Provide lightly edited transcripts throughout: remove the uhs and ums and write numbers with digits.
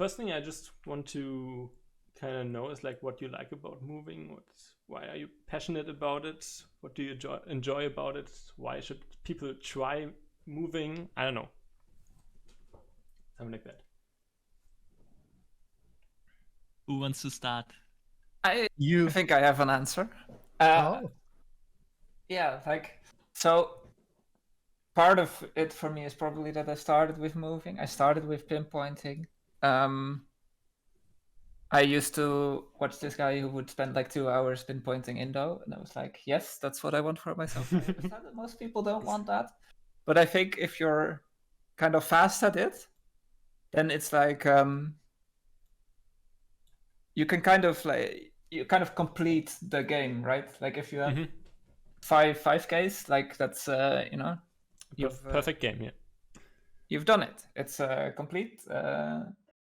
first thing I just want to kind of know is like what you like about moving. Why are you passionate about it? What do you enjoy about it? Why should people try moving? I don't know. Something like that. Who wants to start? I think I have an answer. Yeah, like, so part of it for me is probably that I started with moving. I started with pinpointing. I used to watch this guy who would spend like 2 hours pinpointing Indo, and I was like, yes, that's what I want for myself. I understand that most people don't want that, but I think if you're kind of fast at it, then it's like you can kind of complete the game, right? Like if you have 5Ks, like that's Perfect game, yeah. You've done it. It's complete.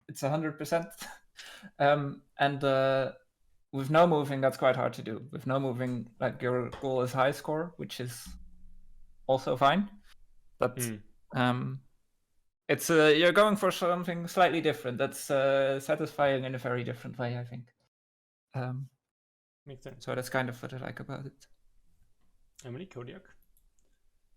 It's 100%. And with no moving, that's quite hard to do. With no moving, like your goal is high score, which is also fine. But it's you're going for something slightly different. That's satisfying in a very different way, I think. Makes sense. So that's kind of what I like about it. Emily, Kodiak?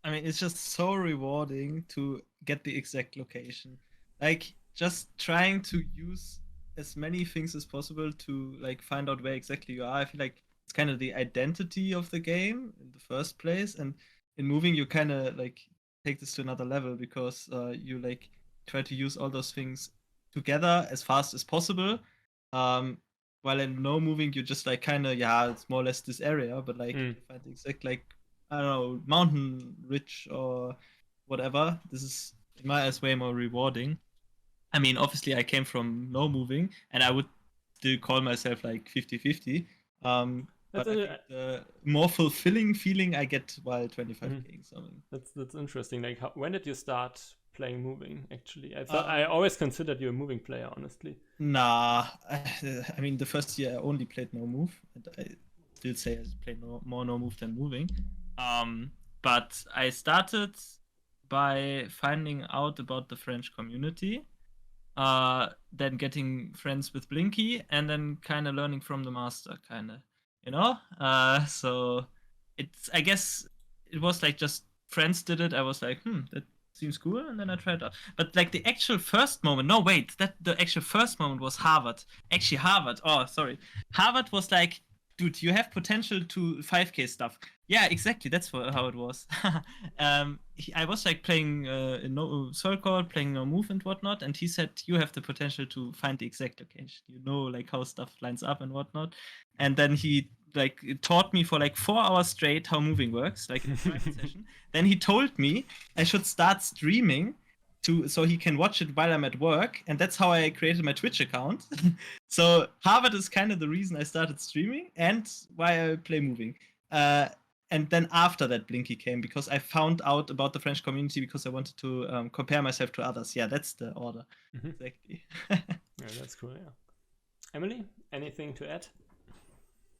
I mean, it's just so rewarding to get the exact location. Like, just trying to use as many things as possible to like find out where exactly you are. I feel like it's kind of the identity of the game in the first place, and in moving you kind of like take this to another level because you like try to use all those things together as fast as possible. While in no moving you just like kind of it's more or less this area, but like you find the exact like I don't know mountain ridge or whatever. This is in my eyes way more rewarding. I mean, obviously, I came from no moving, and I would still call myself like 50-50. But I think the more fulfilling feeling I get while 25King something. That's interesting. Like, when did you start playing moving? Actually, I always considered you a moving player, honestly. Nah, I mean, the first year I only played no move, and I still say I played more no move than moving. But I started by finding out about the French community. Then getting friends with Blinky, and then kind of learning from the master, kind of, you know. So I guess it was like just friends did it. I was like, that seems cool, and then I tried out. But like the actual first moment, no, wait, the actual first moment was Harvard. Actually, Harvard. Oh, sorry, Harvard was like, dude, you have potential to 5K stuff. Yeah, exactly. That's how it was. I was like playing in no circle, playing no move and whatnot, and he said you have the potential to find the exact location. You know, like how stuff lines up and whatnot. And then he like taught me for like 4 hours straight how moving works, like in a private session. Then he told me I should start streaming so he can watch it while I'm at work, and that's how I created my Twitch account. So Harvard is kind of the reason I started streaming and why I play moving. And then after that, Blinky came because I found out about the French community because I wanted to compare myself to others. Yeah, that's the order. Exactly. Yeah, that's cool, yeah. Emily, anything to add?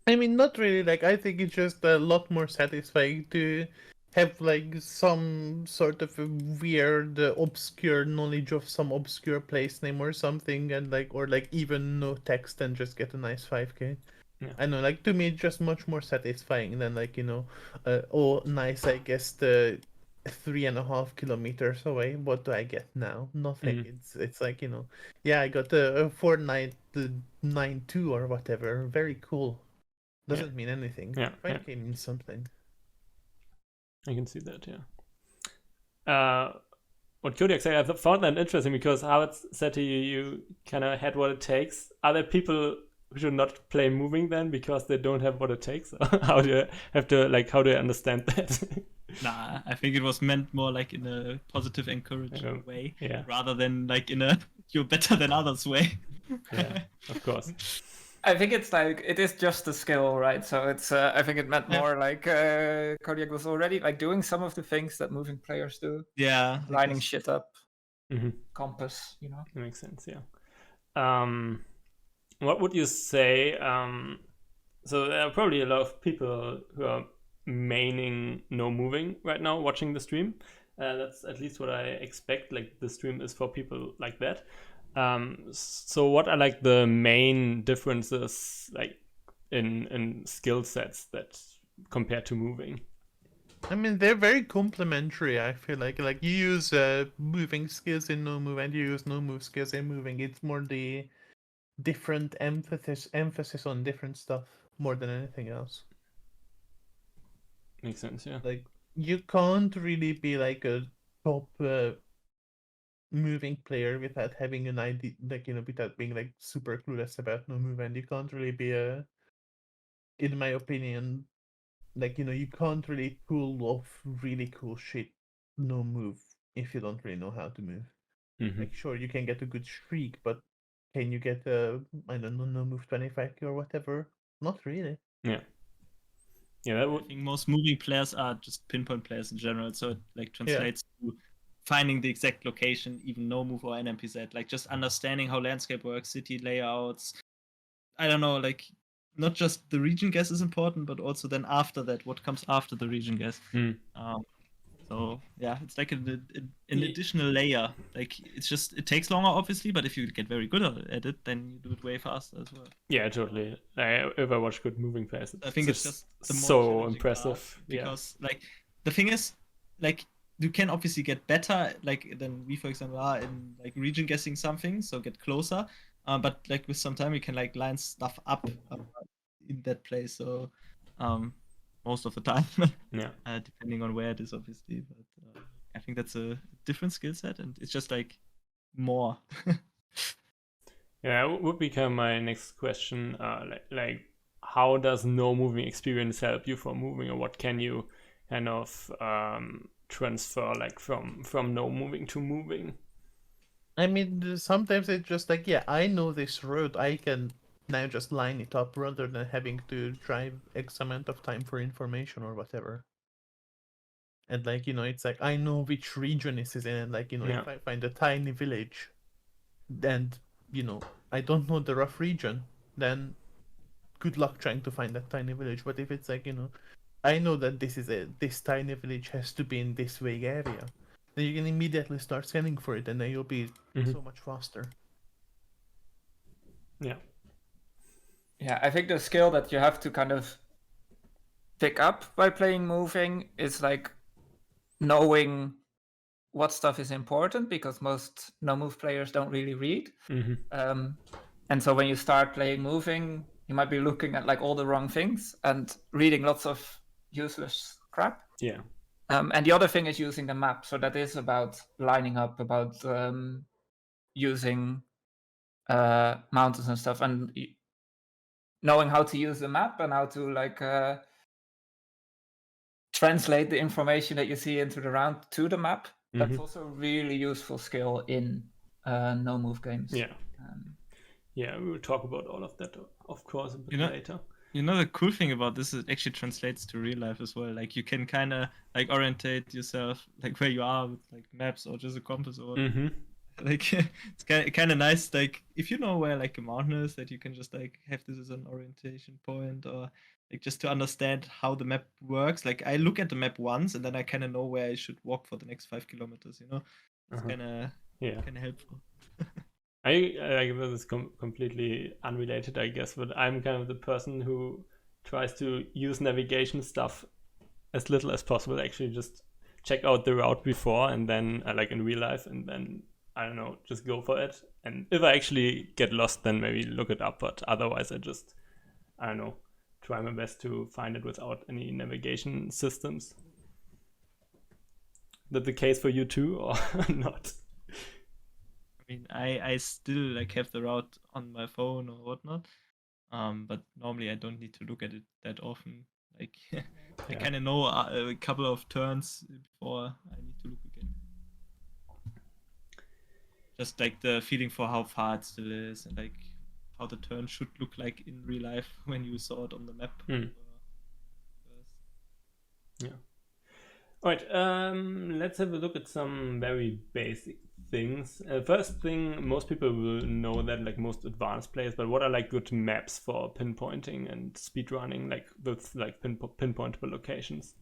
I mean, not really. Like, I think it's just a lot more satisfying to have like some sort of a weird, obscure knowledge of some obscure place name or something, and like, or like even no text and just get a nice 5K. Yeah. I know, like to me, it's just much more satisfying than like nice. I guess the 3.5 kilometers away. What do I get now? Nothing. It's like I got the 4.992 or whatever. Very cool. Doesn't mean anything. Yeah, 5K means something. I can see that, yeah. What Kodiak said, I found that interesting because Howard said to you kind of had what it takes. Are there people who should not play moving then because they don't have what it takes? How do you understand that? Nah, I think it was meant more like in a positive, encouraging way, rather than like in a you're better than others way. Yeah, of course. I think it's like it is just a skill, right? So it's I think it meant more like Kodiak was already like doing some of the things that moving players do. Yeah, lining shit up, compass, That makes sense. Yeah. What would you say? So there are probably a lot of people who are maining no moving right now watching the stream. That's at least what I expect. Like the stream is for people like that. So what are like the main differences like in skill sets that compared to moving? I mean, they're very complementary. I feel like you use moving skills in no move, and you use no move skills in moving. It's more the different emphasis on different stuff more than anything else. Makes sense, yeah. Like you can't really be like a top moving player without having an idea, like without being like super clueless about no move, and you can't really be in my opinion, like you can't really pull off really cool shit no move if you don't really know how to move. Mm-hmm. Like sure you can get a good streak, but can you get a I don't know no move 25k or whatever? Not really. Yeah. Yeah, that I would. think most moving players are just pinpoint players in general, so it like translates to finding the exact location, even no move or NMPZ, like just understanding how landscape works, city layouts. I don't know, like not just the region guess is important, but also then after that, what comes after the region guess. So yeah, it's like an additional layer. Like it takes longer, obviously, but if you get very good at it, then you do it way faster as well. Yeah, totally. If I watch good moving players, I think it's just the more so challenging impressive. part, because like the thing is, like you can obviously get better, like than we, for example, are in like region guessing something, so get closer. But like with some time, you can like line stuff up in that place. So most of the time, Yeah. Depending on where it is, obviously. But I think that's a different skill set, and it's just like more. Yeah, that would become my next question. Like, how does no moving experience help you for moving, or what can you kind of transfer like from no moving to moving? I mean, sometimes it's just like, yeah, I know this road, I can now just line it up rather than having to drive X amount of time for information or whatever. And like, it's like, I know which region this is in, and like, if I find a tiny village, and, I don't know the rough region, then good luck trying to find that tiny village. But if it's like, I know that this tiny village has to be in this vague area, then you can immediately start scanning for it, and then you'll be so much faster. Yeah. Yeah, I think the skill that you have to kind of pick up by playing moving is like knowing what stuff is important, because most no-move players don't really read. And so when you start playing moving, you might be looking at like all the wrong things and reading lots of useless crap. Yeah. And the other thing is using the map. So that is about lining up, about using mountains and stuff, and knowing how to use the map and how to like translate the information that you see into the round to the map. That's also a really useful skill in no move games. Yeah. Yeah, we will talk about all of that, of course, a bit later. You know, the cool thing about this is it actually translates to real life as well. Like you can kind of like orientate yourself like where you are with like maps or just a compass or like it's kind of nice. Like if you know where like a mountain is, that you can just like have this as an orientation point, or like just to understand how the map works. Like I look at the map once and then I kind of know where I should walk for the next 5 kilometers. You know, it's kind of helpful. I like this is completely unrelated, I guess, but I'm kind of the person who tries to use navigation stuff as little as possible. Actually, just check out the route before, and then like in real life, and then I don't know, just go for it. And if I actually get lost, then maybe look it up. But otherwise, I don't know, try my best to find it without any navigation systems. Is that the case for you too, or not? I mean, I still like have the route on my phone or whatnot, but normally I don't need to look at it that often. Like I kind of know a couple of turns before I need to look again. Just like the feeling for how far it still is, and like how the turn should look like in real life when you saw it on the map. Yeah. All right. Let's have a look at some very basic things. First thing, most people will know that, like most advanced players, but what are like good maps for pinpointing and speedrunning, like with like pinpointable locations?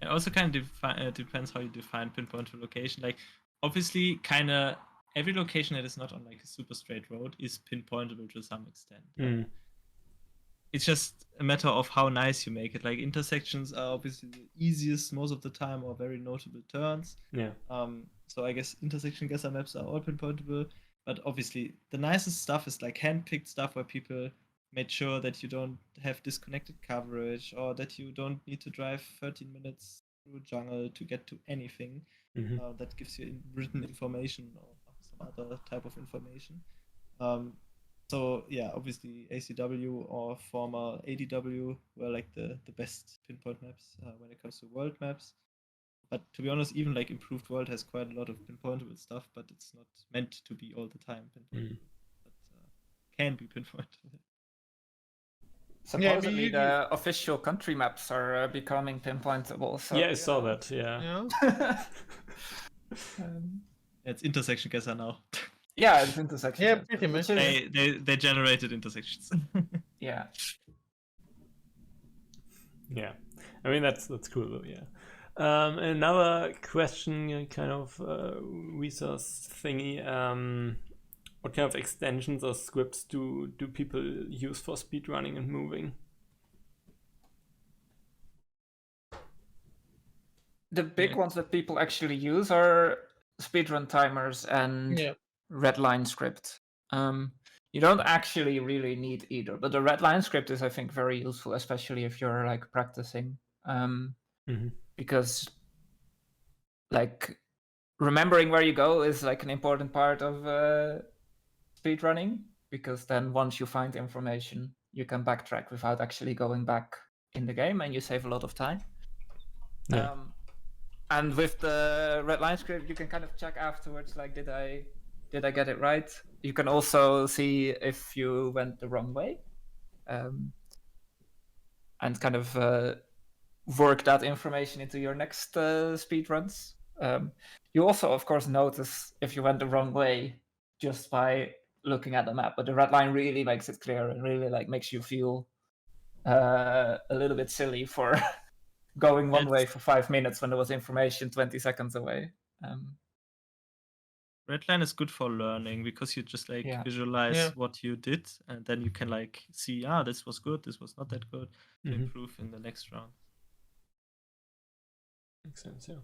It also kind of depends how you define pinpointable location. Like obviously, kind of every location that is not on like a super straight road is pinpointable to some extent. It's just a matter of how nice you make it. Like intersections are obviously the easiest most of the time, or very notable turns. Yeah. So I guess intersection guesser maps are all pinpointable. But obviously, the nicest stuff is like hand-picked stuff where people made sure that you don't have disconnected coverage, or that you don't need to drive 13 minutes through a jungle to get to anything. That gives you written information or some other type of information. So yeah, obviously ACW or former ADW were like the best pinpoint maps when it comes to world maps. But to be honest, even like improved world has quite a lot of pinpointable stuff, but it's not meant to be all the time pinpointable. But can be pinpointable. Supposedly the official country maps are becoming pinpointable. So, yeah, I saw that. Yeah. It's intersection guesser now. Yeah, it's intersection. Yeah, pretty much. They generated intersections. Yeah. Yeah. I mean that's cool though. Yeah. Another question, kind of resource thingy. What kind of extensions or scripts do people use for speedrunning and moving? The big ones that people actually use are speedrun timers and redline script. You don't actually really need either, but the redline script is, I think, very useful, especially if you're like practicing. Because like remembering where you go is like an important part of speedrunning, because then once you find information, you can backtrack without actually going back in the game, and you save a lot of time. Yeah. And with the redline script, you can kind of check afterwards, like, did I get it right? You can also see if you went the wrong way, and kind of work that information into your next speedruns. You also, of course, notice if you went the wrong way just by looking at the map, but the red line really makes it clear and really like makes you feel a little bit silly for going one way for 5 minutes when there was information 20 seconds away. Redline is good for learning because you just like visualize what you did, and then you can like see, this was good, this was not that good, to improve in the next round. Makes sense, yeah.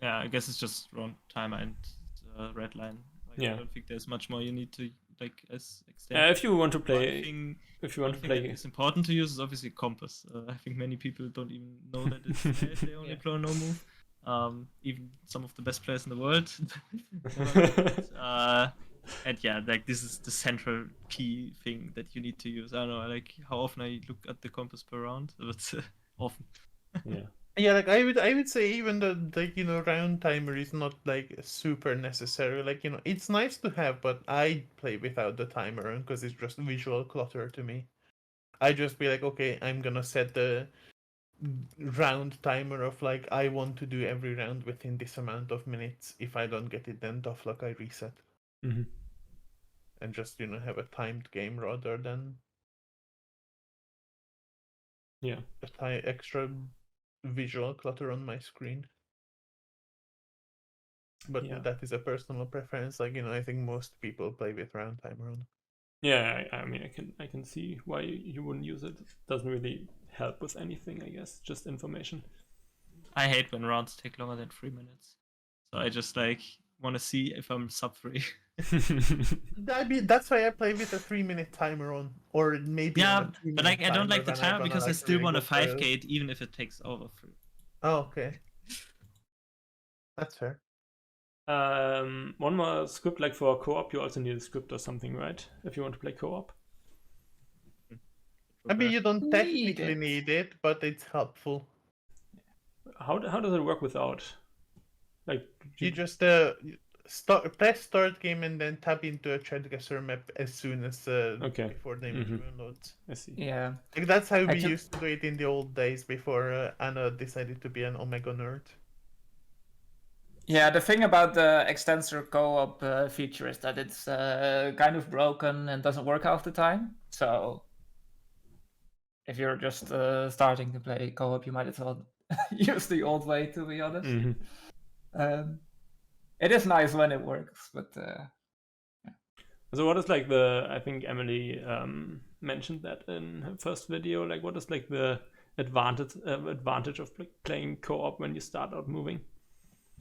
Yeah, I guess it's just round timer and redline. Like, I don't think there's much more you need to like as extend. If you want to play, it's important to use is obviously compass. I think many people don't even know that it's there if they only play no move. Even some of the best players in the world. And yeah, like this is the central key thing that you need to use. I don't know, like how often I look at the compass per round, but often. Yeah, like I would say even the round timer is not like super necessary. Like, it's nice to have, but I play without the timer because it's just visual clutter to me. I just be like, okay, I'm gonna set the round timer of like I want to do every round within this amount of minutes. If I don't get it, then tough luck, I reset. And just have a timed game rather than extra visual clutter on my screen. But that is a personal preference. Like, I think most people play with round timer on. Yeah, I mean, I can see why you wouldn't use it. It doesn't really help with anything, I guess. Just information. I hate when rounds take longer than 3 minutes. So I just like want to see if I'm sub 3. I mean, that's why I play with a 3-minute timer on, or maybe. But like I don't like the timer because I still want a 5K even if it takes over 3. Oh, okay. That's fair. One more script, like for co-op, you also need a script or something, right? If you want to play co-op. I mean, you don't technically need it, but it's helpful. How does it work without? Like you just press start game and then tap into a Geoguessr map as soon as before the image loads. I see. Yeah, like that's how we used to do it in the old days before Anna decided to be an Omega nerd. Yeah, the thing about the extensor co-op feature is that it's kind of broken and doesn't work half the time. So if you're just starting to play co-op, you might as well use the old way, to be honest. it is nice when it works, but So what is like the, I think Emily mentioned that in her first video, like what is like the advantage of playing co-op when you start out moving?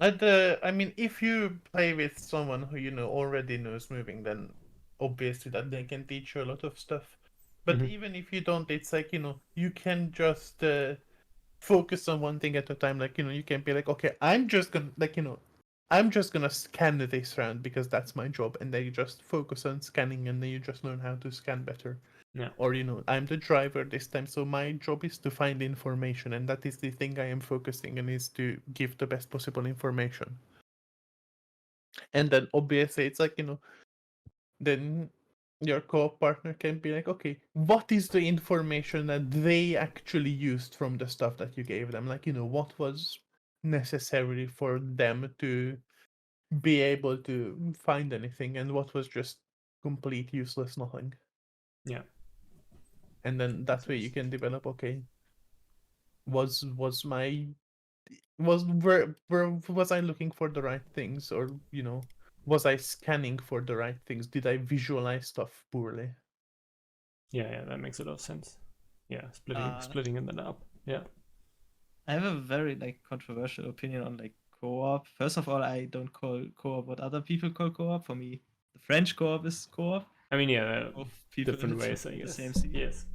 I mean, if you play with someone who already knows moving, then obviously that they can teach you a lot of stuff. But Mhm. even if you don't, it's like you can just focus on one thing at a time. Like you can be like, okay, I'm just gonna scan this round because that's my job, and then you just focus on scanning, and then you just learn how to scan better. Yeah. Or I'm the driver this time, so my job is to find information, and that is the thing I am focusing on, is to give the best possible information. And then obviously it's like then your co-op partner can be like, okay, what is the information that they actually used from the stuff that you gave them? Like what was necessary for them to be able to find anything, and what was just complete useless nothing. Yeah. And then that way you can develop, okay, was my was I looking for the right things, or was I scanning for the right things? Did I visualize stuff poorly? Yeah, that makes a lot of sense. Yeah, splitting it then up. Yeah. I have a very controversial opinion on co-op. First of all, I don't call co-op what other people call co-op. For me, the French co-op is co-op. I mean, yeah, Both people different in ways, I the guess. same seat. Yes.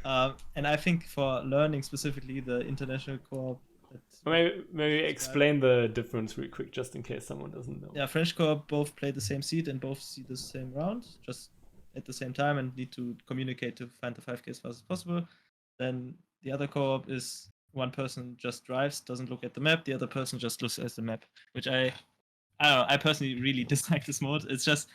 And I think for learning specifically, the international co-op. Maybe explain the difference real quick, just in case someone doesn't know. Yeah, French co-op both play the same seat and both see the same round, just at the same time, and need to communicate to find the 5K as fast as possible. Then the other co-op is one person just drives, doesn't look at the map, the other person just looks at the map, which I don't know, I personally really dislike this mode. It's just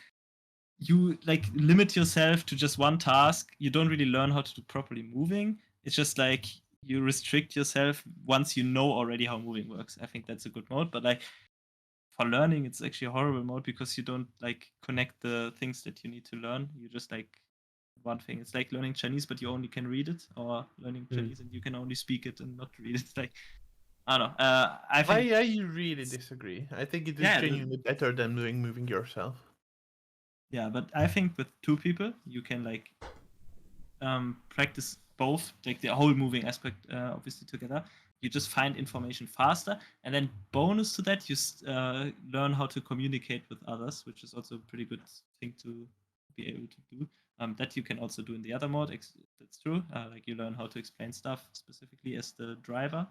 you limit yourself to just one task. You don't really learn how to do properly moving. It's just you restrict yourself once you know already how moving works. I think that's a good mode, but for learning, it's actually a horrible mode because you don't connect the things that you need to learn. You just one thing. It's like learning Chinese, but you only can read it, or learning Chinese and you can only speak it and not read it. It's I don't know. I think I really disagree. I think it is genuinely better than moving yourself. Yeah, but I think with two people you can practice both, the whole moving aspect obviously together. You just find information faster, and then bonus to that, you learn how to communicate with others, which is also a pretty good thing to be able to do. That you can also do in the other mode. That's true. You learn how to explain stuff specifically as the driver.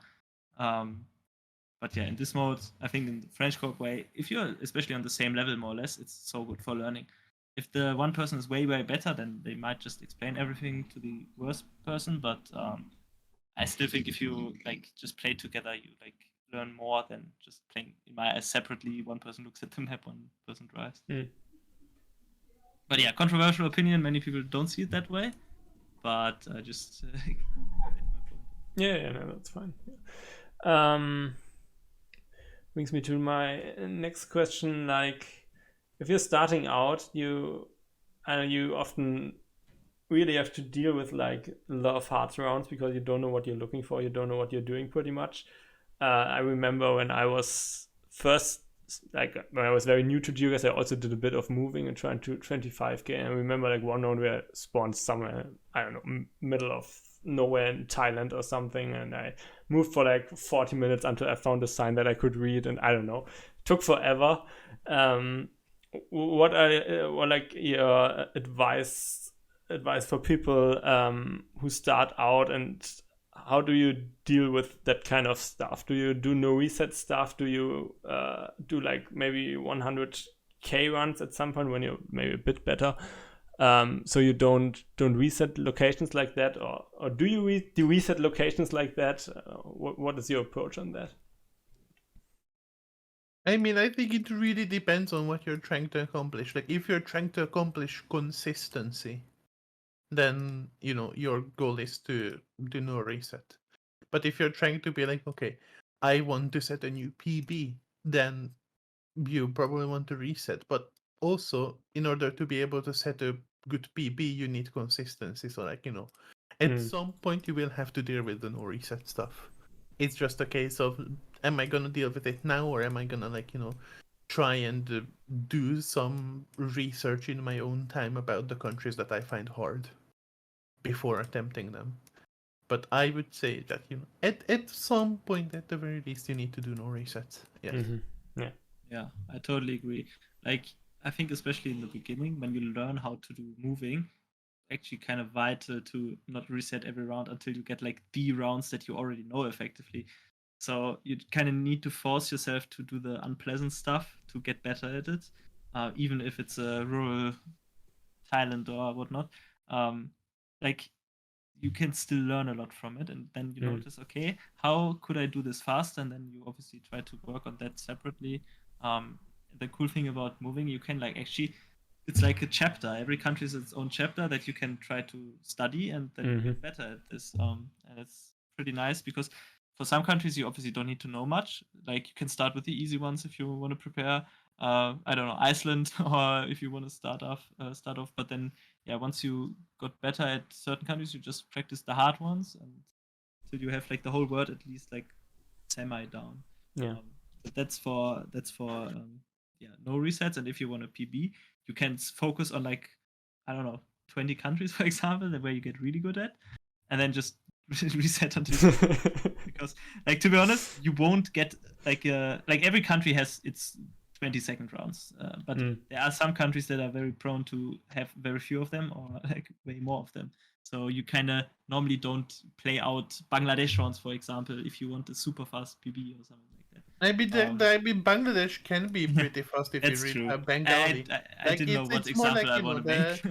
But yeah, in this mode, I think in the French co-op way, if you're especially on the same level more or less, it's so good for learning. If the one person is way better, then they might just explain everything to the worst person. But I still think if you just play together, you learn more than just playing in my eyes separately. One person looks at the map, one person drives. But yeah, controversial opinion. Many people don't see it that way, but I just yeah, no, that's fine. Brings me to my next question. If you're starting out, you often really have to deal with a lot of hard rounds because you don't know what you're looking for, you don't know what you're doing pretty much. I remember when I was first, when I was very new to Geoguessr, I also did a bit of moving and trying to 25K. And I remember one round where I spawned somewhere, I don't know, middle of nowhere in Thailand or something, and I moved for 40 minutes until I found a sign that I could read, and I don't know, took forever. What are your advice for people who start out, and how do you deal with that kind of stuff? Do you do no reset stuff? Do you do maybe 100K runs at some point when you're maybe a bit better, so you don't reset locations like that, or do you reset locations like that? What is your approach on that? I mean, I think it really depends on what you're trying to accomplish. If you're trying to accomplish consistency, then your goal is to do no reset. But if you're trying to be okay, I want to set a new PB, then you probably want to reset. But also, in order to be able to set a good PB, you need consistency. So at some point you will have to deal with the no reset stuff. It's just a case of, am I gonna deal with it now, or am I gonna try and do some research in my own time about the countries that I find hard before attempting them. But I would say that, at some point, at the very least, you need to do no resets. Yes. Mm-hmm. Yeah, I totally agree. Like, I think especially in the beginning, when you learn how to do moving, actually kind of vital to not reset every round until you get like the rounds that you already know effectively. So you kind of need to force yourself to do the unpleasant stuff to get better at it, even if it's a rural Thailand or whatnot. Like, you can still learn a lot from it, and then you notice, okay, how could I do this faster? And then you obviously try to work on that separately. The cool thing about moving, you can like actually, it's like a chapter. Every country has its own chapter that you can try to study, and then you get better at this. And it's pretty nice because for some countries you obviously don't need to know much. Like, you can start with the easy ones if you want to prepare. I don't know, Iceland, or if you want to start off. But then, yeah, once you got better at certain countries, you just practice the hard ones, and until you have like the whole word at least like semi down. Yeah. But that's for no resets. And if you want a PB, you can focus on like, I don't know, 20 countries, for example, where you get really good at, and then just reset until because, like, to be honest, you won't get like every country has its 20-second rounds, but there are some countries that are very prone to have very few of them, or like way more of them. So you kind of normally don't play out Bangladesh rounds, for example, if you want a super fast PB or something like that. Maybe Bangladesh can be pretty fast if you That's read true. Bengali. I didn't know what example I want to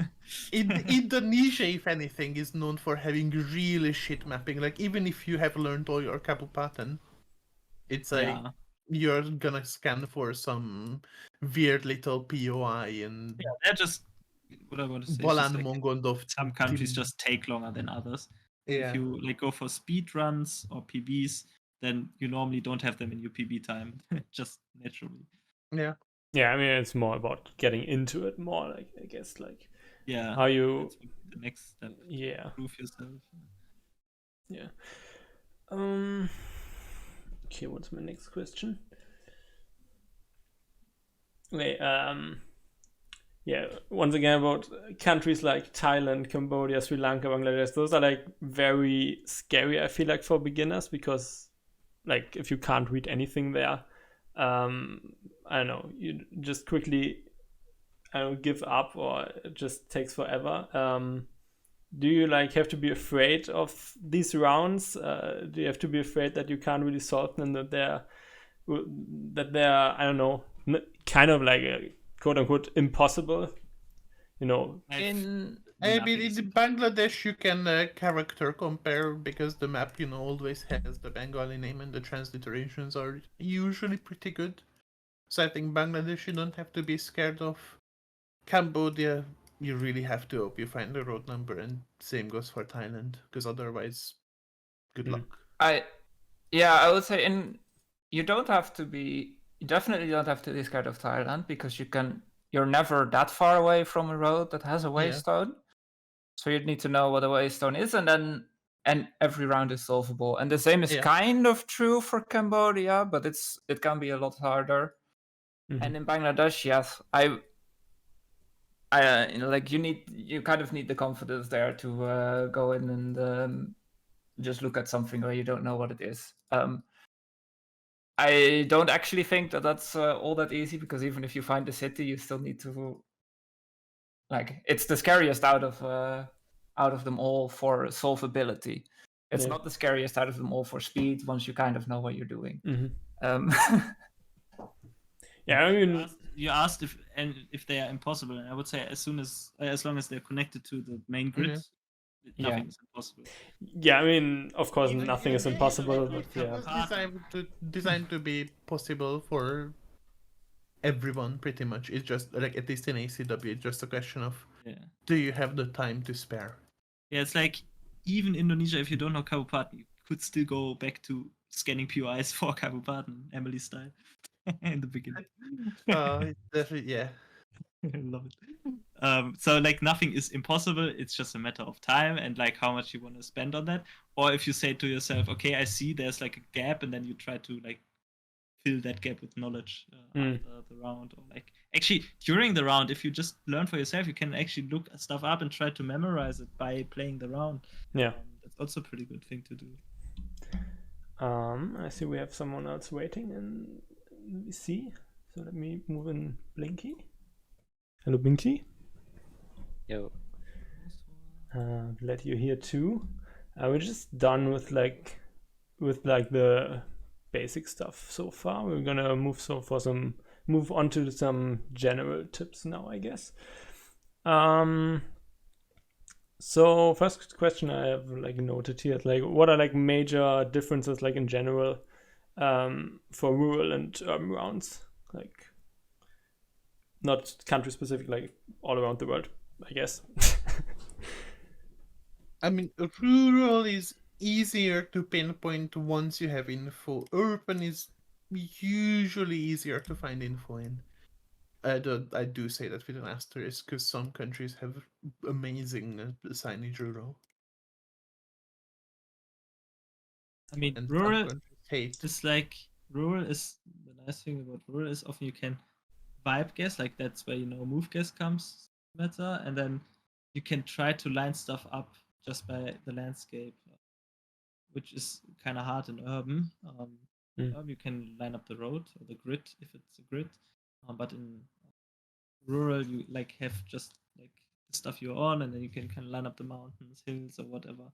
make. Indonesia, if anything, is known for having really shit mapping. Like, even if you have learned all your Kabupaten, it's like you're gonna scan for some weird little POI and they're just what I want to say. Like, some countries just take longer than others. Yeah. If you like go for speed runs or PBs, then you normally don't have them in your PB time, just naturally. Yeah. Yeah, I mean, it's more about getting into it more, like, I guess, like, yeah, how you the next step. Yeah. Prove yourself. Yeah. Okay, what's my next question? Okay, yeah, once again about countries like Thailand, Cambodia, Sri Lanka, Bangladesh. Those are like very scary, I feel like, for beginners, because like if you can't read anything there, I don't know, you just quickly give up, or it just takes forever. Do you like have to be afraid of these rounds? Do you have to be afraid that you can't really solve them, that they're I don't know, kind of like a quote unquote impossible, In Bangladesh you can character compare, because the map always has the Bengali name and the transliterations are usually pretty good. So I think Bangladesh you don't have to be scared of. Cambodia you really have to hope you find the road number, and same goes for Thailand, because otherwise good luck. I would say you definitely don't have to be scared of Thailand, because you're never that far away from a road that has a waystone. So you'd need to know what a waystone is, and every round is solvable. And the same is kind of true for Cambodia, but it can be a lot harder. And in Bangladesh, yes, you kind of need the confidence there to go in and just look at something where you don't know what it is. I don't actually think that that's all that easy, because even if you find the city, you still need to, like, it's the scariest out of them all for solvability. It's not the scariest out of them all for speed, once you kind of know what you're doing. Yeah, I mean, you asked if they are impossible, and I would say as long as they're connected to the main grid, nothing is impossible. Yeah, I mean, of course, nothing is impossible, but it's designed to be possible for everyone, pretty much. It's just like, at least in ACW, it's just a question of do you have the time to spare? Yeah, it's like, even Indonesia, if you don't know Kabupaten, you could still go back to scanning POIs for Kabupaten, Emily style, in the beginning. Definitely, yeah. I love it. So like, nothing is impossible. It's just a matter of time and like how much you want to spend on that. Or if you say to yourself, okay, I see there's like a gap, and then you try to like fill that gap with knowledge Mm. after the round, or like actually during the round, if you just learn for yourself, you can actually look stuff up and try to memorize it by playing the round. Yeah. That's also a pretty good thing to do. I see we have someone else waiting in VC. So let me move in Blinky. Hello, Blinky. Yo. Glad you're here too. We're just done with the basic stuff so far. We're gonna move on to some general tips now, I guess. So first question I have noted here is what are major differences in general for rural and urban rounds, not country specific, all around the world, I guess. I mean, rural is easier to pinpoint once you have info. Urban is usually easier to find info in. I do say that with an asterisk, because some countries have amazing signage rural. I mean, And rural some countries hate. is rural is the nice thing about rural is often you can vibe guess, that's where move guess comes better, and then you can try to line stuff up just by the landscape, which is kind of hard in urban. Urban you can line up the road or the grid if it's a grid, but in rural you have just the stuff you're on, and then you can kind of line up the mountains, hills, or whatever.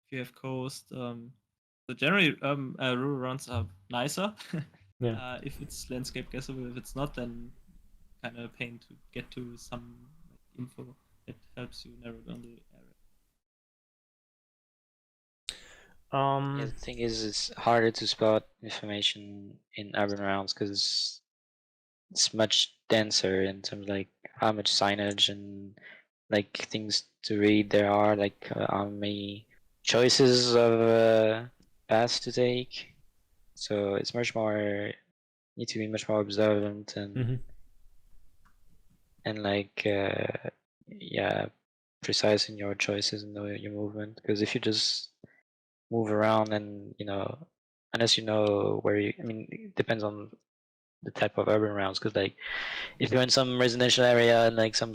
If you have coast, so generally rural rounds are nicer. Yeah. If it's landscape guessable, if it's not, then kind of a pain to get to some info that helps you narrow down the area. Yeah, the thing is, it's harder to spot information in urban rounds because it's much denser in terms of how much signage and things to read there are, how many choices of paths to take. So it's much more, need to be much more observant and yeah, precise in your choices and your movement. Because if you just move around and unless you know where it depends on the type of urban rounds. Because if you're in some residential area and some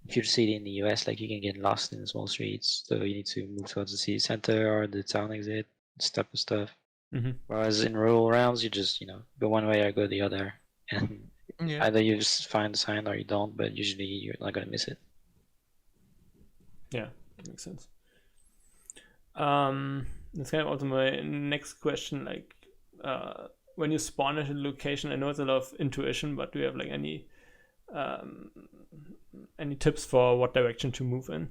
huge city in the US, you can get lost in small streets, so you need to move towards the city center or the town exit, this type of stuff. Whereas in rural rounds, you just go one way or go the other, and either you just find the sign or you don't, but usually you're not gonna miss it. Yeah, makes sense. That's kind of also my next question. When you spawn at a location, I know it's a lot of intuition, but do you have any tips for what direction to move in?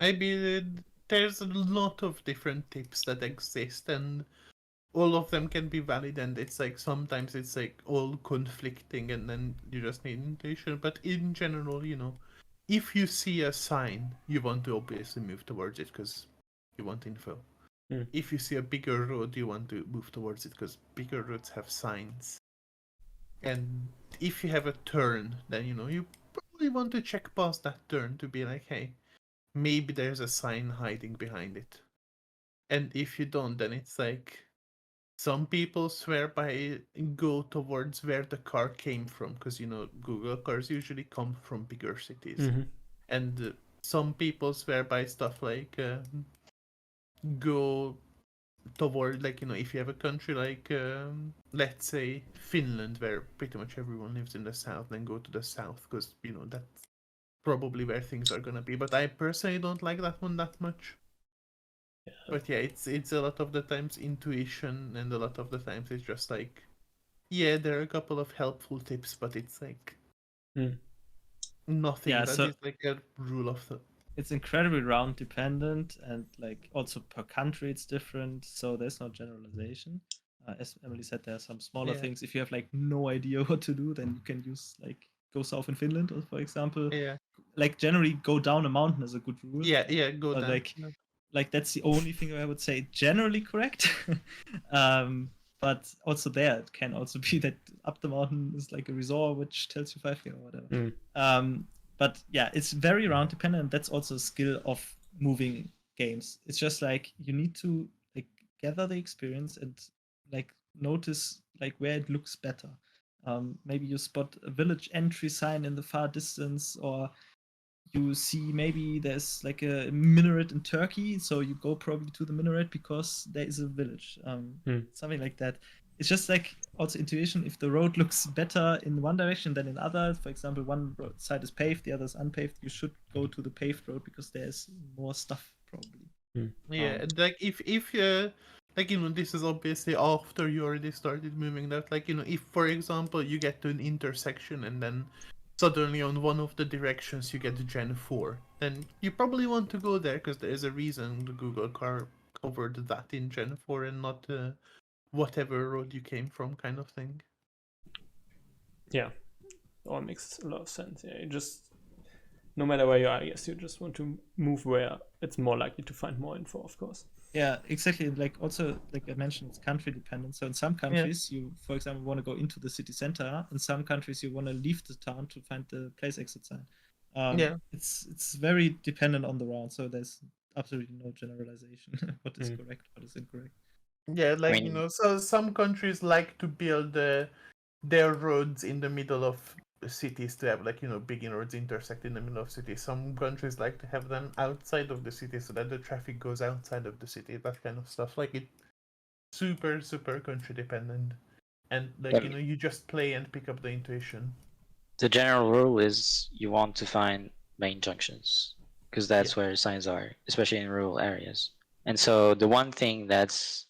I mean, there's a lot of different tips that exist, and all of them can be valid, and it's sometimes it's all conflicting, and then you just need intuition. But in general, if you see a sign, you want to obviously move towards it because you want info. If you see a bigger road, you want to move towards it because bigger roads have signs. And if you have a turn, then you probably want to check past that turn to be hey, maybe there's a sign hiding behind it. And if you don't, then it's some people swear by go towards where the car came from, because Google cars usually come from bigger cities. And some people swear by stuff go toward if you have a country let's say Finland, where pretty much everyone lives in the south, then go to the south because that's probably where things are gonna be. But I personally don't like that one that much. But yeah, it's a lot of the times intuition, and a lot of the times it's just yeah, there are a couple of helpful tips, but it's nothing that is a rule of thumb. It's incredibly round dependent, and also per country it's different, so there's no generalization. As Emily said, there are some smaller things. If you have no idea what to do, then you can use go south in Finland, or for example, generally go down a mountain is a good rule. Go down. That's the only thing I would say generally correct. But also there, it can also be that up the mountain is a resort which tells you 5 or whatever. But yeah, it's very round dependent, and that's also a skill of moving games. It's just you need to gather the experience and like notice like where it looks better. Maybe you spot a village entry sign in the far distance, or you see maybe there's like a minaret in Turkey, so you go probably to the minaret because there is a village. Something like that. It's just like also intuition. If the road looks better in one direction than in other, for example, one side is paved, the other is unpaved, you should go to the paved road because there's more stuff probably. Yeah, like if like this is obviously after you already started moving that. Like if for example you get to an intersection and then suddenly on one of the directions you get to Gen 4, then you probably want to go there because there is a reason the Google car covered that in Gen 4 and not whatever road you came from kind of thing. Yeah, all makes a lot of sense. Yeah, you just, no matter where you are, I guess you just want to move where it's more likely to find more info, of course. Yeah, exactly. Like also, like I mentioned, it's country dependent. So in some countries, you, for example, want to go into the city center. In some countries, you want to leave the town to find the place exit sign. It's very dependent on the round. So there's absolutely no generalization. What is correct, what is incorrect. Yeah, like so some countries like to build their roads in the middle of cities to have like big roads intersect in the middle of cities. Some countries like to have them outside of the city so that the traffic goes outside of the city. That kind of stuff. Like it, super country dependent, and like you just play and pick up the intuition. The general rule is you want to find main junctions because that's where signs are, especially in rural areas. And so the one thing that's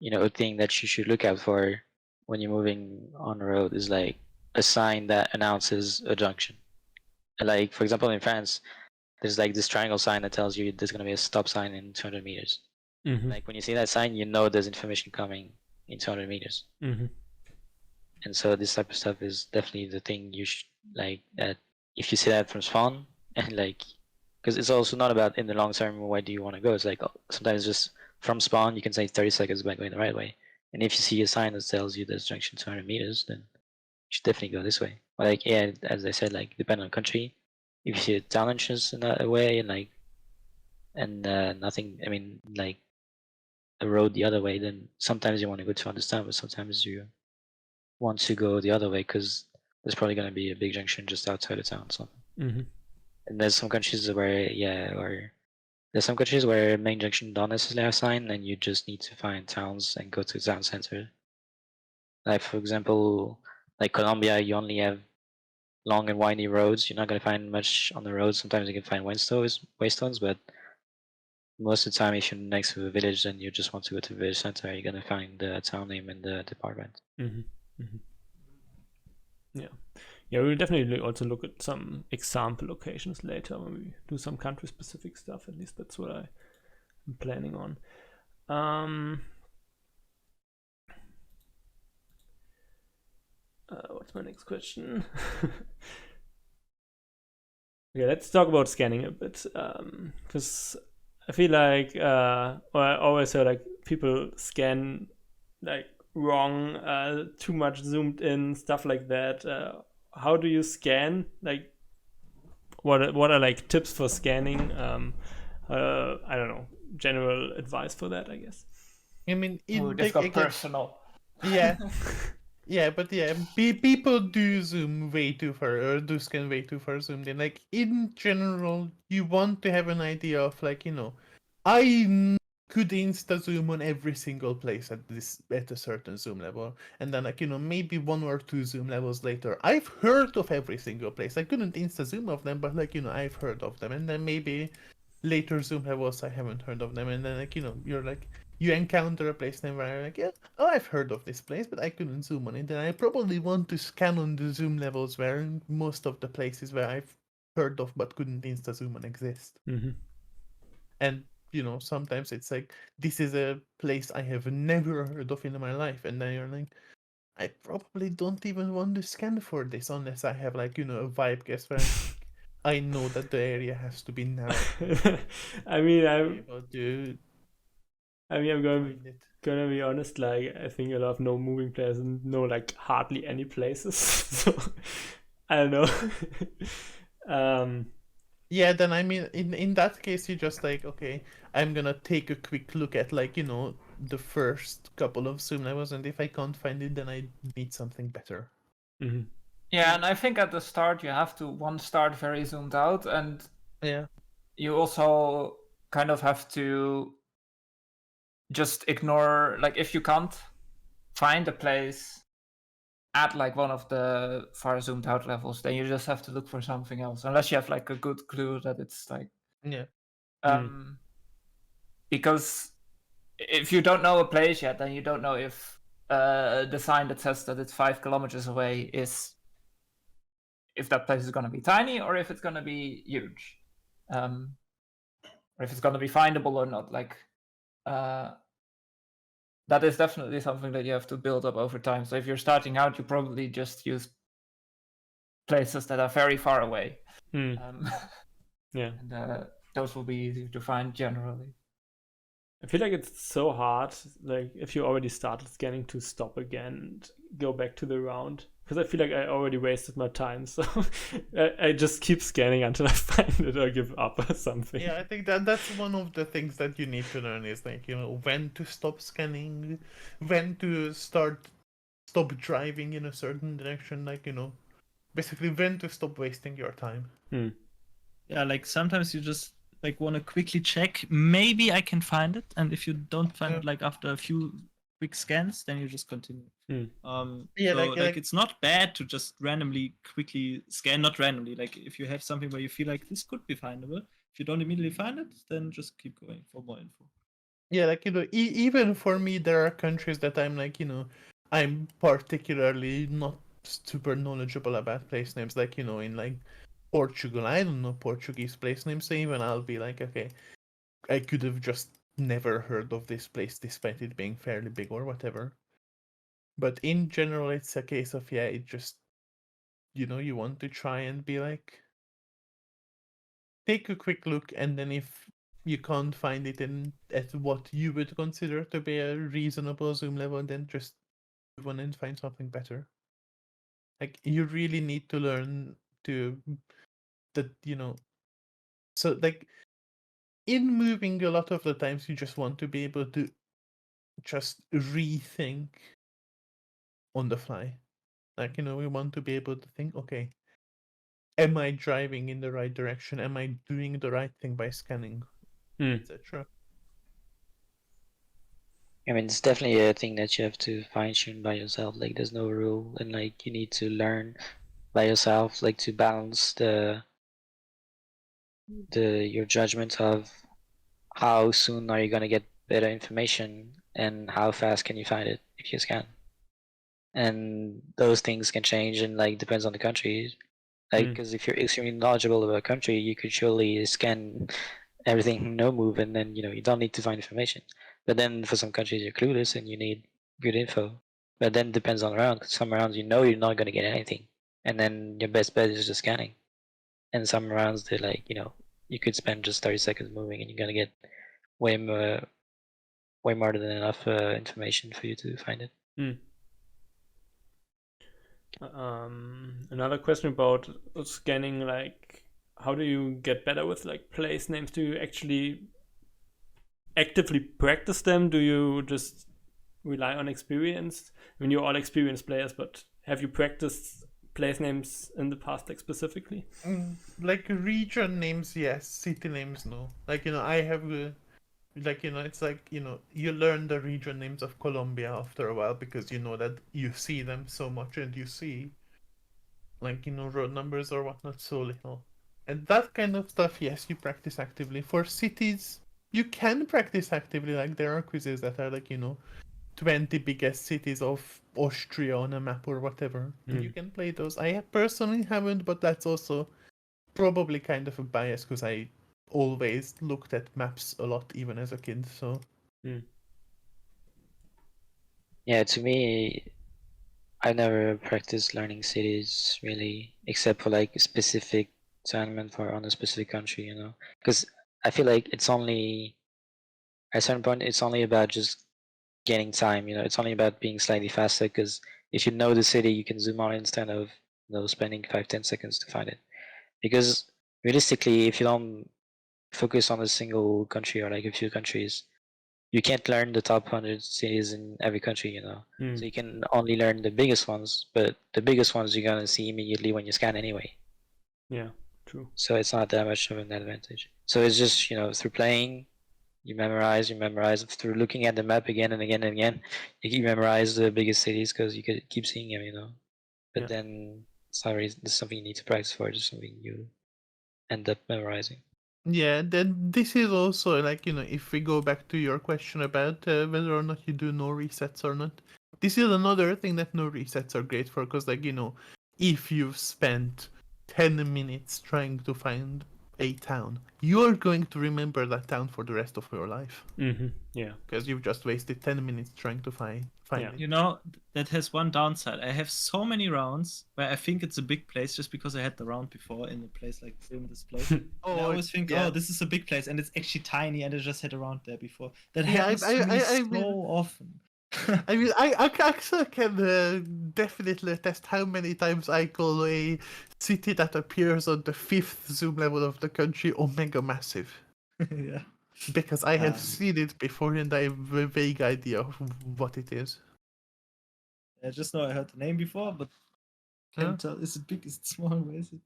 a thing that you should look out for when you're moving on the road is like a sign that announces a junction. Like for example in France, there's like this triangle sign that tells you there's going to be a stop sign in 200 meters. Like when you see that sign, you know there's information coming in 200 meters. And so this type of stuff is definitely the thing you should like, that if you see that from spawn, and like, because it's also not about in the long term where do you want to go. It's like sometimes just from spawn you can say 30 seconds by going the right way. And if you see a sign that tells you there's junction 200 meters, then you should definitely go this way. But like, yeah, as I said, like depending on country, if you see town entrance in that way and like, and nothing, I mean like a road the other way, then sometimes you want to go to understand, but sometimes you want to go the other way because there's probably going to be a big junction just outside of town. So. And there's some countries where there's some countries where main junction don't necessarily have sign, and you just need to find towns and go to the town center. Like for example, like Colombia, you only have long and windy roads. You're not going to find much on the road. Sometimes you can find waystones, but most of the time, if you're next to a village and you just want to go to the village center, you're going to find the town name and the department. Yeah, we'll definitely also look at some example locations later when we do some country-specific stuff. At least that's what I'm planning on. What's my next question? Okay, let's talk about scanning a bit, because I feel like, or I always heard like people scan like wrong, too much zoomed in, stuff like that. How do you scan? Like, what are like tips for scanning? I don't know, general advice for that, I guess. I mean, this got personal. Yeah. Yeah, but yeah, people do zoom way too far, or do scan way too far zoomed in. Like, in general, you want to have an idea of, like, I could insta zoom on every single place at a certain zoom level, and then, like, maybe one or two zoom levels later, I've heard of every single place. I couldn't insta zoom of them, but, like, I've heard of them, and then maybe later zoom levels I haven't heard of them, and then, like, you're like, you encounter a place name where you're like, I've heard of this place, but I couldn't zoom on it. And I probably want to scan on the zoom levels where most of the places where I've heard of but couldn't insta zoom on exist. And sometimes it's like, this is a place I have never heard of in my life, and then you're like, I probably don't even want to scan for this unless I have, like, a vibe guess where I know that the area has to be narrow. I'm gonna be honest, like, I think a lot of no moving players know like hardly any places. So I don't know. Yeah, then I mean in that case you just like, okay, I'm gonna take a quick look at, like, the first couple of zoom levels, and if I can't find it, then I need something better. Hmm. Yeah, and I think at the start you have to start very zoomed out, and Yeah. you also kind of have to just ignore, like, if you can't find a place at like one of the far zoomed out levels, then you just have to look for something else, unless you have like a good clue that it's like Yeah. because if you don't know a place yet, then you don't know if the sign that says that it's 5 kilometers away is, if that place is going to be tiny or if it's going to be huge, or if it's going to be findable or not. Like that is definitely something that you have to build up over time. So if you're starting out, you probably just use places that are very far away. Yeah. And those will be easier to find generally. I feel like it's so hard, like if you already started scanning, to stop again and go back to the round. Because I feel like I already wasted my time, so I just keep scanning until I find it or give up or something. Yeah, I think that's one of the things that you need to learn is like, when to stop scanning, when to stop driving in a certain direction, like, basically when to stop wasting your time. Yeah, like sometimes you just like want to quickly check, maybe I can find it, and if you don't find it like after a few quick scans, then you just continue. Yeah, so like it's not bad to just randomly quickly scan, not randomly, like if you have something where you feel like this could be findable, if you don't immediately find it, then just keep going for more info. Yeah, like, even for me, there are countries that I'm like, I'm particularly not super knowledgeable about place names, like, in like Portugal, I don't know Portuguese place names, so even I'll be like, okay, I could have just never heard of this place despite it being fairly big or whatever. But in general, it's a case of, yeah, it just, you want to try and be like, take a quick look, and then if you can't find it at what you would consider to be a reasonable zoom level, then just move on and find something better. Like, you really need to learn to that, so like in moving, a lot of the times you just want to be able to just rethink on the fly. Like, we want to be able to think, okay, am I driving in the right direction? Am I doing the right thing by scanning, etc.? I mean, it's definitely a thing that you have to fine tune by yourself. Like, there's no rule, and like you need to learn by yourself, like to balance your judgment of how soon are you gonna get better information and how fast can you find it if you scan. And those things can change and like depends on the country. Like, because if you're extremely knowledgeable about a country, you could surely scan everything no move, and then you don't need to find information. But then for some countries you're clueless and you need good info. But then it depends on the round. 'Cause some rounds you're not going to get anything, and then your best bet is just scanning. And some rounds they're like you could spend just 30 seconds moving and you're gonna get way more than enough information for you to find it. Another question about scanning, like how do you get better with like place names? Do you actually actively practice them? Do you just rely on experience? I mean, you're all experienced players, but have you practiced place names in the past, like specifically? Like region names, yes. City names, no. Like, I have like, it's like, you learn the region names of Colombia after a while because you know that you see them so much and you see, like, road numbers or whatnot so little. And that kind of stuff, yes, you practice actively. For cities, you can practice actively. Like, there are quizzes that are like, 20 biggest cities of Austria on a map or whatever. And you can play those. I personally haven't, but that's also probably kind of a bias because I always looked at maps a lot, even as a kid. So Yeah, to me, I never practiced learning cities really, except for like a specific tournament for on a specific country, because I feel like it's only at a certain point it's only about just gaining time, it's only about being slightly faster, because if you know the city you can zoom out instead of spending 5-10 seconds to find it. Because realistically, if you don't focus on a single country or like a few countries, you can't learn the top 100 cities in every country, you know. Hmm. So you can only learn the biggest ones, but the biggest ones you're gonna see immediately when you scan anyway. Yeah, true. So it's not that much of an advantage. So it's just, you know, through playing, you memorize, through looking at the map again and again and again, you memorize the biggest cities because you could keep seeing them, you know. But Yeah. then it's not really, it's something you need to practice for, just something you end up memorizing. Yeah, then this is also like, you know, if we go back to your question about whether or not you do no resets or not, this is another thing that no resets are great for, because, like, you know, if you've spent 10 minutes trying to find a town, you're going to remember that town for the rest of your life, Yeah. because you've just wasted 10 minutes trying to find Yeah. it. You know, that has one downside. I have so many rounds where I think it's a big place just because I had the round before in a place like in this place. And I always think, yeah. oh, this is a big place, and it's actually tiny, and I just had a round there before. That Yeah, happens to me I so mean- often. I mean, I actually can definitely attest how many times I call a city that appears on the 5th zoom level of the country Omega Massive. Yeah. Because I have Um, seen it before and I have a vague idea of what it is. I just know I heard the name before, but Huh? can't tell. Is it big? Is it small? Where is it?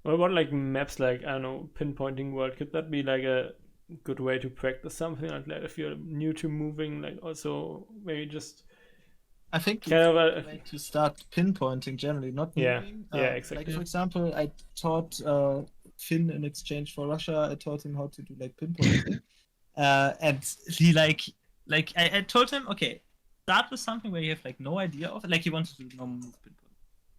What about like maps, like, I don't know, pinpointing world? Could that be like a good way to practice something like that if you're new to moving? Like, also maybe just I think kind it's of a a way to start pinpointing generally, not Yeah, moving. yeah, Like, exactly. for example, I taught Finn in exchange for Russia. I taught him how to do like pinpointing, and he I told him, okay, start with something where you have like no idea of it, like he wanted to do normal move pinpoint.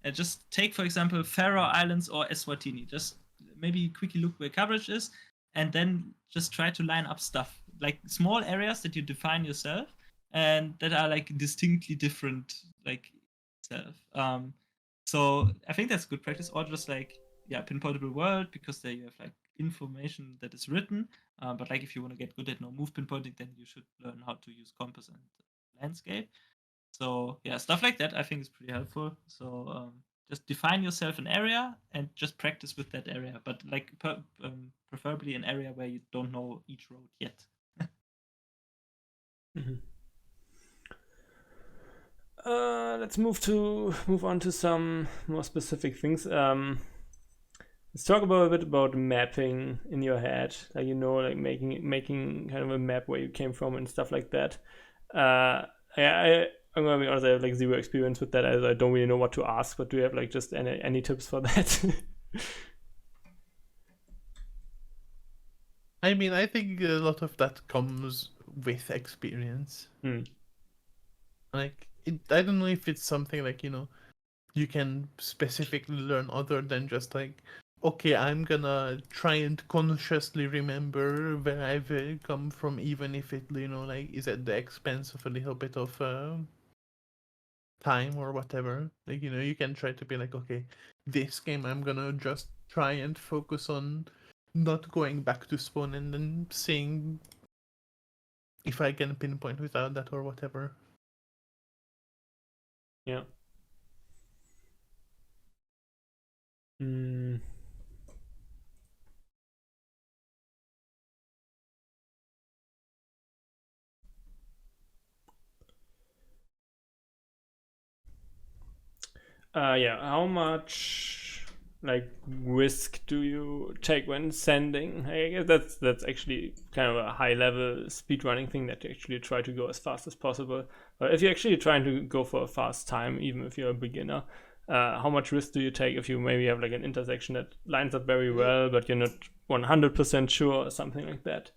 And just take, for example, Faroe Islands or Eswatini. Just maybe quickly look where coverage is, and then just try to line up stuff like small areas that you define yourself and that are like distinctly different, like itself. So I think that's good practice. Or just like, yeah, pinpointable world, because there you have like information that is written. But like if you want to get good at no move pinpointing, then you should learn how to use compass and landscape. So yeah, stuff like that I think is pretty helpful. So just define yourself an area and just practice with that area, but like preferably an area where you don't know each road yet. Mhm. Let's move on to some more specific things. Let's talk about a bit about mapping in your head, like, you know, like making kind of a map where you came from and stuff like that. I'm gonna be honest, I have like zero experience with that. I don't really know what to ask, but do you have like just any tips for that? I mean, I think a lot of that comes with experience. Like, I don't know if it's something like, you know, you can specifically learn other than just like, okay, I'm gonna try and consciously remember where I've come from, even if it, you know, like, is at the expense of a little bit of time or whatever. Like, you know, you can try to be like, okay, this game I'm gonna just try and focus on not going back to spawn and then seeing if I can pinpoint without that or whatever. Yeah. Mm. Yeah. How much like risk do you take when sending? I guess that's actually kind of a high level speedrunning thing, that you actually try to go as fast as possible. But if you're actually trying to go for a fast time, even if you're a beginner, how much risk do you take if you maybe have like an intersection that lines up very well, but you're not 100% sure or something like that?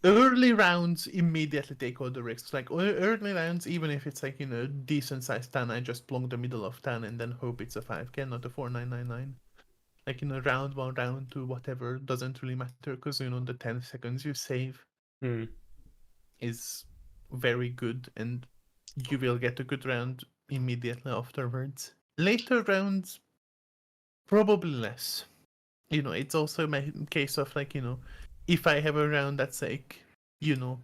Early rounds immediately take all the risks. Like, early rounds, even if it's like, you know, decent sized town, I just block the middle of town and then hope it's a 5k, not a 4999. Like, you know, round 1, round 2, whatever, doesn't really matter, because, you know, the 10 seconds you save is very good, and you will get a good round immediately afterwards. Later rounds, probably less. You know, it's also my case of like, you know, if I have a round that's like, you know,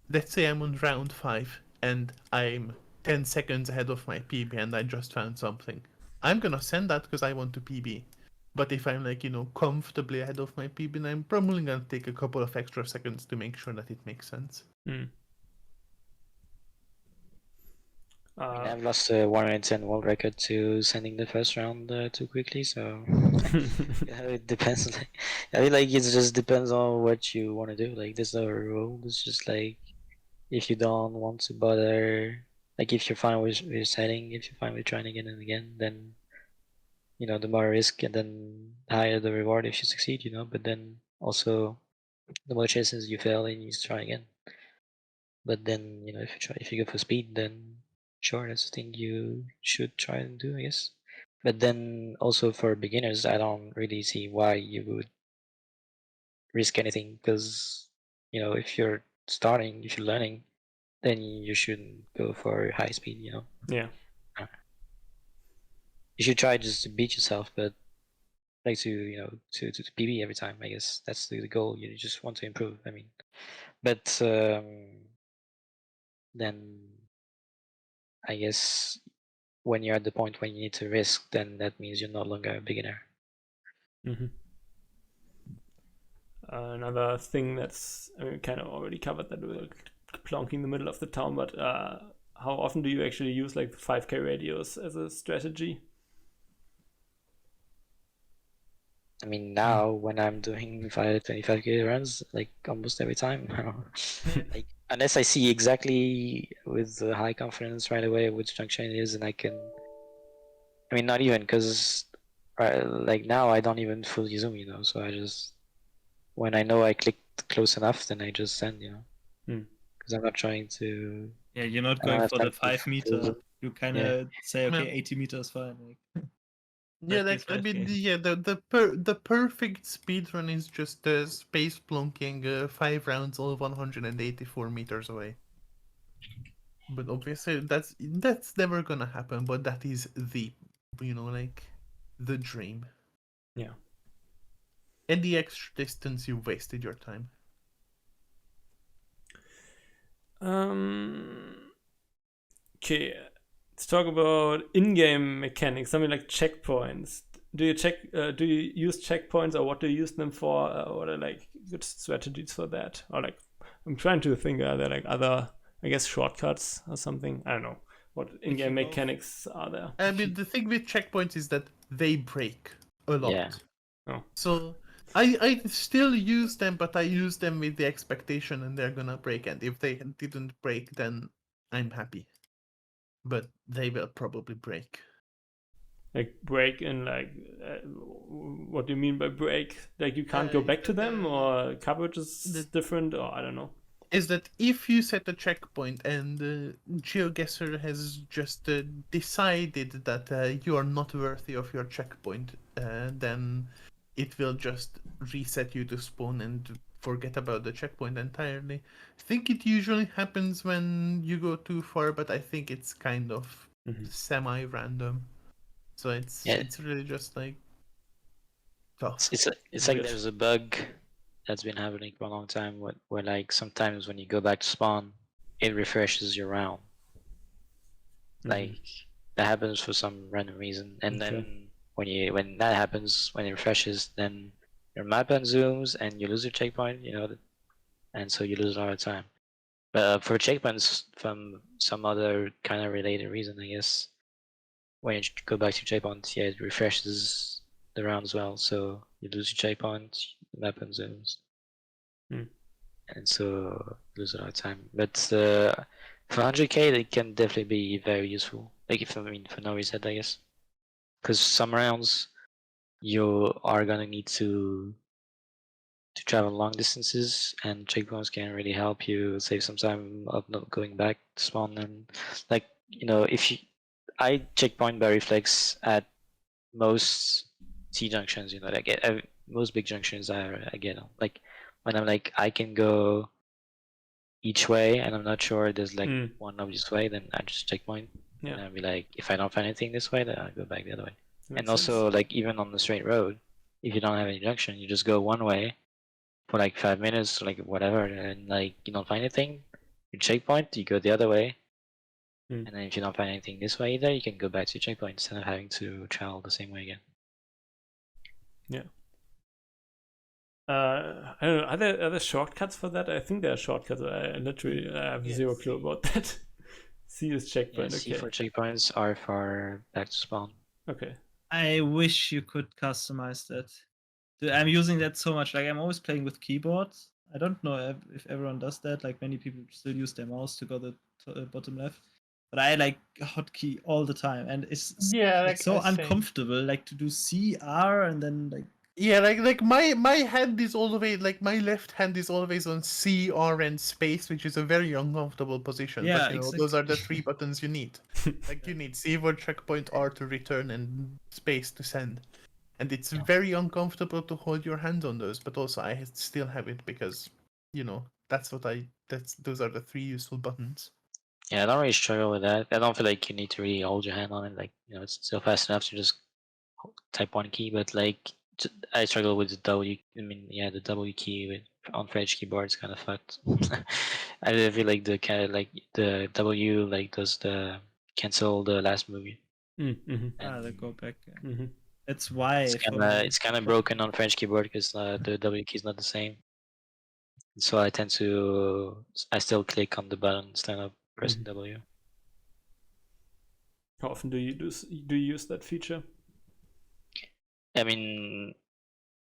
let's say I'm on round 5 and I'm 10 seconds ahead of my PB and I just found something. I'm gonna send that because I want to PB. But if I'm like, comfortably ahead of my PB, then I'm probably gonna take a couple of extra seconds to make sure that it makes sense. Hmm. I mean, I've lost a 110 world record to sending the first round too quickly, so it depends. I feel like it just depends on what you want to do. Like, there's no rule. It's just like if you don't want to bother, like if you're fine with setting, if you're fine with trying again and again, then the more risk and then the higher the reward if you succeed. But then also the more chances you fail and you try again. But then if you go for speed, then sure, that's the thing you should try and do, I guess. But then also for beginners, I don't really see why you would risk anything, because if you're starting, if you're learning, then you shouldn't go for high speed. Yeah. You should try just to beat yourself, but like to PB every time. I guess that's the goal. You just want to improve. I mean, but then I guess when you're at the point when you need to risk, then that means you're no longer a beginner. Mm-hmm. Another thing that's we kind of already covered that we're plonking in the middle of the town, but how often do you actually use like 5K radios as a strategy? I mean, now when I'm doing 25K runs, like almost every time, like unless I see exactly with the high confidence right away which junction it is, and I can. I mean, not even, because like now I don't even fully zoom, so I just, when I know I clicked close enough, then I just send, because I'm not trying to. Yeah, you're not I don't going have for time the to 5 meter. You kind of say, okay, Yeah. 80 meters fine. Like, Yeah, practice like I mean, 5K. yeah, the perfect speedrun is just space plonking 5 rounds all 184 meters away. But obviously, that's never gonna happen. But that is the, like, the dream. Yeah. Any extra distance, you wasted your time. Okay, let's talk about in-game mechanics, something like checkpoints. Do you use checkpoints, or what do you use them for? What are like good strategies for that? Or like, I'm trying to think, are there like other, I guess, shortcuts or something? I don't know. What in-game mechanics are there? I mean, the thing with checkpoints is that they break a lot. Yeah. Oh. So I still use them, but I use them with the expectation and they're gonna break. And if they didn't break, then I'm happy. But they will probably break. Like break in like, what do you mean by break? Like you can't go back to them, or coverage is different, or I don't know. Is that if you set a checkpoint and Geoguessr has just decided that you are not worthy of your checkpoint, then it will just reset you to spawn and forget about the checkpoint entirely. I think it usually happens when you go too far, but I think it's kind of semi-random. So it's really just like tough. It's like there's a bug that's been happening for a long time where like sometimes when you go back to spawn, it refreshes your round. Like that happens for some random reason, and then when that happens, when it refreshes, then your map unzooms and you lose your checkpoint, and so you lose a lot of time. But for checkpoints, from some other kind of related reason, I guess, when you go back to checkpoint, yeah, it refreshes the round as well, so you lose your checkpoint, the map unzooms. And so lose a lot of time. But for 100k, they can definitely be very useful. Like for no reset, I guess, because some rounds you are gonna need to travel long distances, and checkpoints can really help you save some time of not going back to spawn. And like if I checkpoint by reflex at most T junctions, like most big junctions I get on. Like when I'm like I can go each way and I'm not sure there's like one obvious way, then I just checkpoint. And I'll be like, if I don't find anything this way, then I'll go back the other way. And also like even on the straight road, if you don't have any junction, you just go one way for like 5 minutes, like whatever, and like you don't find anything, you checkpoint, you go the other way. And then if you don't find anything this way either, you can go back to your checkpoint instead of having to travel the same way again. I don't know. Are there shortcuts for that? I think there are shortcuts. I literally have zero clue about that. C is Yeah, checkpoint. C Okay. for checkpoints, R for back to spawn. Okay. I wish you could customize that. I'm using that so much. Like I'm always playing with keyboards. I don't know if everyone does that. Like many people still use their mouse to go the bottom left. But I like hotkey all the time, and it's Yeah, like so I say. uncomfortable. Like to do C R and then like Yeah, like my hand is always like my left hand is always on C, R, and space, which is a very uncomfortable position. Yeah, but those are the exactly. 3 buttons you need. Like you need C for checkpoint, R to return, and space to send. And it's very uncomfortable to hold your hand on those, but also I still have it because, those are the 3 useful buttons. Yeah, I don't really struggle with that. I don't feel like you need to really hold your hand on it. Like, it's still fast enough to just type one key. But like, I struggle with the W. I mean, yeah, the W key on French keyboards kind of fucked. I feel like the W like does the cancel the last movie. Mm-hmm. they go back. Mm-hmm. That's why It's kind of broken on French keyboard because the W key is not the same. So I still click on the button instead of pressing W. How often do you use that feature? I mean,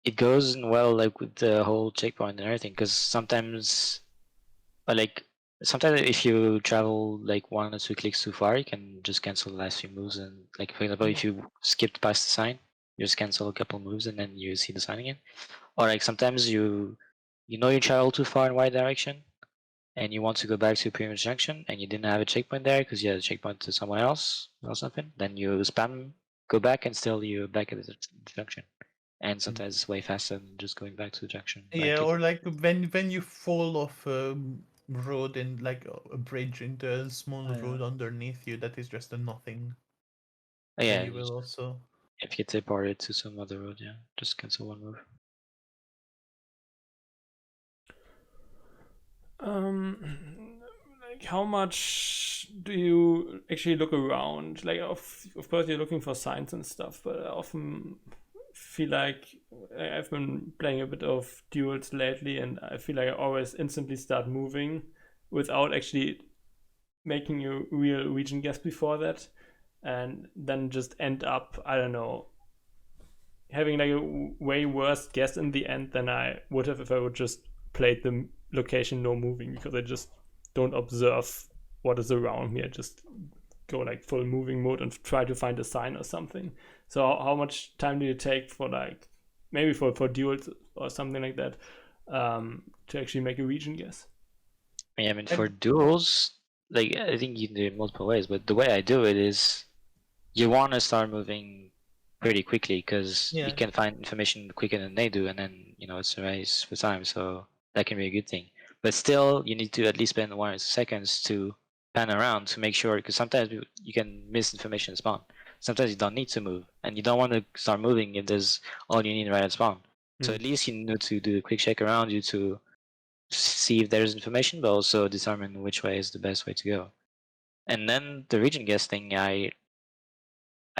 it goes in well like with the whole checkpoint and everything, because sometimes if you travel like 1 or 2 clicks too far, you can just cancel the last few moves. And like, for example, if you skipped past the sign, you just cancel a couple moves and then you see the sign again. Or like sometimes you travel too far in one direction and you want to go back to previous junction and you didn't have a checkpoint there because you had a checkpoint to someone else or something, then you spam go back and still you're back at the junction. And sometimes it's way faster than just going back to the junction. Yeah, or like when you fall off a road and like a bridge into a small road underneath you, that is just a nothing. Yeah, Then you will also. if you teleported to some other road, yeah, just cancel one move. Like how much do you actually look around? Like, of course you're looking for signs and stuff, but I often feel like I've been playing a bit of duels lately, and I feel like I always instantly start moving without actually making a real region guess before that, and then just end up, I don't know, having like a way worse guess in the end than I would have if I would just played the location no moving, because I just don't observe what is around me. I just go like full moving mode and try to find a sign or something. So how much time do you take for like maybe for duels or something like that to actually make a region guess? Yeah, I mean, for duels, like I think you can do it multiple ways, but the way I do it is you want to start moving pretty quickly because you can find information quicker than they do, and then it's a race for time, so that can be a good thing. But still, you need to at least spend 1 or 2 seconds to pan around to make sure, because sometimes you can miss information at spawn. Sometimes you don't need to move, and you don't want to start moving if there's all you need right at spawn. So at least you need to do a quick check around you to see if there's information, but also determine which way is the best way to go. And then the region guess thing, I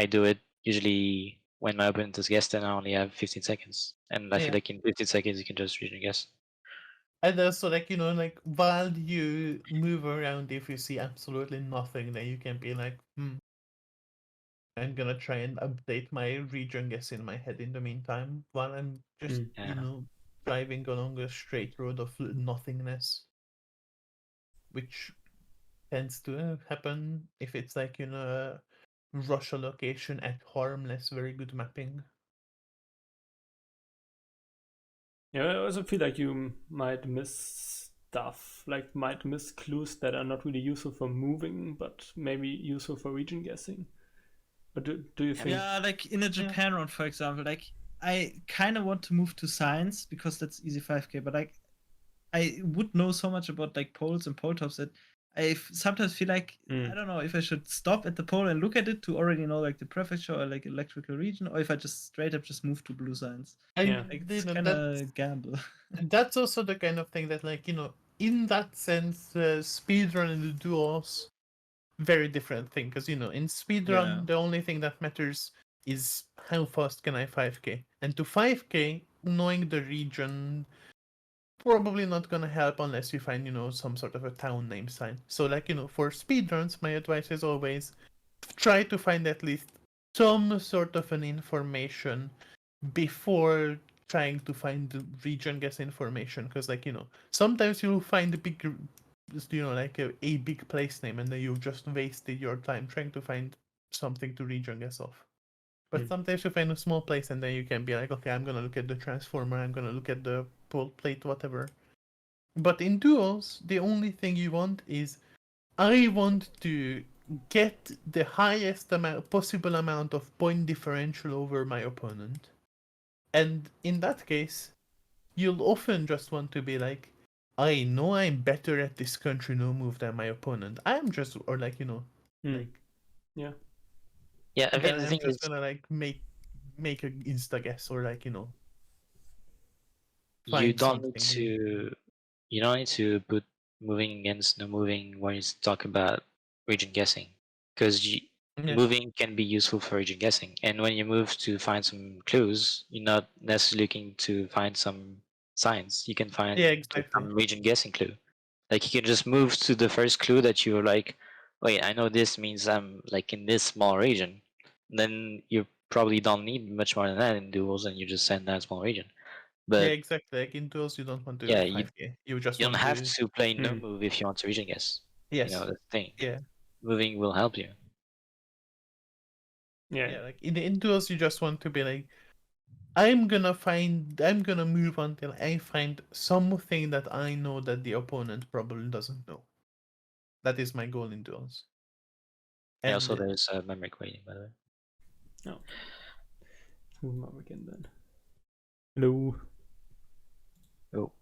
do it usually when my opponent is guessed and I only have 15 seconds. And I feel like in 15 seconds you can just region guess. And also, like, while you move around, if you see absolutely nothing, then you can be like, I'm gonna try and update my region guess in my head in the meantime, while I'm just, driving along a straight road of nothingness. Which tends to happen if it's like, a Russia location at harmless, very good mapping. Yeah, I also feel like you might miss stuff, like might miss clues that are not really useful for moving, but maybe useful for region guessing. But do you think? Yeah, like in a Japan round, for example, like I kind of want to move to science because that's easy 5K, but like I would know so much about like poles and pole tops that I sometimes feel like I don't know if I should stop at the pole and look at it to already know like the prefecture or like electrical region, or if I just straight up just move to blue science. It's kind of gamble. That's also the kind of thing that, like, in that sense, speedrun and the duels, very different thing. Because, in speedrun, the only thing that matters is how fast can I 5k? And to 5k, knowing the region probably not gonna help unless you find, some sort of a town name sign. So like, for speedruns, my advice is always try to find at least some sort of an information before trying to find the region guess information, because like, sometimes you'll find a big, like a big place name, and then you've just wasted your time trying to find something to region guess off. But sometimes you find a small place, and then you can be like, okay, I'm gonna look at the transformer, I'm gonna look at the pole plate, whatever. But in duels, the only thing you want is, I want to get the highest possible amount of point differential over my opponent. And in that case, you'll often just want to be like, I know I'm better at this country no move than my opponent. I'm just, or like, like, Yeah. Yeah, I then think the I'm thing just is, gonna like make an insta guess, or like, you find don't need something. to put moving against no moving when you talk about region guessing, because Yeah. moving can be useful for region guessing, and when you move to find some clues, you're not necessarily looking to find some signs. You can find Yeah, exactly. some region guessing clue. Like you can just move to the first clue that you're like, wait, I know this means I'm like in this small region. Then you probably don't need much more than that in duels, and you just send that small region. Yeah, But exactly. Like in duels, you don't want to yeah, 5k. You just you don't want have to. to play no move if you want to region guess. Yes. That's the thing. Yeah. Moving will help you. Yeah, like in duels, you just want to be like, I'm gonna move until I find something that I know that the opponent probably doesn't know. That is my goal in duels. And also, there's memory waiting, by the way. No. Who's up again then? Hello. Oh.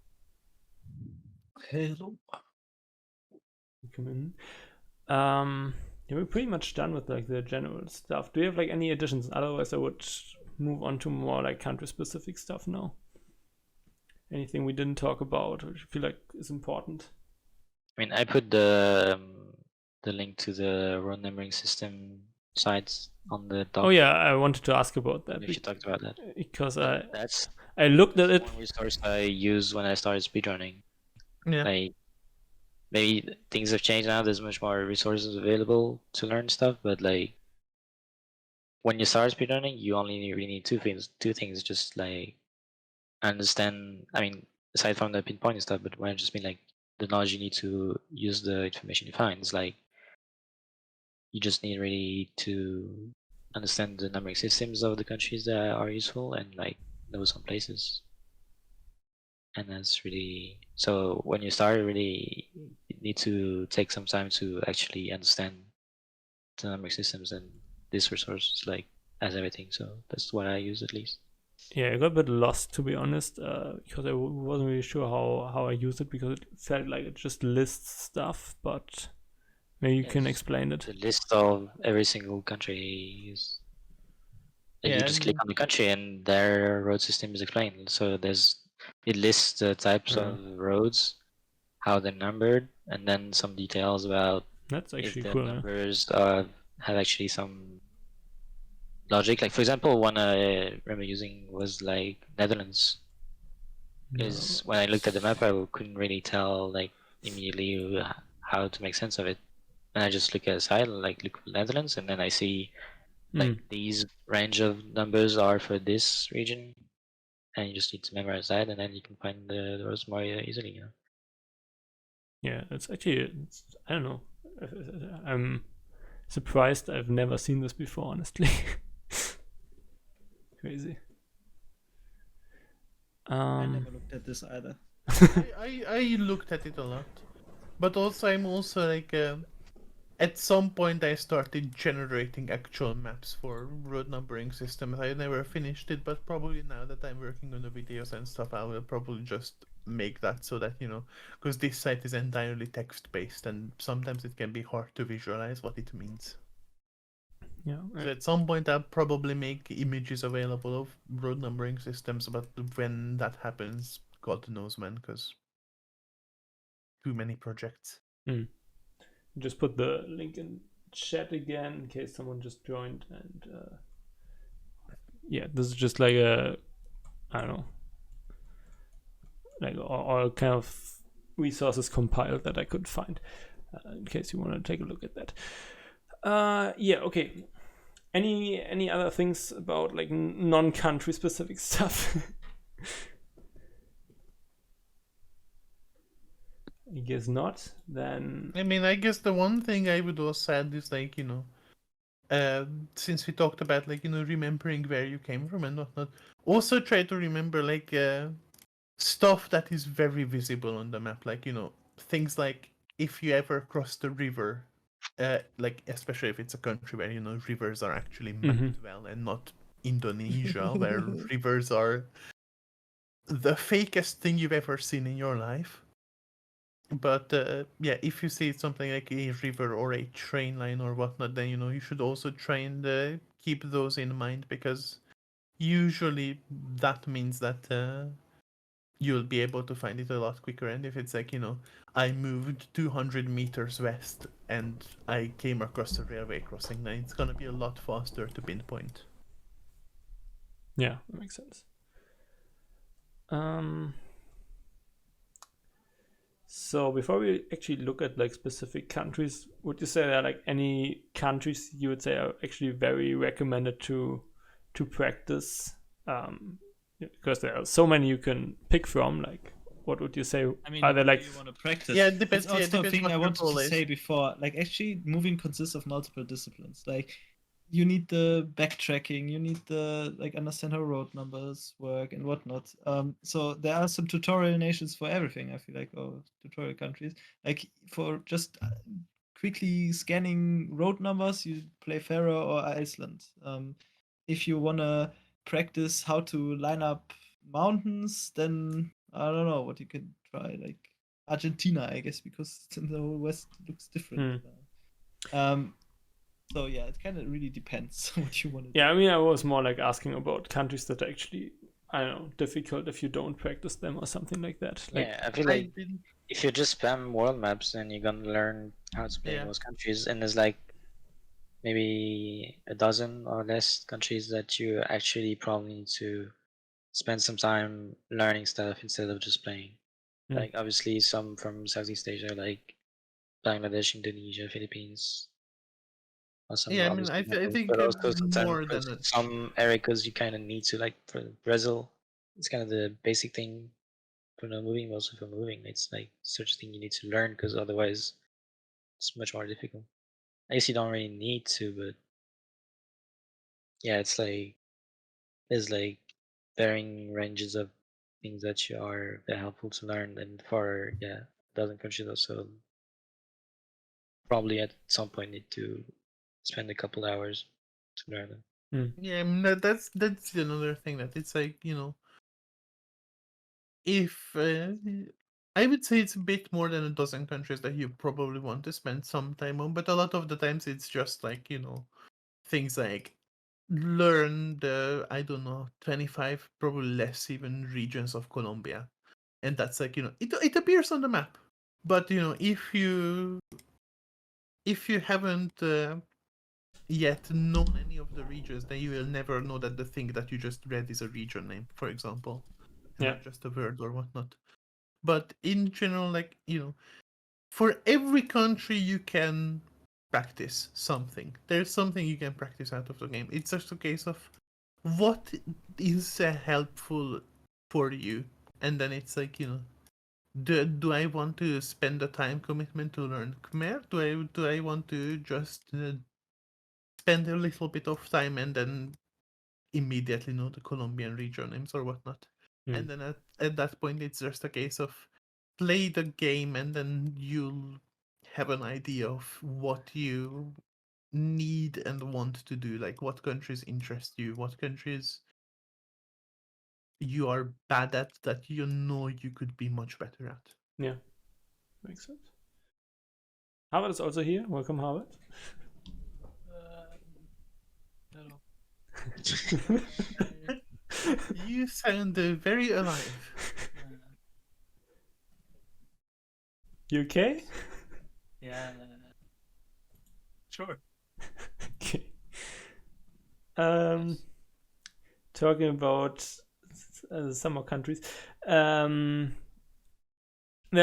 Hello. Come in. Yeah, we're pretty much done with like the general stuff. Do you have like any additions? Otherwise, I would move on to more like country-specific stuff now. Anything we didn't talk about, which you feel like is important? I mean, I put the link to the road numbering system sites on the doc. Oh yeah, I wanted to ask about that. If you talked about that, because that's I looked at it. One resource I used when I started speedrunning. Yeah. Like maybe things have changed now. There's much more resources available to learn stuff, but like when you start speedrunning, you only really need two things. Just like understand. I mean, aside from the pinpointing stuff, but when I just mean like the knowledge you need to use the information you find. It's like you just need really to understand the numbering systems of the countries that are useful and like know some places. And that's really, so when you start, really you need to take some time to actually understand the numbering systems, and this resource like has everything. So that's what I use at least. Yeah, I got a bit lost, to be honest, because I wasn't really sure how I use it, because it felt like it just lists stuff, but maybe you can explain it. The list of every single country is, like you just click on the country and their road system is explained. So it lists the types of roads, how they're numbered, and then some details about that's actually if the cool. numbers have actually some logic. Like for example, one I remember using was like Netherlands, because when I looked at the map, I couldn't really tell like immediately how to make sense of it. And I just look at the side, like look for Netherlands, and then I see like these range of numbers are for this region, and you just need to memorize that, and then you can find the roads more easily. You know? Yeah, it's actually, I don't know. I'm surprised I've never seen this before, honestly. Crazy. I never looked at this either. I looked at it a lot, but also I'm also like at some point I started generating actual maps for road numbering systems. I never finished it, but probably now that I'm working on the videos and stuff, I will probably just make that so that because this site is entirely text based, and sometimes it can be hard to visualize what it means. Yeah. So at some point I'll probably make images available of road numbering systems, but when that happens, God knows when, because too many projects. Just put the link in chat again in case someone just joined, and yeah, this is just like a, I don't know, like all kind of resources compiled that I could find, in case you want to take a look at that. Yeah, okay. Any other things about like non-country specific stuff? I guess not. Then I mean, I guess the one thing I would also add is like, since we talked about like, remembering where you came from and whatnot, also try to remember like stuff that is very visible on the map. Like, things like if you ever cross the river, like especially if it's a country where, rivers are actually mapped well and not Indonesia, where rivers are the fakest thing you've ever seen in your life. But yeah, if you see something like a river or a train line or whatnot, then you should also try and keep those in mind, because usually that means that you'll be able to find it a lot quicker. And if it's like, I moved 200 meters west and I came across a railway crossing, then it's gonna be a lot faster to pinpoint. yeah, that makes sense. So before we actually look at like specific countries, would you say there are like any countries you would say are actually very recommended to practice? Because there are so many you can pick from. Like, what would you say? I mean, are there like you want to practice? Yeah, it depends. That's also a thing what I your wanted goal to is. say before. Like, actually, moving consists of multiple disciplines. Like, you need the backtracking, you need the like understand how road numbers work and whatnot. So there are some tutorial nations for everything. I feel like, or tutorial countries. Like for just quickly scanning road numbers, you play Faroe or Iceland. If you wanna practice how to line up mountains, then I don't know what you can try. Like Argentina, I guess, because the whole West looks different. So yeah, it kind of really depends what you want to do. Yeah, I mean, I was more like asking about countries that are actually, I don't know, difficult if you don't practice them or something like that. Like, Yeah, I feel like if you just spam world maps, then you're gonna learn how to play Yeah. most countries, and there's like maybe a dozen or less countries that you actually probably need to spend some time learning stuff instead of just playing. Like obviously some from Southeast Asia, like Bangladesh, Indonesia, Philippines, or some Yeah, I mean, obviously I think but also more than a... some areas you kind of need to, like for Brazil, it's kind of the basic thing for no moving. Also for moving, it's like such a thing you need to learn, because otherwise it's much more difficult. I guess you don't really need to, but yeah, it's like there's like varying ranges of things that you are very helpful to learn, and for a dozen countries also probably at some point need to spend a couple hours to learn them. Yeah, I mean, that's another thing, that it's like, if I would say it's a bit more than a dozen countries that you probably want to spend some time on, but a lot of the times it's just like, things like learn the, I don't know, 25, probably less even, regions of Colombia. And that's like, it appears on the map. But, if you haven't yet known any of the regions, then you will never know that the thing that you just read is a region name, for example. And not just a word or whatnot. But in general, like, for every country you can practice something. There's something you can practice out of the game. It's just a case of what is helpful for you. And then it's like, do I want to spend the time commitment to learn Khmer? Do I want to just spend a little bit of time and then immediately know the Colombian region names or whatnot? And then at that point, it's just a case of play the game, and then you'll have an idea of what you need and want to do, like what countries interest you, what countries you are bad at that you could be much better at. Yeah, makes sense. Harvard is also here. Welcome, Harvard. Hello. You sound very alive. You okay? Yeah. Sure. Okay. talking about some more countries. There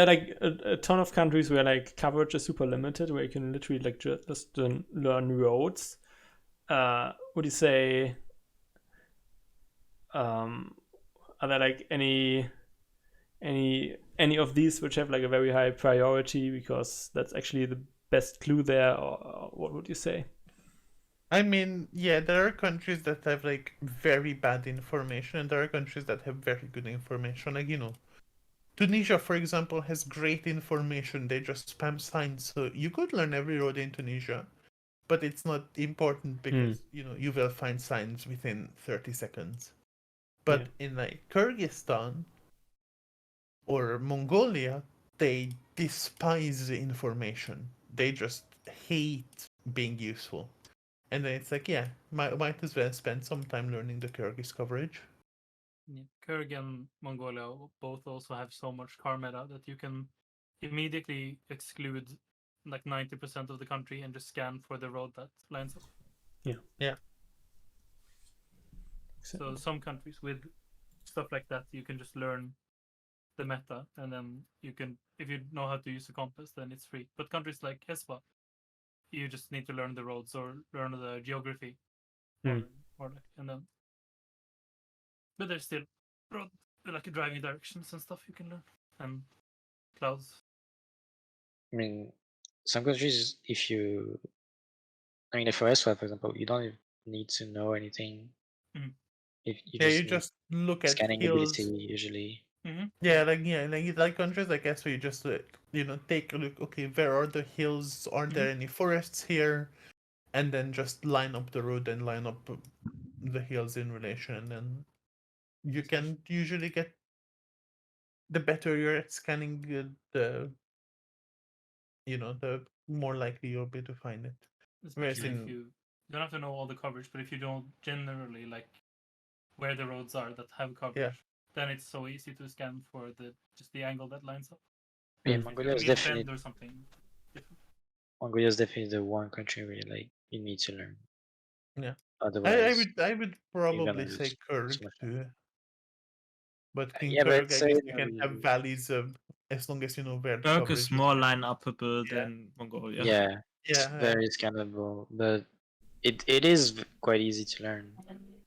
are like a ton of countries where like coverage is super limited, where you can literally like just learn roads. Would you say are there like any of these which have like a very high priority because that's actually the best clue there, or what would you say? I mean, yeah, there are countries that have like very bad information, and there are countries that have very good information. Like, Tunisia, for example, has great information. They just spam signs, so you could learn every road in Tunisia, but it's not important because you will find signs within 30 seconds. But in like Kyrgyzstan or Mongolia, they despise the information. They just hate being useful. And then it's like, yeah, might as well spend some time learning the Kyrgyz coverage. Yeah. Kyrgyz and Mongolia both also have so much car meta that you can immediately exclude like 90% of the country and just scan for the road that lines up. Yeah. So some countries with stuff like that, you can just learn the meta, and then you can, if you know how to use a compass, then it's free. But countries like Hespa, you just need to learn the roads or learn the geography, or like, and then. But there's still road, like driving directions and stuff you can learn, and clouds. I mean, some countries, if for SWAT, for example, you don't need to know anything. If you you need just look at scanning hills. ability usually. Yeah, like countries like S where you just take a look. Okay, where are the hills? Aren't there any forests here? And then just line up the road and line up the hills in relation, and then you can usually get the better you're at scanning the more likely you'll be to find it. Especially if you don't have to know all the coverage, but if you don't generally like where the roads are that have coverage, then it's so easy to scan for just the angle that lines up. Yeah, Mongolia is definitely or something different. Mongolia is definitely the one country where like you need to learn. Yeah. Otherwise, I would probably say Kyrgyz too. But in Kyrgyz, I guess you can have valleys as long as you know where the Kyrgyz coverage is more line upable than Mongolia. Yeah, it's very scannable, but it is quite easy to learn,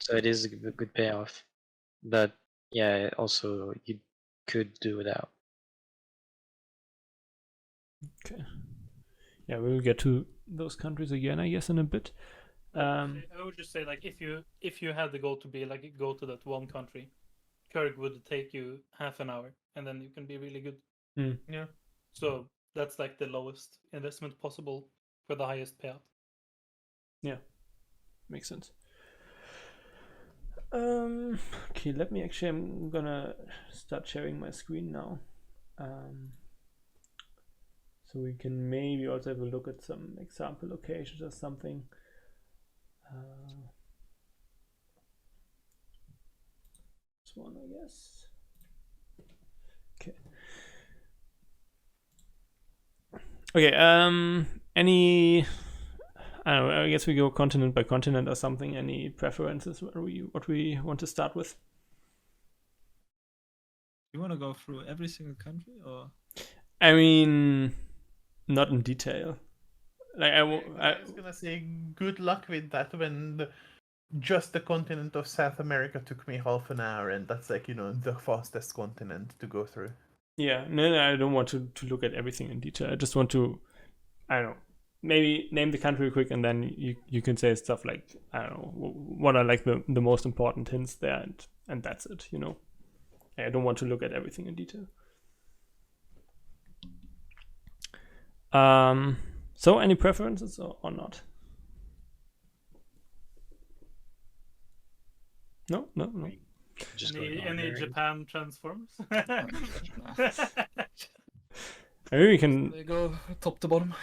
so it is a good payoff. But yeah, also you could do without. Okay. Yeah, we'll get to those countries again, I guess, in a bit. I would just say, like, if you had the goal to be like go to that one country, Kyrgyz would take you half an hour, and then you can be really good. Yeah. So that's like the lowest investment possible for the highest payout. Yeah, makes sense. Okay, I'm gonna start sharing my screen now. So we can maybe also have a look at some example locations or something. This one, I guess. Okay. Okay. I don't know, I guess we go continent by continent or something. Any preferences what we want to start with? You want to go through every single country, or? I mean, not in detail. Like I was gonna say good luck with that when just the continent of South America took me half an hour, and that's like the fastest continent to go through. Yeah, no, I don't want to look at everything in detail. I just want to, I don't know, maybe name the country quick, and then you can say stuff like, I don't know, what are like the most important hints there, and that's it. I don't want to look at everything in detail. So any preferences or not? No. Just any Japan transforms? Maybe we can. They go top to bottom.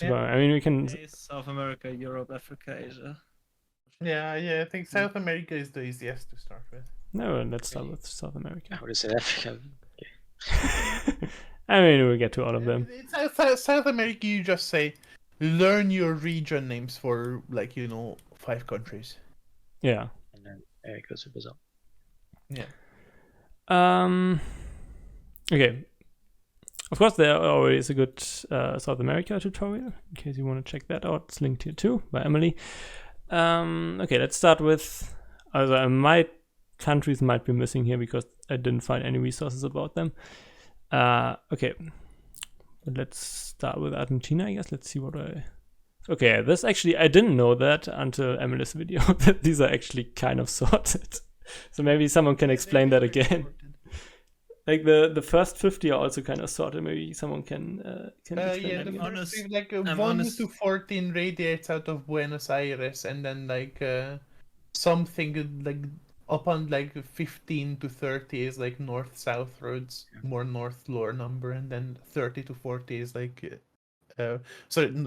I mean, we can. South America, Europe, Africa, Asia. Yeah. I think South America is the easiest to start with. No, let's start with South America. I would have said Africa. Okay. I mean, we'll get to all of them. South America, you just say, learn your region names for 5 countries. Yeah. and Eric was super well. Yeah. Okay. Of course, there already is a good South America tutorial, in case you want to check that out. It's linked here too, by Emily. Okay, let's start with... my countries might be missing here because I didn't find any resources about them. Okay, but let's start with Argentina, I guess. Let's see what I... Okay, this actually, I didn't know that until Emily's video, that these are actually kind of sorted. So maybe someone can explain that again. Like the first 50 are also kind of sorted. Maybe someone can explain Yeah, that the again. first Honest- like I'm 1 honest. to 14 radiates out of Buenos Aires, and then like something like upon like 15 to 30 is like north-south roads, more north lower number, and then 30 to 40 is like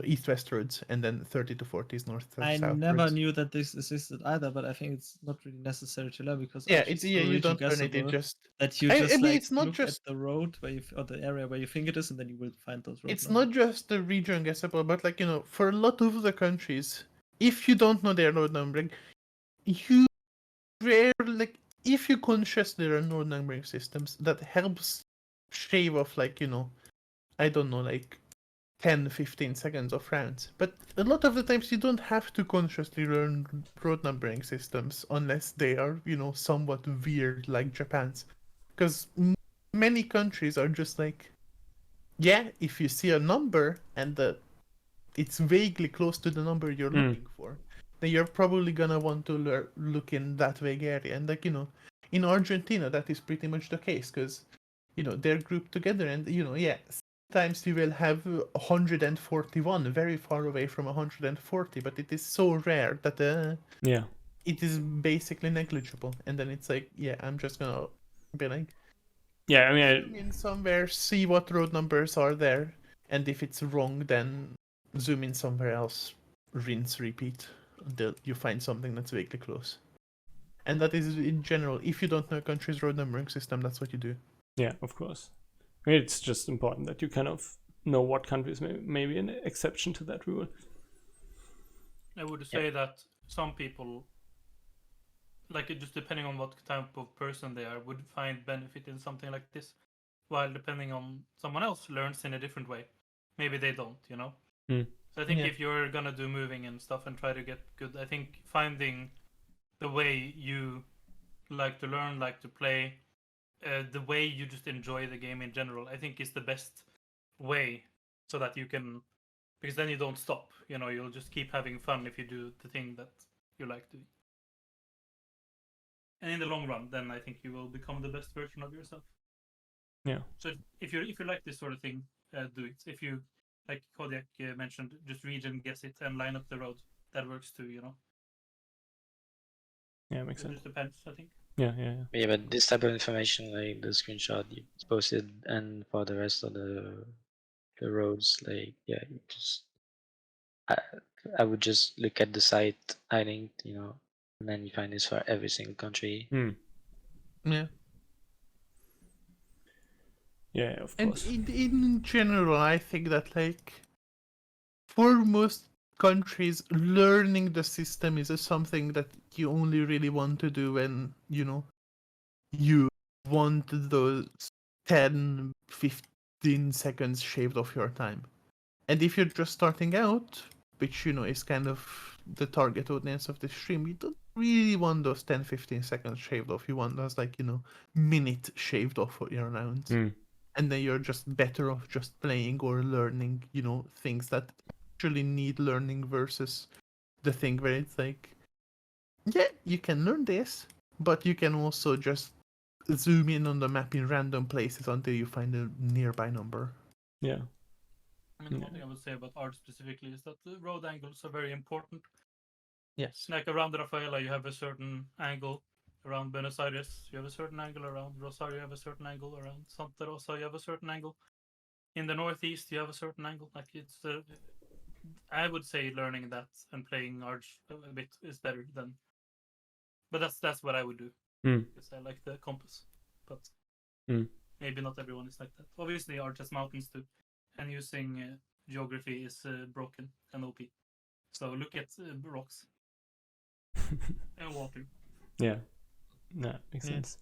east-west roads, and then 30 to 40 is north-south I roads. never knew that this existed either, but I think it's not really necessary to learn because Yeah, Arch it's is yeah, so you don't learn it. It region-guessable just that you I just mean, like it's not look just at the road where or the area where you think it is, and then you will find those roads. it's not just the region guessable, but like for a lot of the countries, if you don't know their road numbering, you like if you consciously learn road numbering systems, that helps shave off like I don't know, like 10-15 seconds of rounds. But a lot of the times you don't have to consciously learn road numbering systems unless they are somewhat weird like Japan's, because many countries are just like, yeah, if you see a number and it's vaguely close to the number you're looking for, then you're probably gonna want to look in that vague area. And like in Argentina, that is pretty much the case, because they're grouped together, and yeah, sometimes you will have 141 very far away from 140, but it is so rare that Yeah. it is basically negligible. And then it's like, yeah, I'm just gonna be like, Yeah, I mean, zoom in somewhere, see what road numbers are there, and if it's wrong, then zoom in somewhere else, rinse, repeat until you find something that's vaguely close. And that is in general, if you don't know a country's road numbering system, that's what you do. yeah, of course. I mean, it's just important that you kind of know what countries may be an exception to that rule. I would say that some people, like just depending on what type of person they are, would find benefit in something like this, while depending on someone else learns in a different way. Maybe they don't, So I think if you're gonna do moving and stuff and try to get good, I think finding the way you like to learn, like to play, the way you just enjoy the game in general, I think is the best way, so that you can, because then you don't stop. You'll just keep having fun if you do the thing that you like doing. And in the long run, then I think you will become the best version of yourself. Yeah. So if you like this sort of thing, do it. If you, like Kodiak mentioned, just region guess it and line up the road. That works too, Yeah, makes It sense. just depends, I think. Yeah. Yeah, but this type of information, like the screenshot you posted, and for the rest of the roads, like you just I would just look at the site I linked, and then you find this for every single country. Yeah. Yeah, of And course. in general, I think that like for most countries, learning the system is something that you only really want to do when you want those 10-15 seconds shaved off your time. And if you're just starting out, which is kind of the target audience of the stream, you don't really want those 10-15 seconds shaved off. You want those like minute shaved off for your rounds. And then you're just better off just playing or learning things that actually need learning, versus the thing where it's like, yeah, you can learn this, but you can also just zoom in on the map in random places until you find a nearby number. Yeah. I mean, one thing I would say about art specifically is that the road angles are very important. Yes. Like around Rafaela, you have a certain angle. Around Buenos Aires, you have a certain angle. Around Rosario, you have a certain angle. Around Santa Rosa, you have a certain angle. In the northeast, you have a certain angle. Like it's, I would say learning that and playing Arch a bit is better than. But that's what I would do. Because I like the compass. But maybe not everyone is like that. Obviously, Arch has mountains too, and using geography is broken and OP. So look at rocks and water. Yeah. Yeah, makes Yeah. sense.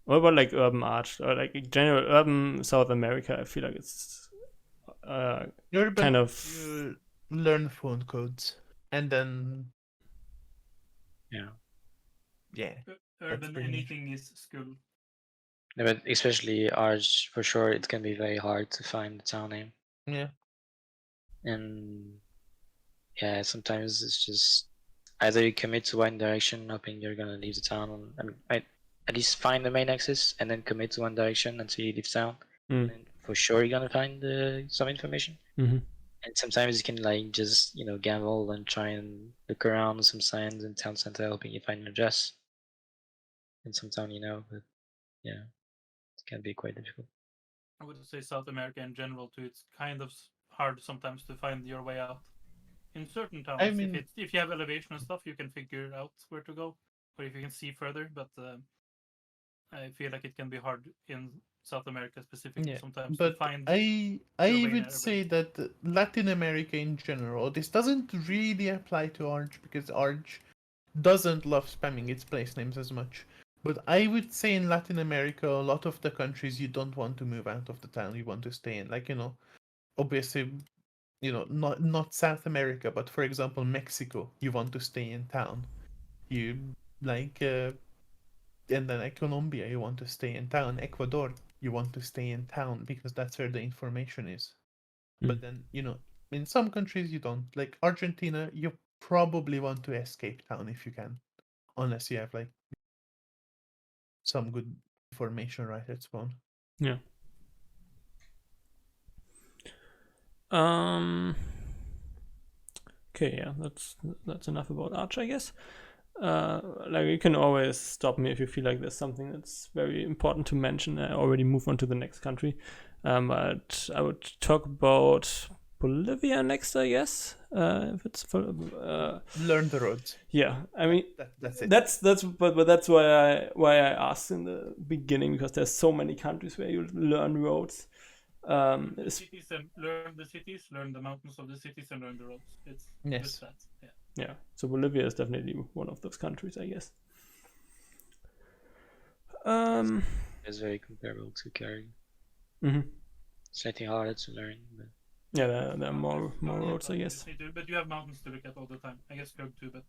What about like urban arch or like in general urban South America? I feel like it's Urban, kind of you learn phone codes, and then Yeah. Urban pretty much- anything is school. No, but especially Arch, for sure, it can be very hard to find the town name. yeah. And yeah, sometimes it's just either you commit to one direction, hoping you're gonna leave the town, at least find the main axis, and then commit to one direction until you leave town. Mm. And for sure you're gonna find some information. Mhm. And sometimes you can like just gamble and try and look around some signs in town center, hoping you find an address in some town, but yeah, it can be quite difficult. I would say South America in general too. It's kind of hard sometimes to find your way out. In certain towns, I mean- if you have elevation and stuff, you can figure out where to go, or if you can see further. But I feel like it can be hard in South America specifically Yeah, sometimes to but find. I your way in would everybody. say that Latin America in general, this doesn't really apply to Arch because Arch doesn't love spamming its place names as much. But I would say in Latin America, a lot of the countries you don't want to move out of the town, you want to stay in. Like, obviously, not South America, but for example, Mexico, you want to stay in town. You like, and then like Colombia, you want to stay in town. Ecuador, you want to stay in town because that's where the information is. But then, in some countries you don't. Like Argentina, you probably want to escape town if you can. Unless you have like some good information right at spawn. Yeah. Okay, yeah, that's enough about Arch, I guess. Like you can always stop me if you feel like there's something that's very important to mention. I already move on to the next country, but I would talk about Bolivia next, I guess. If it's Learn the roads. yeah, I mean That's it. but that's why I asked in the beginning, because there's so many countries where you learn roads. Learn the cities and learn the cities, learn the mountains of the cities, and learn the roads. It's Yes. just that. Yeah. Yeah, so Bolivia is definitely one of those countries, I guess. It's very comparable to carry. Mhm. Slightly harder to learn, but Yeah, there are more Yeah, roads, but I you guess. just need to- but you have mountains to look at all the time. I guess Krug too, but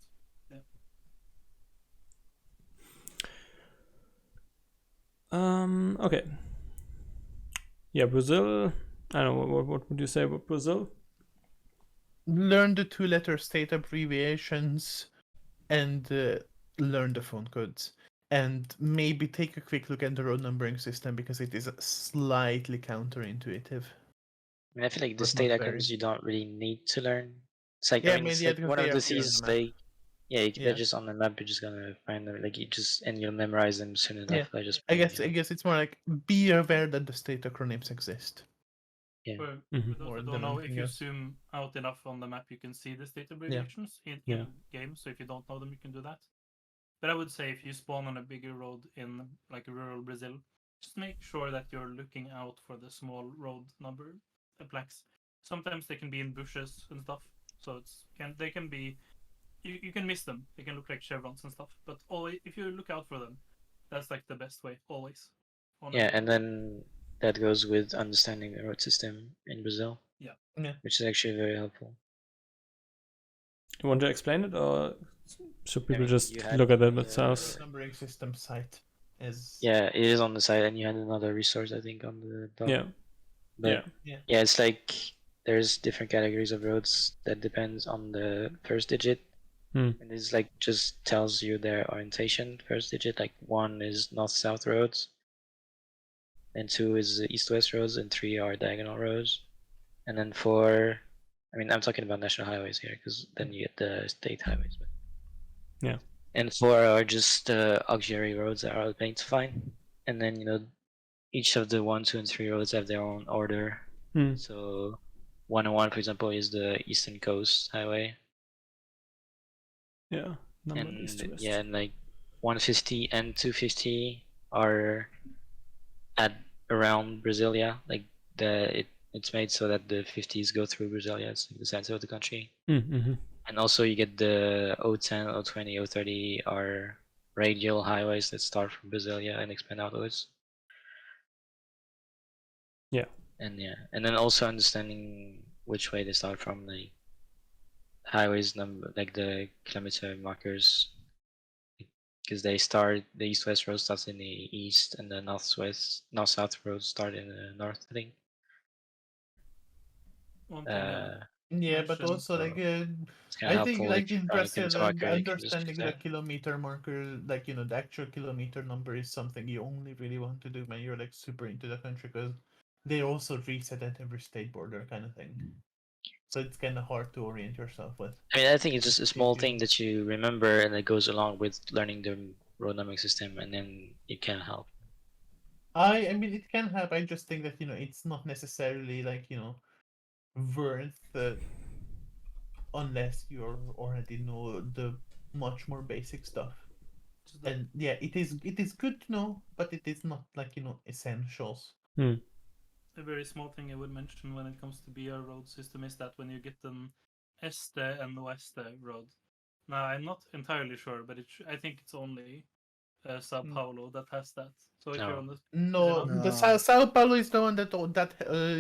Okay. Yeah, Brazil. I don't know, what would you say about Brazil? Learn the two-letter state abbreviations and learn the phone codes. And maybe take a quick look at the road numbering system because it is slightly counterintuitive. I feel like the But state not icons very. you don't really need to learn. It's like Yeah, it's maybe like because one they of the appear on the C's map. like they're Yeah. just on the map. You're just gonna find them like and you'll memorize them soon enough. Yeah. By just I playing guess it. it's more like be aware that the state acronyms exist. Yeah. for Mhm. those More that than don't know, if anything you else. zoom out enough on the map, you can see the state abbreviations in Yeah. game. So if you don't know them, you can do that. But I would say if you spawn on a bigger road in like rural Brazil, just make sure that you're looking out for the small road number plaques. Sometimes they can be in bushes and stuff, so they can be you can miss them. They can look like chevrons and stuff. But always, if you look out for them, that's like the best way always. On a Yeah, road. and then that goes with understanding the road system in Brazil. Yeah. Yeah. Which is actually very helpful. You want to explain it, or should people mean, just you had look at it the- themselves? Road numbering system site is Yeah, it is on the site, and you had another resource I think on the top. Yeah. But Yeah. yeah, it's like there's different categories of roads that depends on the first digit. Hmm. And it's like just tells you their orientation, first digit. Like 1 is north-south roads, and 2 is east-west roads, and 3 are diagonal roads, and then 4. I mean, I'm talking about national highways here because then you get the state highways. But... Yeah. And 4 are just auxiliary roads that are plain to find, and then each of the 1, 2, and 3 roads have their own order. Hmm. So 101, for example, is the Eastern Coast Highway. Yeah. Number east to And west. yeah, and like 150 and 250 are at around Brasilia. Like it's made so that the 50s go through Brasilia. It's the center of the country. Mm-hmm. And also you get the 010, 020, 030 are radial highways that start from Brasilia and expand outwards. Yeah. And then also understanding which way they start from, like highways number, like the kilometer markers, because the east-west road starts in the east, and the north-south road start in the north, I think. One thing I Yeah, but mentioned- also like It's kind I of think helpful like if you in find a Brazil, kilometer marker, you can just understanding use the that. kilometer marker, like the actual kilometer number is something you only really want to do when you're like super into the country, because they also reset at every state border kind of thing. So it's kind of hard to orient yourself with. I mean, I think it's just a If small you- thing that you remember, and it goes along with learning the road numbering system, and then it can help. I mean, it can help. I just think that it's not necessarily like worth unless you already know the much more basic stuff. just that And yeah, it is good to know, but it is not like essentials. Hmm. a very small thing I would mention when it comes to BR road system is that when you get an Este and Oeste road. Now I'm not entirely sure, but I think it's only Sao Paulo that has that. So if No. you're on the No, not? the Sao Paulo is the one that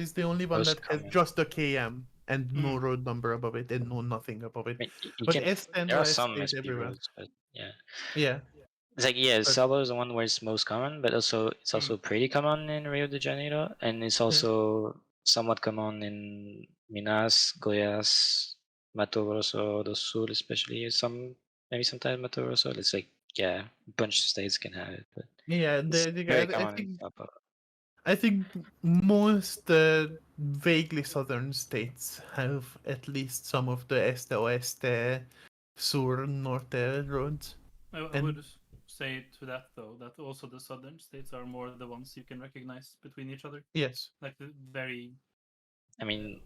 is the only one Most that has common. just the KM and no Mm. road number above it and no nothing above it. I mean, you But can. Este and There are Oeste some is SP everywhere. roads, but yeah. Yeah. It's like, yeah, Salvo is the one where it's most common, but also it's also pretty common in Rio de Janeiro, and it's also somewhat common in Minas, Goiás, Mato Grosso do Sul, especially maybe sometimes Mato Grosso. It's like, yeah, a bunch of states can have it, but Yeah, it's the very I common in think Sao Paulo. I think most vaguely southern states have at least some of the Este, Oeste, Sur, Norte roads. I And- would say to that though that also the southern states are more the ones you can recognize between each other. Yes. Like the very I mean,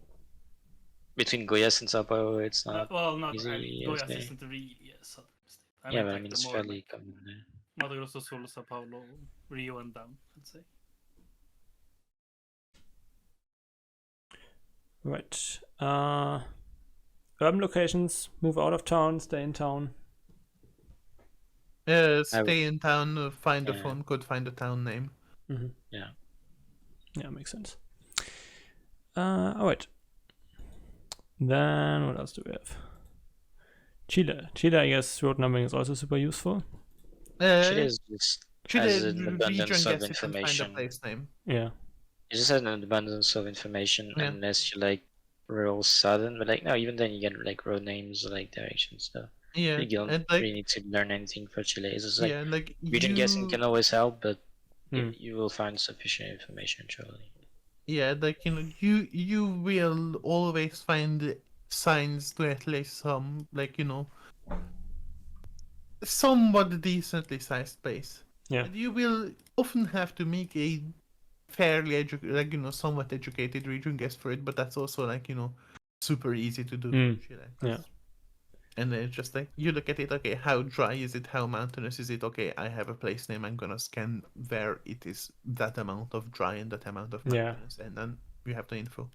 between Goiás and Sao Paulo, it's not well, not easy. Goiás okay. isn't really a southern state. I Yeah, meant but I like mean, the it's more fairly like common there. Mato Grosso, Sul, Sao Paulo, Rio, and down. I'd say. Right. Urban locations, move out of town, stay in town. Stay in town, find a Yeah. phone code, find a town name. Mm-hmm. Yeah. Yeah, makes sense. All right. Then what else do we have? Chile. Chile, I guess road numbering is also super useful. Chile is just Chile has an region abundance of guess it and find a information. place name. Yeah. It just has an abundance of information Yeah. unless you like rural southern, but like no, even then you get like road names or like directions. So Yeah, you don't and like really need to learn anything for Chile. It's just like yeah, like region guessing can always help, but Hmm. you will find sufficient information surely. yeah, like you will always find signs to at least some like somewhat decently sized place. Yeah. And you will often have to make a fairly somewhat educated region guess for it, but that's also like super easy to do Mm. for Chile. Yeah. And then it's just like you look at it, okay, how dry is it? How mountainous is it? Okay, I have a place name, I'm gonna scan where it is that amount of dry and that amount of Yeah. mountainous, and then you have the info.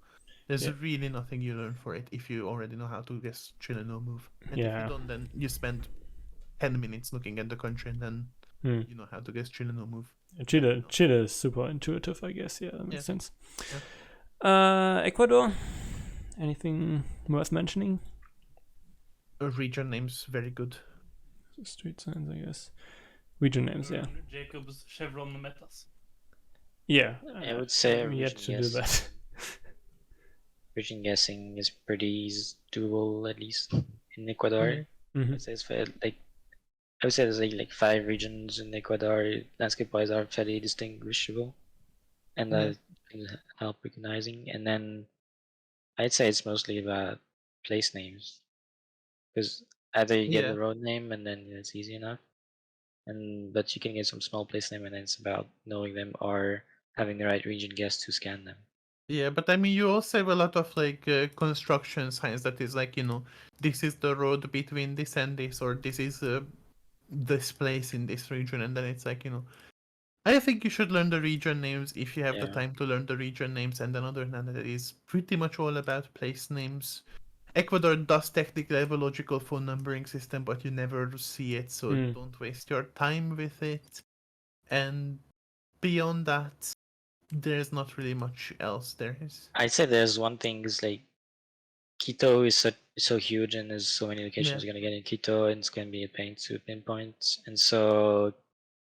There's Yeah. really nothing you learn for it if you already know how to guess Chile no move. And if Yeah. you don't, then you spend 10 minutes looking at the country and then Hmm. you know how to guess Chile no move. Chile is super intuitive, I guess. Yeah, that makes Yeah. sense. Ecuador. Anything worth mentioning? Region names very good. Street signs, I guess. Region names, yeah. Learn Jacob's Chevron metas. Yeah. I would say I'm yet to do region that. Region guessing is pretty doable, at least in Ecuador. Mhm. I'd say it's fair, like I would say there's like 5 regions in Ecuador. Landscape-wise, are fairly distinguishable, and that can help recognizing. And then I'd say it's mostly about place names, because either you get Yeah. the road name and then it's easy enough, but you can get some small place name and then it's about knowing them or having the right region guess to scan them. Yeah, but I mean, you also have a lot of like construction signs that is like, this is the road between this and this, or this is this place in this region, and then it's like, I think you should learn the region names if you have the Yeah. time to learn the region names, and then other than that, it is pretty much all about place names Ecuador does technically have a logical phone numbering system, but you never see it, so don't waste your time with it. And beyond that, there's not really much else there is. I'd say there's one thing is like Quito is so huge and there's so many locations you're gonna get in Quito and it's gonna be a pain to pinpoint. And so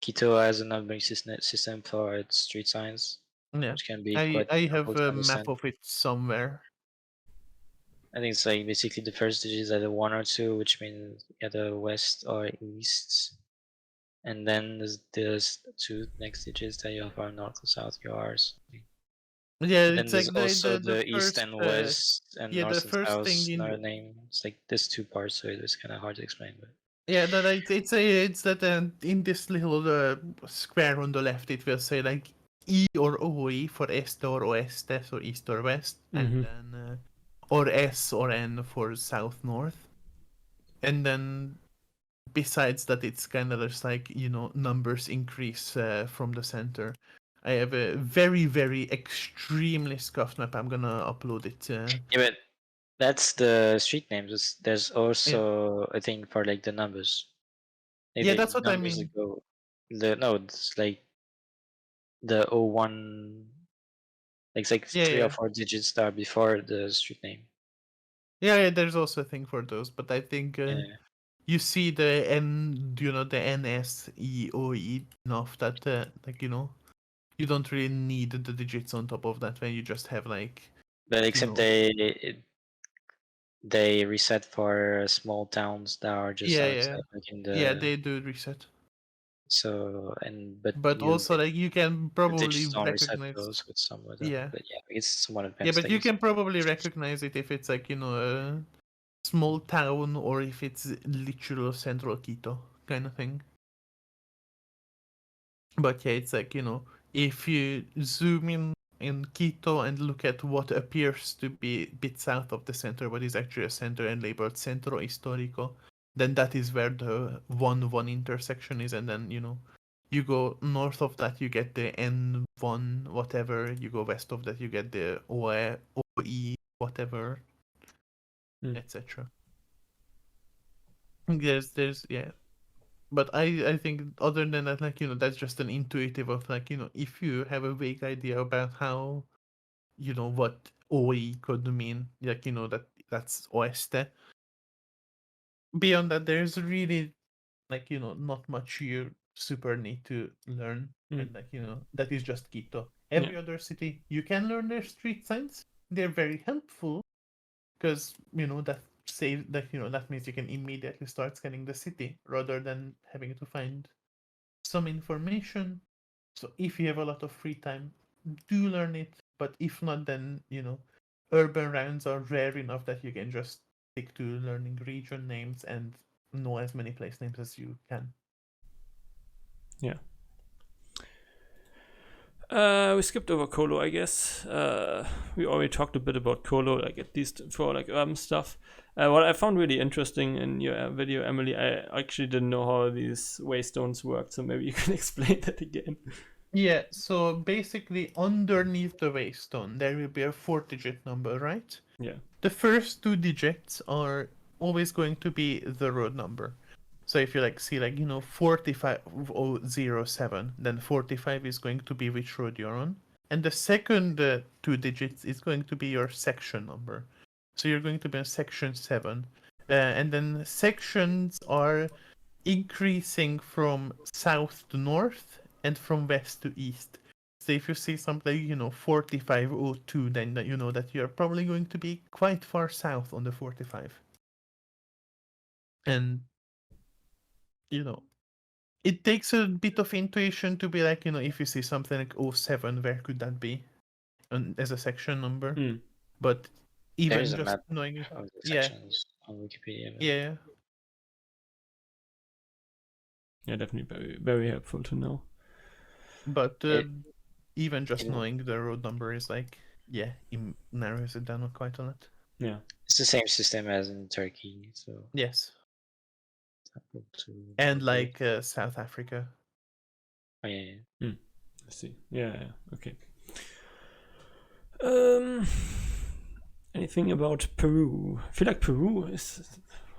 Quito has a numbering system for its street signs, Yeah, which can be I quite have difficult to a understand. map of it somewhere. I think it's like basically the first digit is either 1 or 2, which means either west or east. And then there's 2 next digits that you have are north or south, yours. Yeah, Then it's there's like also the the east first and west and yeah, the north and first south thing another in name. It's like there's 2 parts, so it's kind of hard to explain. But yeah, that it's that in this little square on the left, it will say like E or OE for este or oeste, so east or west, and then or S or N for south north, and then besides that, it's kind of just like numbers increase from the center. I have a very very extremely scuffed map. I'm gonna upload it. yeah, but that's the street names. There's also a thing for like the numbers. Like Yeah, the that's what I numbers mean. that go. It's like the 01. Like it's like Yeah, 3 or yeah. 4 digits that are before the street name. Yeah, there's also a thing for those, but I think Yeah. you see the the NSEOE enough that you don't really need the digits on top of that when you just have like But except they reset for small towns that are just outside, like in yeah, the they do reset. but But also like you can the probably digits don't reset recognize those with some of them. yeah But yeah, it's somewhat yeah, advanced, but I you guess. can probably recognize it if it's like a small town or if it's literal central Quito kind of thing. But yeah, it's like, if you zoom in Quito and look at what appears to be a bit south of the center, what is actually a center and labeled Centro Histórico, then that is where the 1-1 intersection is. And then, you go north of that, you get the N1 whatever. You go west of that, you get the OE whatever, etc. There's yeah. But I think other than that, like, that's just an intuitive of like, if you have a vague idea about how, what OE could mean, like, that's oeste. Beyond that, there's really like, not much you super need to learn. And like, that is just Quito. Every other city, you can learn their street signs. They're very helpful because, that means you can immediately start scanning the city rather than having to find some information. So if you have a lot of free time, do learn it. But if not, then urban rounds are rare enough that you can just stick to learning region names and know as many place names as you can. Yeah. We skipped over Colo, I guess. We already talked a bit about Colo, like at least for like urban stuff. What I found really interesting in your video, Emily, I actually didn't know how these waystones worked, so maybe you can explain that again. Yeah, so basically underneath the waystone there will be a 4-digit number, right? Yeah. The first 2 digits are always going to be the road number. So if you like see like 45007, then 45 is going to be which road you're on, and the second 2 digits is going to be your section number. So you're going to be on section 7, and then sections are increasing from south to north and from west to east. So if you see something 4502, then you know that you're probably going to be quite far south on the 45. And it takes a bit of intuition to be like, if you see something like 07, where could that be? As a section number. But even There's a just map knowing of the sections on Wikipedia. Yeah. Yeah, definitely very, very helpful to know. But even just knowing the road number is like, it narrows it down quite a lot. Yeah. It's the same system as in Turkey, so yes. And like South Africa. Oh yeah. I see. Yeah. Okay. Anything about Peru? I feel like Peru is.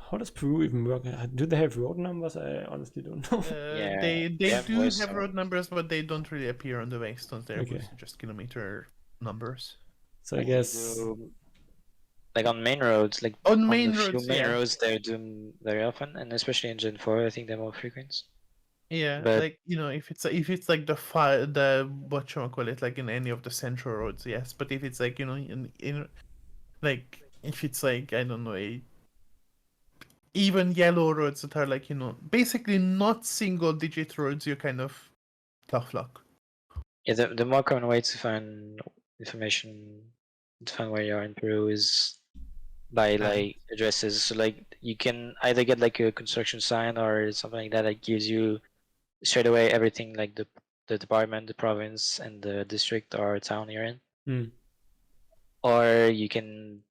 How does Peru even work? Do they have road numbers? I honestly don't know. Yeah, They have do voice have on- road numbers, but they don't really appear on the wastelands. They're Okay. mostly just kilometer numbers. So I Like, you guess. do- like on main roads, like On on main the few roads, main yeah. roads, they're doing very often, and especially in Gen 4, I think they're more frequent. Yeah, But- like if it's like the whatchamacallit, like in any of the central roads, yes. But if it's like in like if it's like I don't know even yellow roads that are like basically not single digit roads, you're kind of tough luck. Yeah, the more common way to find information to find where you are in Peru is by like addresses. So like you can either get like a construction sign or something like that gives you straight away everything like the department, the province, and the district or town you're in. Hmm. Or you can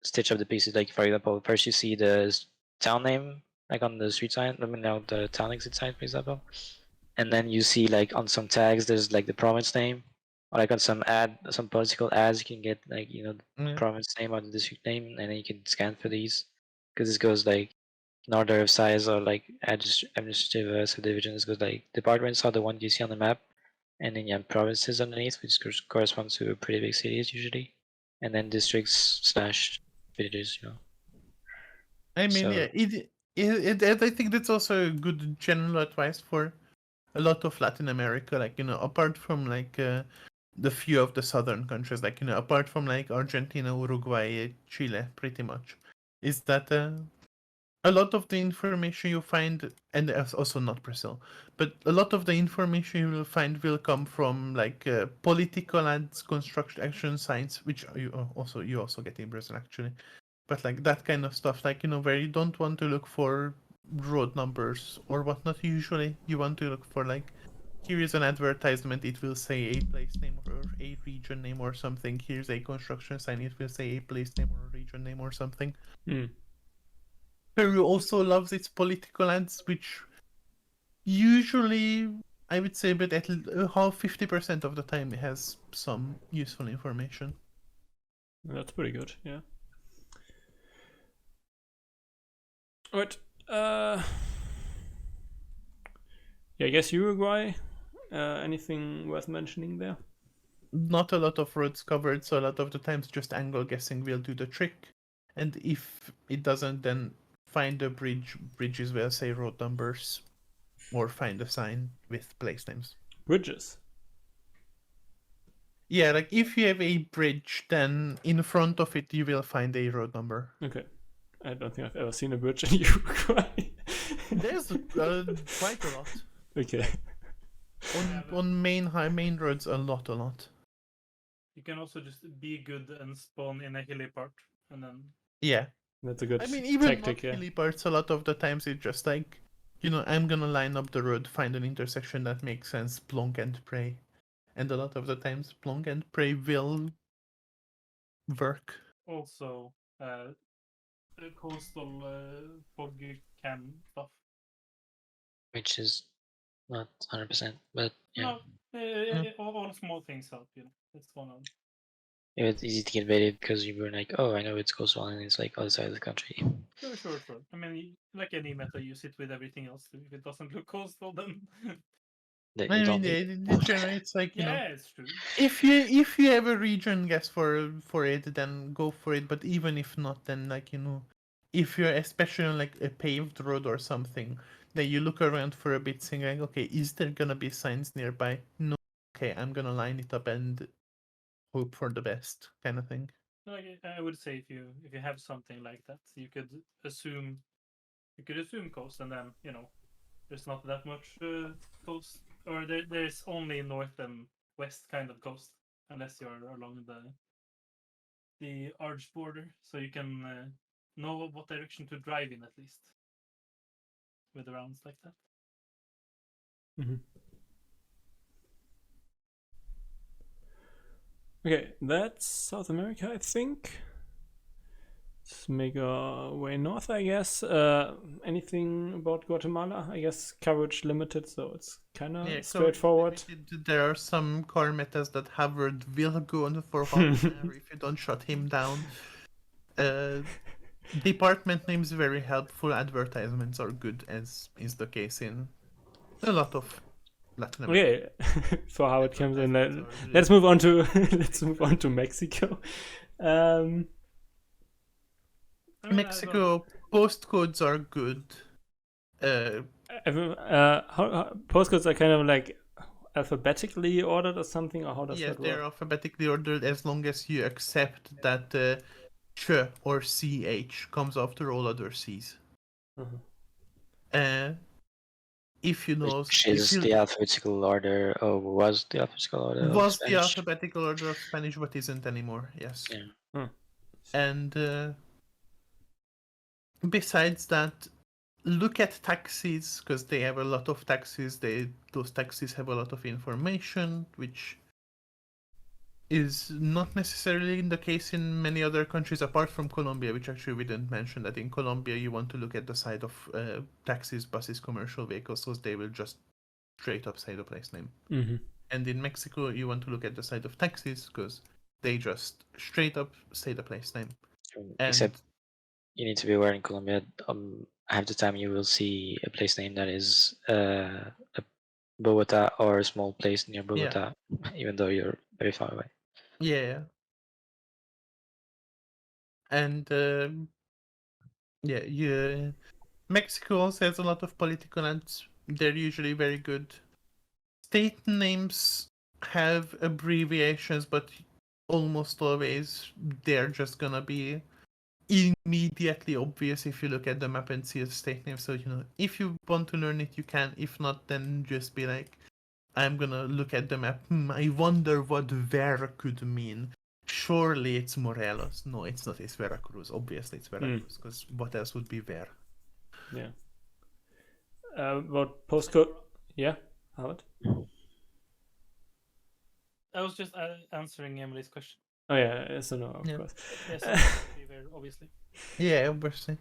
stitch up the pieces. Like for example, first you see the town name like on the street sign. Let me know the town exit sign, for example. And then you see like on some tags there's like the province name, or like on some political ads you can get like the Yeah. province name or the district name, and then you can scan for these because this goes like in order of size or like administrative subdivisions. Goes like departments are the one you see on the map, and then you have provinces underneath, which corresponds to pretty big cities usually, and then districts / villages. I mean, So- yeah, I think that's also a good general advice for a lot of Latin America. Like apart from like the few of the southern countries, like apart from like Argentina, Uruguay, Chile, pretty much, is that a lot of the information you find, and also not Brazil, but a lot of the information you will find will come from like political ads, construction action signs, which you also get in Brazil actually, but like that kind of stuff, like where you don't want to look for road numbers or whatnot. Usually, you want to look for like, here is an advertisement. It will say a place name or a region name or something. Here's a construction sign. It will say a place name or a region name or something. Hmm. Peru also loves its political ads, which usually, I would say, but at how 50% of the time it has some useful information. That's pretty good, yeah. Alright. Yeah, I guess Uruguay. Anything worth mentioning there? Not a lot of roads covered, so a lot of the times just angle guessing will do the trick. And if it doesn't, then find a bridges will say road numbers, or find a sign with place names. Bridges. Yeah, like if you have a bridge, then in front of it you will find a road number. Okay. I don't think I've ever seen a bridge in Uruguay. There's quite a lot. Okay. On main roads, a lot. You can also just be good and spawn in a hilly part, and then Yeah. That's a good I mean, even tactic, not yeah. hilly parts, a lot of the times it's just like, I'm gonna line up the road, find an intersection that makes sense, plonk and pray. And a lot of the times, plonk and pray will work. also coastal fog cam stuff. which is not 100%, but yeah. No, all small things help. It's one of them. It's easy to get baited because you were like, oh, I know it's coastal, and it's like other side of the country. Sure. I mean, like any meta, you sit with everything else. If it doesn't look coastal, then That I you mean, don't need. generally, it's like, yeah, it's true. if you have a region guess for it, then go for it. But even if not, then like if you're especially on like a paved road or something, then you look around for a bit, saying like, okay, is there gonna be signs nearby? No. Okay, I'm gonna line it up and hope for the best, kind of thing. Like, I would say if you have something like that, you could assume coast, and then there's not that much coast, or there's only north and west kind of coast, unless you're along the arched border, so you can know what direction to drive in at least with the rounds like that. Mm-hmm. Okay, that's South America, I think. Let's make our way north, I guess. Anything about Guatemala? I guess coverage limited, so it's kind of straightforward. There are some core metas that Harvard will go on for half an hour if you don't shut him down. Department names very helpful. Advertisements are good, as is the case in a lot of Latin America. Okay, for how it comes in. Advertisements are Let's move on to let's move on to Mexico. I mean, Mexico postcodes are good. Postcodes are kind of like alphabetically ordered or something, or how does Yes, that they're work? alphabetically ordered as long as you accept that ch or ch comes after all other c's. Uh-huh. If you know, Which if is you the alphabetical order, or was the alphabetical order of was the Spanish? alphabetical order of Spanish, but isn't anymore. Yes. Yeah. And besides that, look at taxis because they have a lot of taxis. Those taxis have a lot of information, which is not necessarily the case in many other countries apart from Colombia, which actually we didn't mention that in Colombia you want to look at the side of taxis, buses, commercial vehicles, so they will just straight up say the place name. Mm-hmm. And in Mexico you want to look at the side of taxis because they just straight up say the place name. Except you need to be aware in Colombia, half the time you will see a place name that is a Bogota or a small place near Bogota, even though you're very far away. Yeah. And Mexico also has a lot of political ads. They're usually very good. State names have abbreviations, but almost always they're just gonna be immediately obvious if you look at the map and see a state name. So, if you want to learn it, you can. If not, then just be like, I'm gonna look at the map. I wonder what Ver could mean. Surely it's Morelos. No, it's not. It's Veracruz. Obviously, it's Veracruz. Because what else would be Ver? Yeah. About postcode? Yeah, Howard? I was just answering Emily's question. Oh yeah, yes or no, of Yeah. course. Yes, be there, obviously. Yeah, obviously.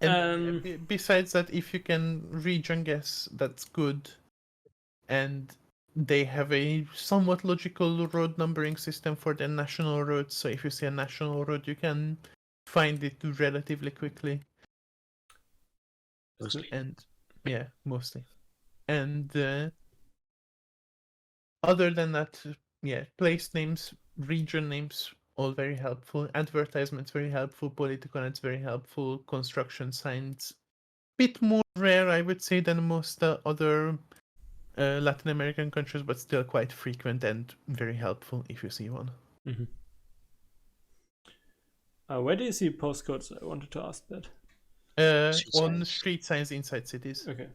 And besides that, if you can region guess, that's good. And they have a somewhat logical road numbering system for the national roads. So if you see a national road, you can find it relatively quickly. Mostly. And yeah, mostly. And other than that, yeah, place names, region names, all very helpful. Advertisements very helpful. Political ads very helpful. Construction signs, bit more rare, I would say, than most other Latin American countries, but still quite frequent and very helpful if you see one. Mm-hmm. Where do you see postcodes? I wanted to ask that. On street signs inside cities. Okay.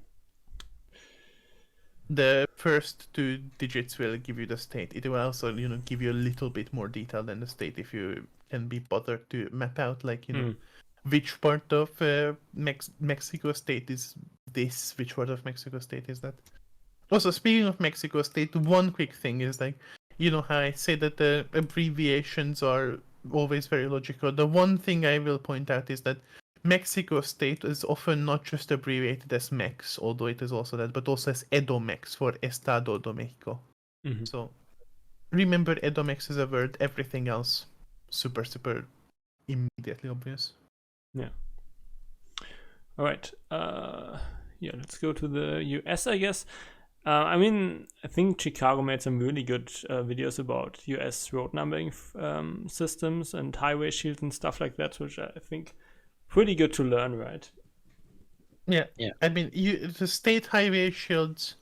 The first 2 digits will give you the state. It will also, give you a little bit more detail than the state if you can be bothered to map out, like, which part of Mexico state is this, which part of Mexico state is that. Also, speaking of Mexico state, one quick thing is like, how I say that the abbreviations are always very logical. The one thing I will point out is that Mexico state is often not just abbreviated as Mex, although it is also that, but also as Edomex for Estado de Mexico. Mm-hmm. So remember, Edomex is a word. Everything else, super, super immediately obvious. Yeah. All right. Yeah, let's go to the US, I guess. I think Chicago made some really good videos about US road numbering systems and highway shields and stuff like that, which I think pretty good to learn, right? Yeah. I mean, the state highway shields,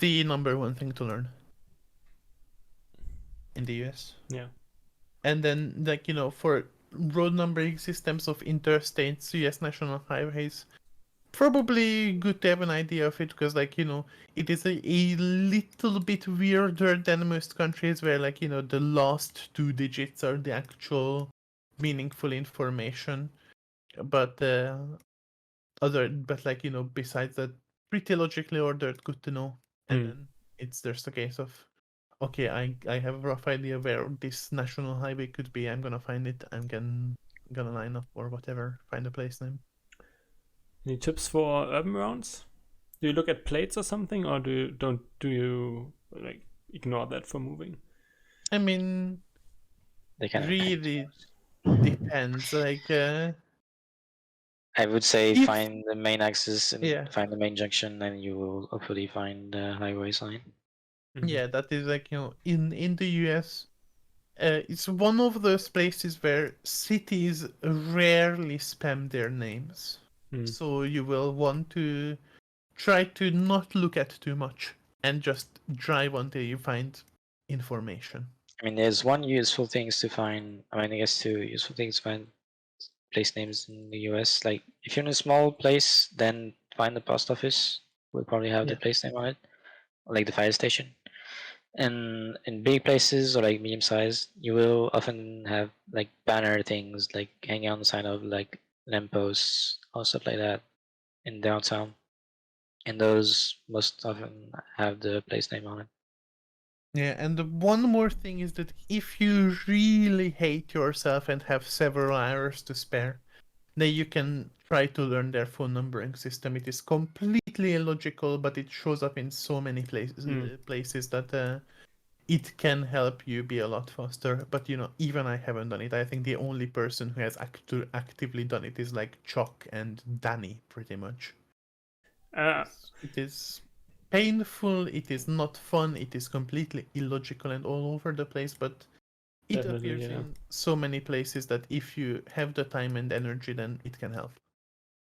the number one thing to learn in the US. Yeah. And then, like, for road numbering systems of interstates, US national highways, probably good to have an idea of it because, like, it is a little bit weirder than most countries where, like, the last 2 digits are the actual meaningful information. But besides that, pretty logically ordered, good to know. And then there's the case of, okay, I have a rough idea where this national highway could be. I'm gonna find it. I'm gonna line up or whatever, find a place name. Any tips for urban rounds? Do you look at plates or something, or do you like ignore that for moving? I mean, they kind really, depends. Like, I would say If- find the main axis and Yeah. find the main junction, and you will hopefully find the highway sign. yeah, that is like, in the US, it's one of those places where cities rarely spam their names. Mm. So you will want to try to not look at too much and just drive until you find information. I mean, there's one useful things to find. I mean, I guess two useful things to find place names in the US. Like, if you're in a small place, then find the post office. Will probably have the Yeah. place name on it, like the fire station. And in big places or like medium size, you will often have like banner things like hanging on the side of like lampposts or stuff like that in downtown. And those most often have the place name on it. Yeah, and the one more thing is that if you really hate yourself and have several hours to spare, then you can try to learn their phone numbering system. It is completely illogical, but it shows up in so many places that it can help you be a lot faster. But even I haven't done it. I think the only person who has actively done it is like Chuck and Danny, pretty much. It is painful, it is not fun, it is completely illogical and all over the place, but it Definitely, appears yeah. in so many places that if you have the time and energy, then it can help.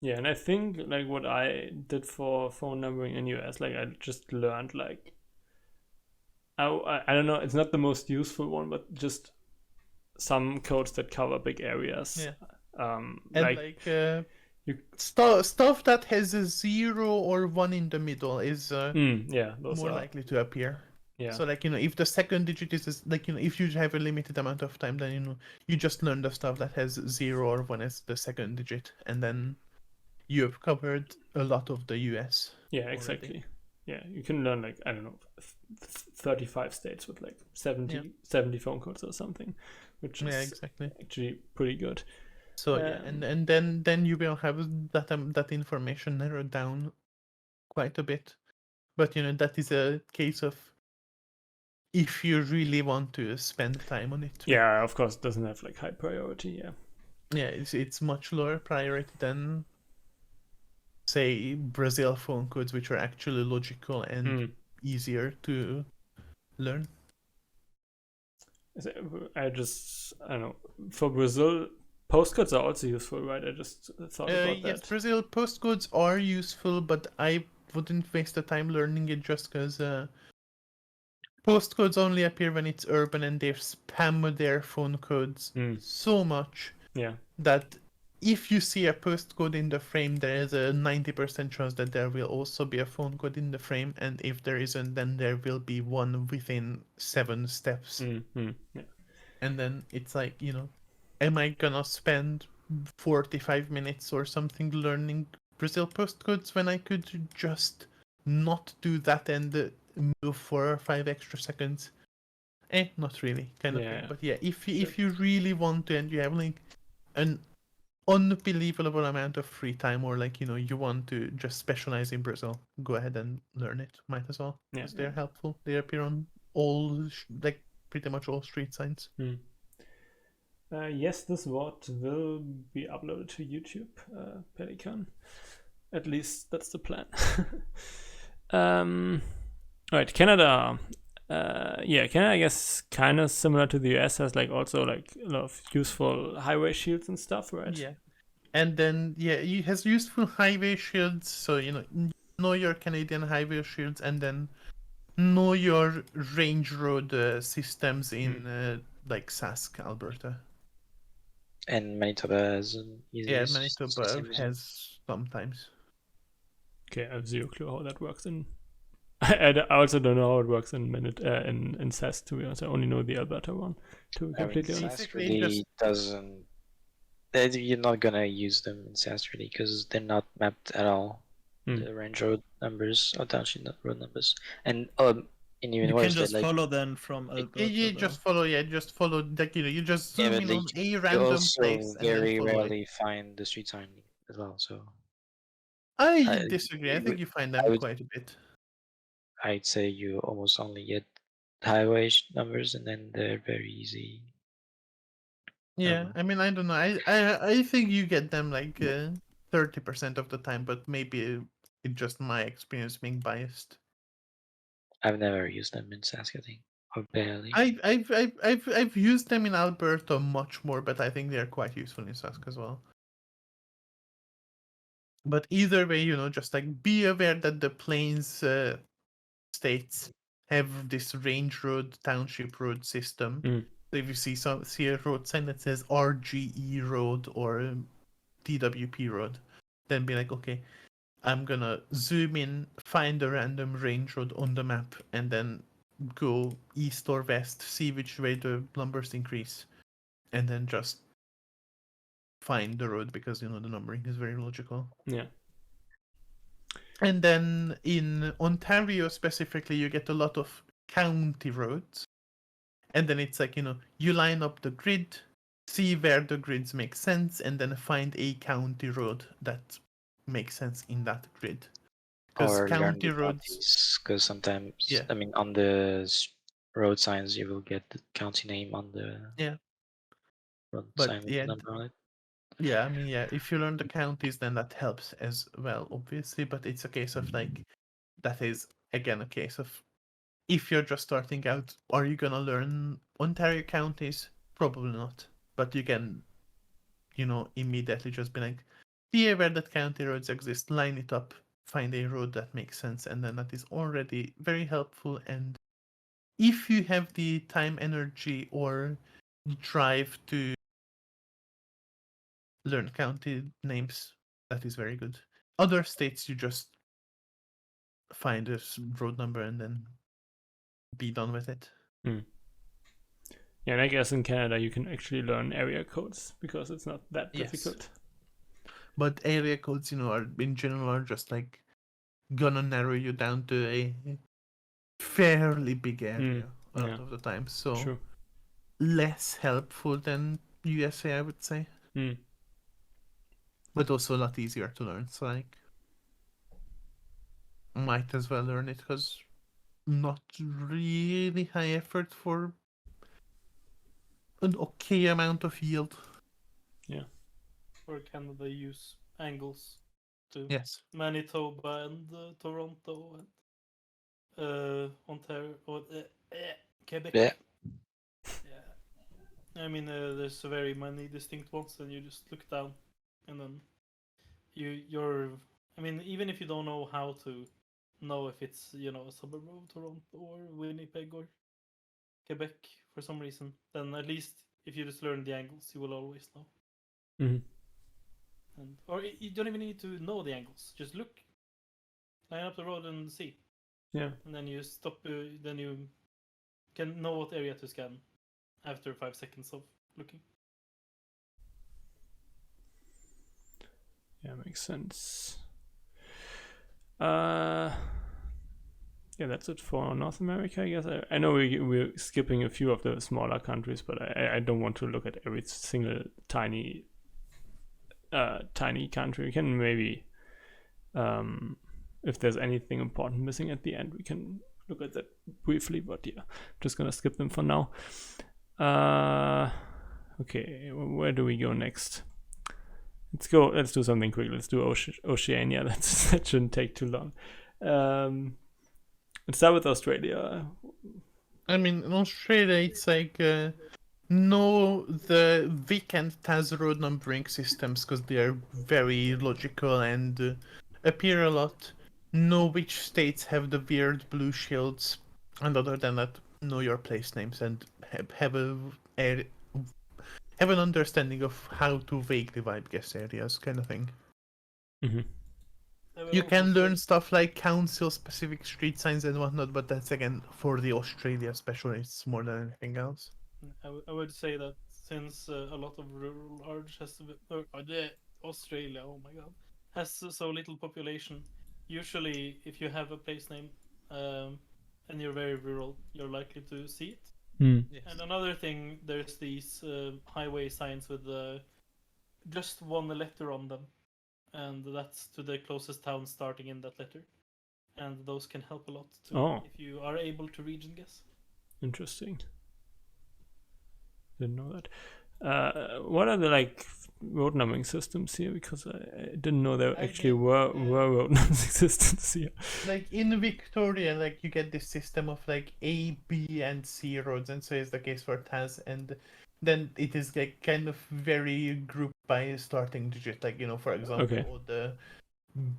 Yeah, and I think like what I did for phone numbering in US, like I just learned like I don't know, it's not the most useful one, but just some codes that cover big areas. Yeah. And And you stuff that has a 0 or 1 in the middle is yeah, those more are likely to appear. yeah. So like if the second digit is like if you have a limited amount of time, then you just learn the stuff that has 0 or 1 as the second digit, and then you have covered a lot of the US. Yeah, already. exactly. Yeah, you can learn like I don't know 35 states with like 70 phone codes or something, which is exactly. actually pretty good. So and then you will have that information narrowed down quite a bit. But that is a case of if you really want to spend time on it. Yeah, of course, it doesn't have like high priority. Yeah, it's much lower priority than, say, Brazil phone codes, which are actually logical and easier to learn. I don't know. For Brazil, postcodes are also useful, right? I just thought about Yes, that. Brazil postcodes are useful, but I wouldn't waste the time learning it just because postcodes only appear when it's urban, and they spam their phone codes so much that if you see a postcode in the frame, there is a 90% chance that there will also be a phone code in the frame, and if there isn't, then there will be one within 7 steps. Yeah. And then it's like, am I gonna spend 45 minutes or something learning Brazil postcodes when I could just not do that and move 4 or 5 extra seconds? Not really, kind of thing. But yeah, if you really want to and you have like an unbelievable amount of free time, or like you want to just specialize in Brazil, go ahead and learn it. Might as well, because they're helpful. They appear on all like pretty much all street signs. Yes, this VOD will be uploaded to YouTube, Pelican. At least that's the plan. Right, Canada. Canada, I guess, kind of similar to the US, has like also like a lot of useful highway shields and stuff, right? Yeah, and then it has useful highway shields. So know your Canadian highway shields, and then know your range road systems in like Sask, Alberta. And Manitoba has an easier Manitoba system as well. has sometimes. Okay, I have zero clue how that works in. I also don't know how it works in Sask, to be honest. I only know the Alberta one, to be completely honest. Sask really doesn't. You're not gonna use them in Sask really because they're not mapped at all. The range road numbers or township road numbers, and in even you worse, can just like, follow them from Alberta. You just follow. Like you just zoom in on a random place and very then follow rarely find the street sign as well. So I disagree. I think you find them quite a bit. I'd say you almost only get highway numbers, and then they're very easy. Yeah, I mean, I don't know. I think you get them like 30% of the time, but maybe it's just my experience being biased. I've never used them in Sask, I think, or barely. I've used them in Alberta much more, but I think they're quite useful in Sask as well. But either way, just like be aware that the plains states have this range road, township road system. Mm. So if you see a road sign that says RGE road or TWP road, then be like, okay, I'm gonna zoom in, find a random range road on the map, and then go east or west, see which way the numbers increase, and then just find the road because the numbering is very logical. Yeah. And then in Ontario specifically, you get a lot of county roads. And then it's like, you line up the grid, see where the grids make sense, and then find a county road that makes sense in that grid. Because Or learn county the roads. counties, because sometimes, Yeah. I mean, on the road signs, you will get the county name on the road But sign with the number on it. Yeah, I mean, if you learn the counties, then that helps as well, obviously. But it's a case of like, that is again a case of if you're just starting out, are you gonna learn Ontario counties? Probably not. But you can, immediately just be like, be aware that county roads exist, line it up, find a road that makes sense, and then that is already very helpful. And if you have the time, energy, or drive to learn county names, that is very good. Other states, you just find a road number and then be done with it. Mm. Yeah, and I guess in Canada you can actually learn area codes because it's not that difficult. But area codes, are in general are just like gonna narrow you down to a fairly big area a lot of the time. So True. less helpful than USA, I would say. Mm. But also a lot easier to learn. So like, might as well learn it because not really high effort for an okay amount of yield. Yeah. For Canada, use angles too. Yes. Manitoba and Toronto and Ontario or Quebec. Yeah. I mean, there's very many distinct ones, and you just look down, and then you're. I mean, even if you don't know how to know if it's a suburb of Toronto or Winnipeg or Quebec for some reason, then at least if you just learn the angles, you will always know. Mm-hmm. Or you don't even need to know the angles. Just look, line up the road and see. Yeah. And then you stop. Then you can know what area to scan after 5 seconds of looking. Yeah, makes sense. Yeah, that's it for North America, I guess. I know we're skipping a few of the smaller countries, but I don't want to look at every single tiny country. We can maybe, if there's anything important missing at the end, we can look at that briefly, but yeah, just gonna skip them for now. Okay, where do we go next? Let's do something quick. Let's do Oceania. That shouldn't take too long. Let's start with Australia. I mean, in Australia, it's like know the Vic and Taz road numbering systems because they are very logical and appear a lot. Know which states have the weird blue shields, and other than that, know your place names and have an understanding of how to vaguely vibe guess areas, kind of thing. Mm-hmm. You can learn stuff like council-specific street signs and whatnot, but that's again for the Australia specialists more than anything else. I would say that since a lot of rural Arch has Australia, oh my god, has so little population. Usually, if you have a place name and you're very rural, you're likely to see it. Yes. And another thing, there's these highway signs with just one letter on them, and that's to the closest town starting in that letter. And those can help a lot too, if you are able to region guess. Interesting. Didn't know that. What are the like road numbering systems here? Because I didn't know there I actually mean, were road numbering systems here. Like in Victoria, like you get this system of like A, B, and C roads, and so is the case for Taz, and then it is like kind of very grouped by starting digit. Like for example, Okay. all the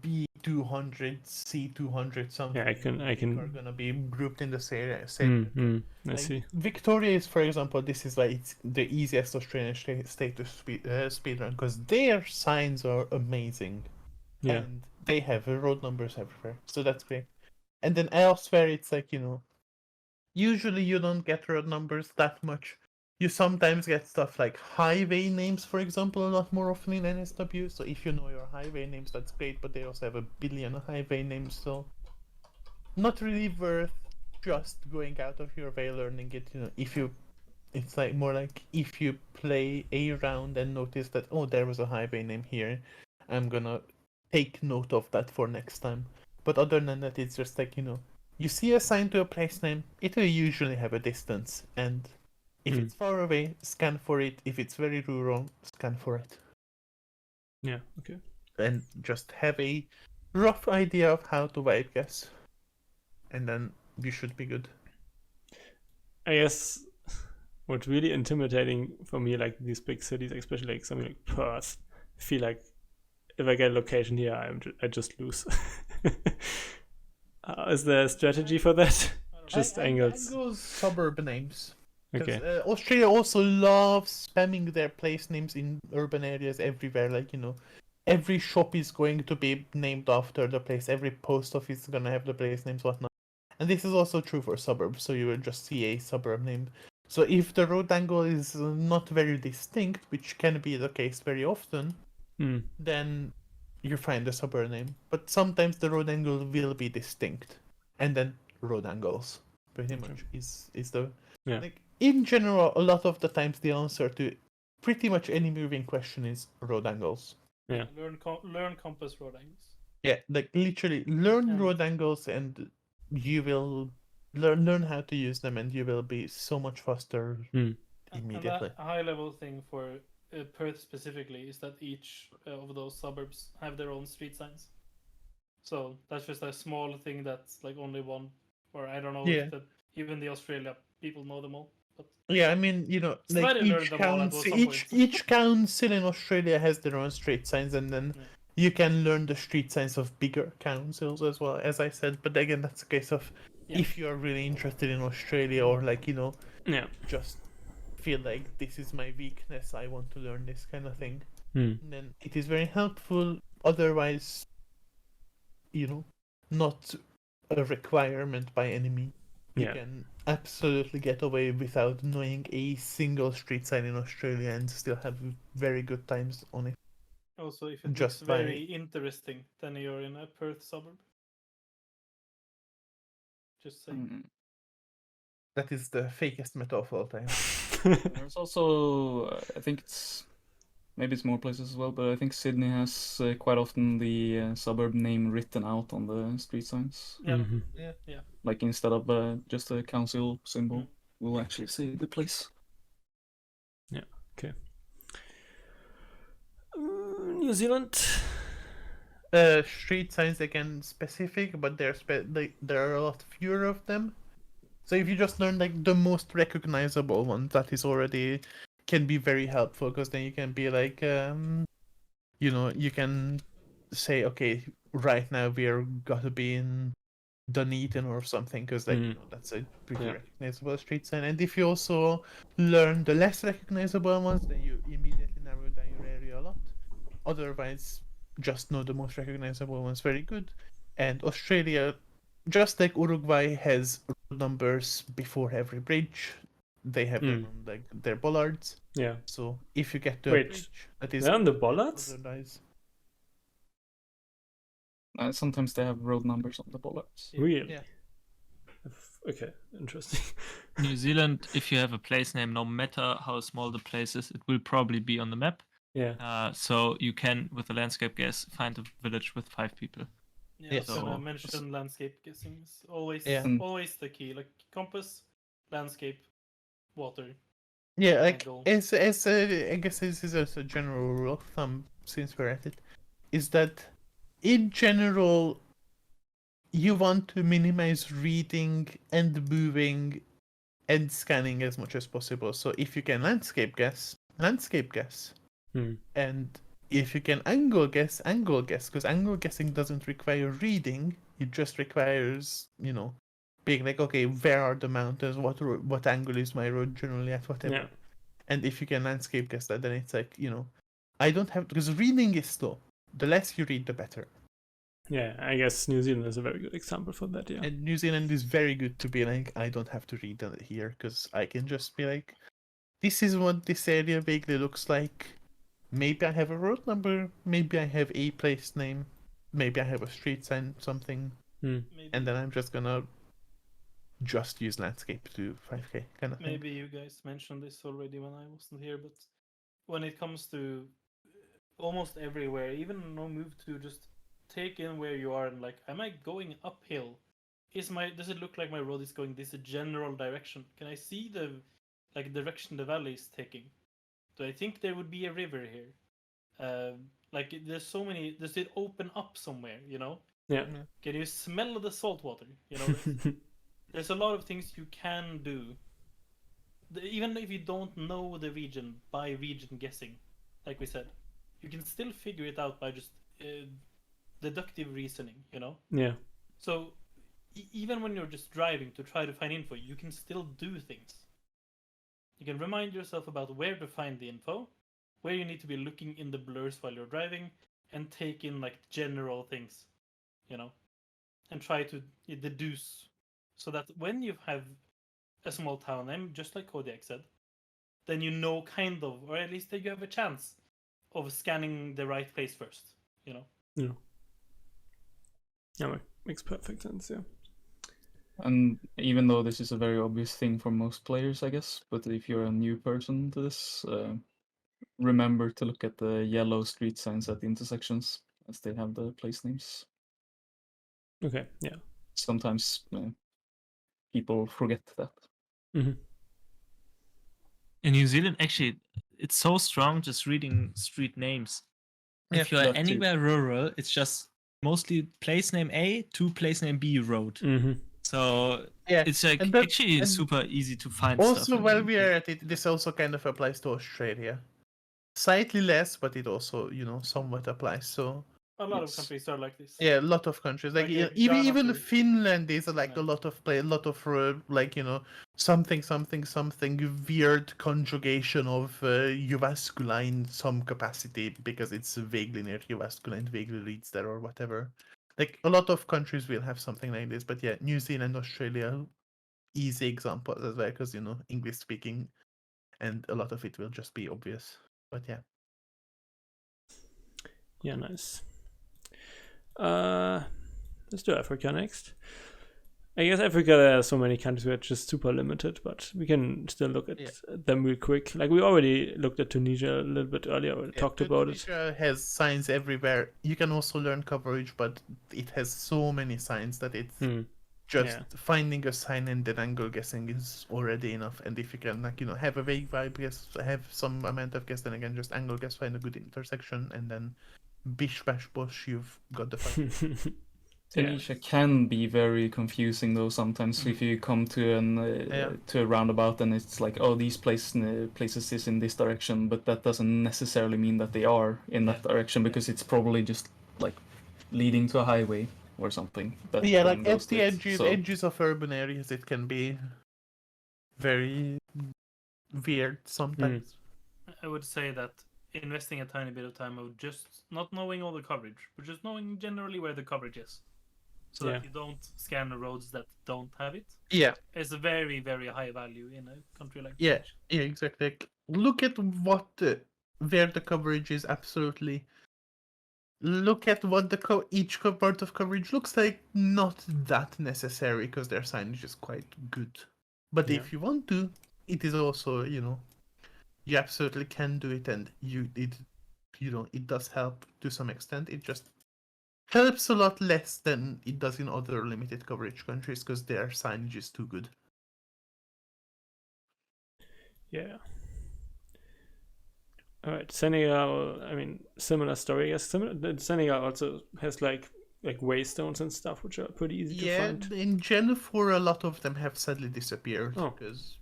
B200, C200 something. Yeah, I can. Are gonna be grouped in the same. I Like, see. Victoria is, for example, this is why it's the easiest Australian state to speedrun because their signs are amazing. Yeah. And they have road numbers everywhere, so that's great. And then elsewhere, it's like usually you don't get road numbers that much. You sometimes get stuff like highway names, for example, a lot more often in NSW. So if you know your highway names, that's great. But they also have a billion highway names, so not really worth just going out of your way learning it. If you, it's like more like if you play a round and notice that there was a highway name here, I'm gonna take note of that for next time. But other than that, it's just like you see a sign to a place name, it will usually have a distance, and if it's far away, scan for it. If it's very rural, scan for it. Yeah. Okay. And just have a rough idea of how to vibe guess, and then you should be good. I guess what's really intimidating for me, like these big cities, especially like something like Perth, I feel like if I get a location here, I just lose. Is there a strategy for that? Just angles. Angles, suburb names. Okay. Because Australia also loves spamming their place names in urban areas everywhere. Like, every shop is going to be named after the place. Every post office is going to have the place names, whatnot. And this is also true for suburbs, so you will just see a suburb name. So if the road angle is not very distinct, which can be the case very often, then you find the suburb name. But sometimes the road angle will be distinct. And then road angles, pretty much, is the... Yeah. Like, in general, a lot of the times the answer to pretty much any moving question is road angles. Yeah. Learn compass road angles. Yeah, like literally learn And- road angles and you will learn how to use them, and you will be so much faster immediately. And a high level thing for Perth specifically is that each of those suburbs have their own street signs. So that's just a small thing that's like only one, or I don't know Yeah. if even the Australia people know them all. But Yeah, I mean, like Slightly learned them all at some point. each council in Australia has their own street signs, and then you can learn the street signs of bigger councils as well, as I said. But again, that's a case of if you are really interested in Australia, or like just feel like this is my weakness, I want to learn this kind of thing, then it is very helpful. Otherwise, not a requirement by any means. You can absolutely get away without knowing a single street sign in Australia and still have very good times on it. Also, if it Just looks very interesting, then you're in a Perth suburb. Just saying. That is the fakest meta of all time. There's also, I think maybe it's more places as well, but I think Sydney has quite often the suburb name written out on the street signs. Yeah. Like instead of just a council symbol, we'll actually say the place. Yeah. Okay. New Zealand. Street signs again specific, but there are a lot fewer of them. So if you just learn like the most recognizable one, that is already can be very helpful, because then you can be like, you can say, okay, right now we are gotta be in Dunedin or something, because that's a pretty recognizable street sign. And if you also learn the less recognizable ones, then you immediately narrow down your area a lot. Otherwise, just know the most recognizable ones. Very good. And Australia, just like Uruguay, has road numbers before every bridge. They have them on like their bollards. Yeah. So if you get to a Wait, bridge that is they're on the bollards? otherwise, Sometimes they have road numbers on the bollards. Really? Yeah. Okay, interesting. New Zealand, if you have a place name, no matter how small the place is, it will probably be on the map. Yeah. So you can, with a landscape guess, find a village with 5 people. Yeah, Yeah. so So- mention landscape guessing is always Yeah. always the key. Like compass, landscape, water. Yeah, my like goal. as I guess this is also a general rule of thumb since we're at it, is that in general you want to minimize reading and moving and scanning as much as possible. So if you can landscape guess, Hmm. and if you can angle guess, because angle guessing doesn't require reading. It just requires, being like, okay, where are the mountains? What angle is my road generally at? Whatever. Yeah. And if you can landscape guess that, then it's like, I don't have, because reading is slow. The less you read, the better. Yeah, I guess New Zealand is a very good example for that. Yeah. And New Zealand is very good to be like, I don't have to read that here, because I can just be like, this is what this area vaguely looks like. Maybe I have a road number, maybe I have a place name, maybe I have a street sign, something, Hmm. and then I'm just gonna just use landscape to 5k kind of thing. Maybe you guys mentioned this already when I wasn't here, but when it comes to almost everywhere, even no move to just take in where you are and like, am I going uphill? Does it look like my road is going this general direction? Can I see the direction the valley is taking? Do I think there would be a river here? Like there's so many. Does it open up somewhere? Yeah. Can you smell the salt water? There's a lot of things you can do. Even if you don't know the region by region guessing, like we said, you can still figure it out by just deductive reasoning. Yeah. So even when you're just driving to try to find info, you can still do things. You can remind yourself about where to find the info, where you need to be looking in the blurs while you're driving, and take in like general things, and try to deduce, so that when you have a small town name, just like Kodiak said, then you know kind of, or at least that you have a chance of scanning the right place first. Yeah. Yeah, makes perfect sense. Yeah. And even though this is a very obvious thing for most players, I guess, but if you're a new person to this, remember to look at the yellow street signs at the intersections, as they have the place names. Okay. Yeah. Sometimes people forget that. Mm-hmm. In New Zealand, actually, it's so strong just reading street names. If you're that too. anywhere rural, it's just mostly place name A to place name B road. Mm-hmm. So Yeah, it's like and that- actually and super easy to find Also, stuff. while we are at it, this also kind of applies to Australia. Slightly less, but it also, somewhat applies. So A lot of Yes. countries are like this. yeah, a lot of countries, like Like, even Ghana, Finland is like Yeah. a lot of something weird conjugation of Jyväskylä in some capacity because it's vaguely near Jyväskylä and vaguely reads there or whatever. Like a lot of countries will have something like this, but yeah, New Zealand, Australia, easy examples as well because English speaking, and a lot of it will just be obvious. But yeah. Yeah, nice. Let's do Africa next. I guess Africa, there are so many countries where it's just super limited, but we can still look at them real quick. Like we already looked at Tunisia a little bit earlier, or talked about it. Tunisia has signs everywhere. You can also learn coverage, but it has so many signs that it's just finding a sign and then angle guessing is already enough. And if you can, have a vague vibe guess, have some amount of guess, then again, just angle guess, find a good intersection, and then bish bash bosh, you've got the fight. Tunisia can be very confusing though sometimes if you come to a roundabout and it's like, oh, these places is in this direction, but that doesn't necessarily mean that they are in that direction because it's probably just like leading to a highway or something. That like at the so... edges of urban areas, it can be very weird sometimes. I would say that investing a tiny bit of time of just not knowing all the coverage, but just knowing generally where the coverage is. So that you don't scan the roads that don't have it. Yeah. It's a very, very high value in a country like Yeah, exactly. Like, look at where the coverage is absolutely. Look at what each part of coverage looks like. Not that necessary because their signage is quite good. But if you want to, it is also, you absolutely can do it, and it does help to some extent. It just helps a lot less than it does in other limited coverage countries because their signage is too good. Yeah. All right, Senegal. I mean, similar story. Yes, similar. Senegal also has like waystones and stuff, which are pretty easy to Yeah, find. in Gen 4, a lot of them have sadly disappeared Oh. because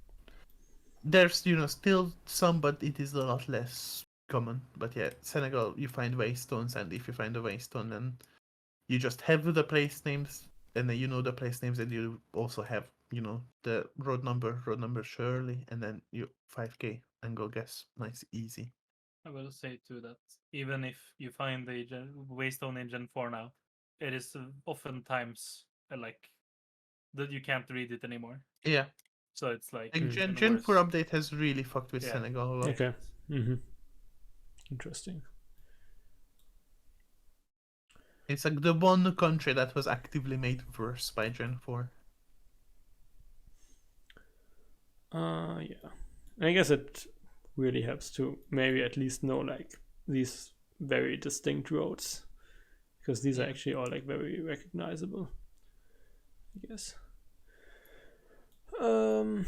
there's still some, but it is a lot less common. But yeah, Senegal, you find waystones, and if you find a waystone, then you just have the place names, and then you know the place names, and you also have the road number Shirley, and then you 5K and go guess. Nice, easy. I will say too that even if you find the Waystone in Gen 4 now, it is oftentimes like that you can't read it anymore. Yeah. So it's like And even Gen worse. 4 update has really fucked with Yeah. Senegal a lot. Okay. Mm-hmm. Interesting. It's like the one country that was actively made worse by Gen 4. Yeah. I guess it really helps to maybe at least know like these very distinct roads, because these are actually all like very recognizable, I guess. All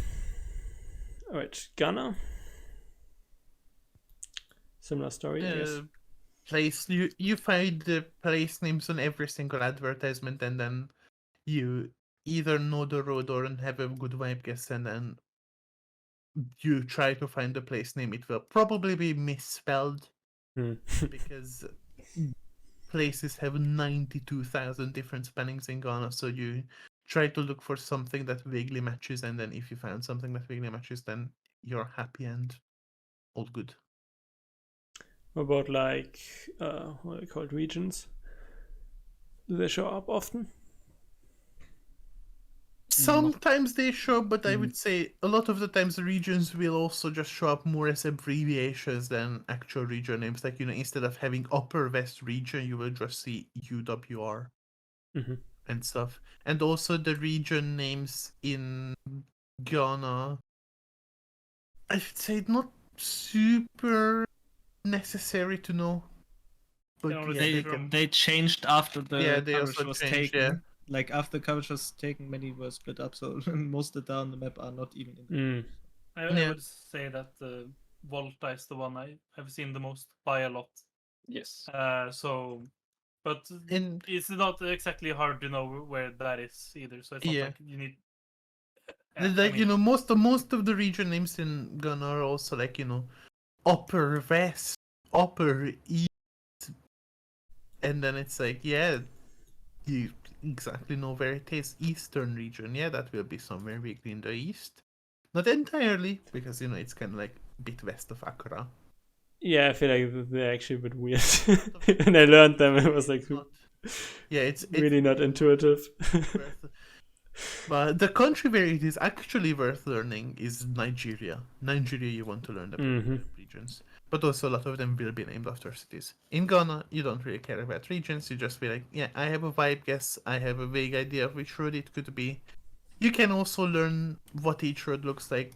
right, Ghana. Similar story, I guess. Place you find the place names on every single advertisement, and then you either know the road or have a good vibe guess, and then you try to find the place name. It will probably be misspelled because places have 92,000 different spellings in Ghana, so you try to look for something that vaguely matches, and then if you find something that vaguely matches, then you're happy and all good. What about like what are they called, regions? Do they show up often? Sometimes they show up, but I would say a lot of the times the regions will also just show up more as abbreviations than actual region names. Like, instead of having Upper West Region, you will just see UWR and stuff. And also the region names in Ghana, I should say, not super necessary to know. But They changed after the they coverage also was changed, taken. yeah. Like after the coverage was taken, many were split up, so most of the on the map are not even in the I would say that Volta is the one I've seen the most by a lot. Yes. But it's not exactly hard to know where that is either. So it's not like you need. Most of the region names in Ghana are also like Upper West, Upper East, and then it's like you exactly know where it is. Eastern region, that will be somewhere big in the east, not entirely, because it's kind of like a bit west of Accra. Yeah, I feel like they're actually a bit weird. When I learned them, it was like it's really not intuitive. But the country where it is actually worth learning is Nigeria. Nigeria, you want to learn the regions. But also a lot of them will be named after cities. In Ghana, you don't really care about regions. You just be like, I have a vibe guess. I have a vague idea of which road it could be. You can also learn what each road looks like.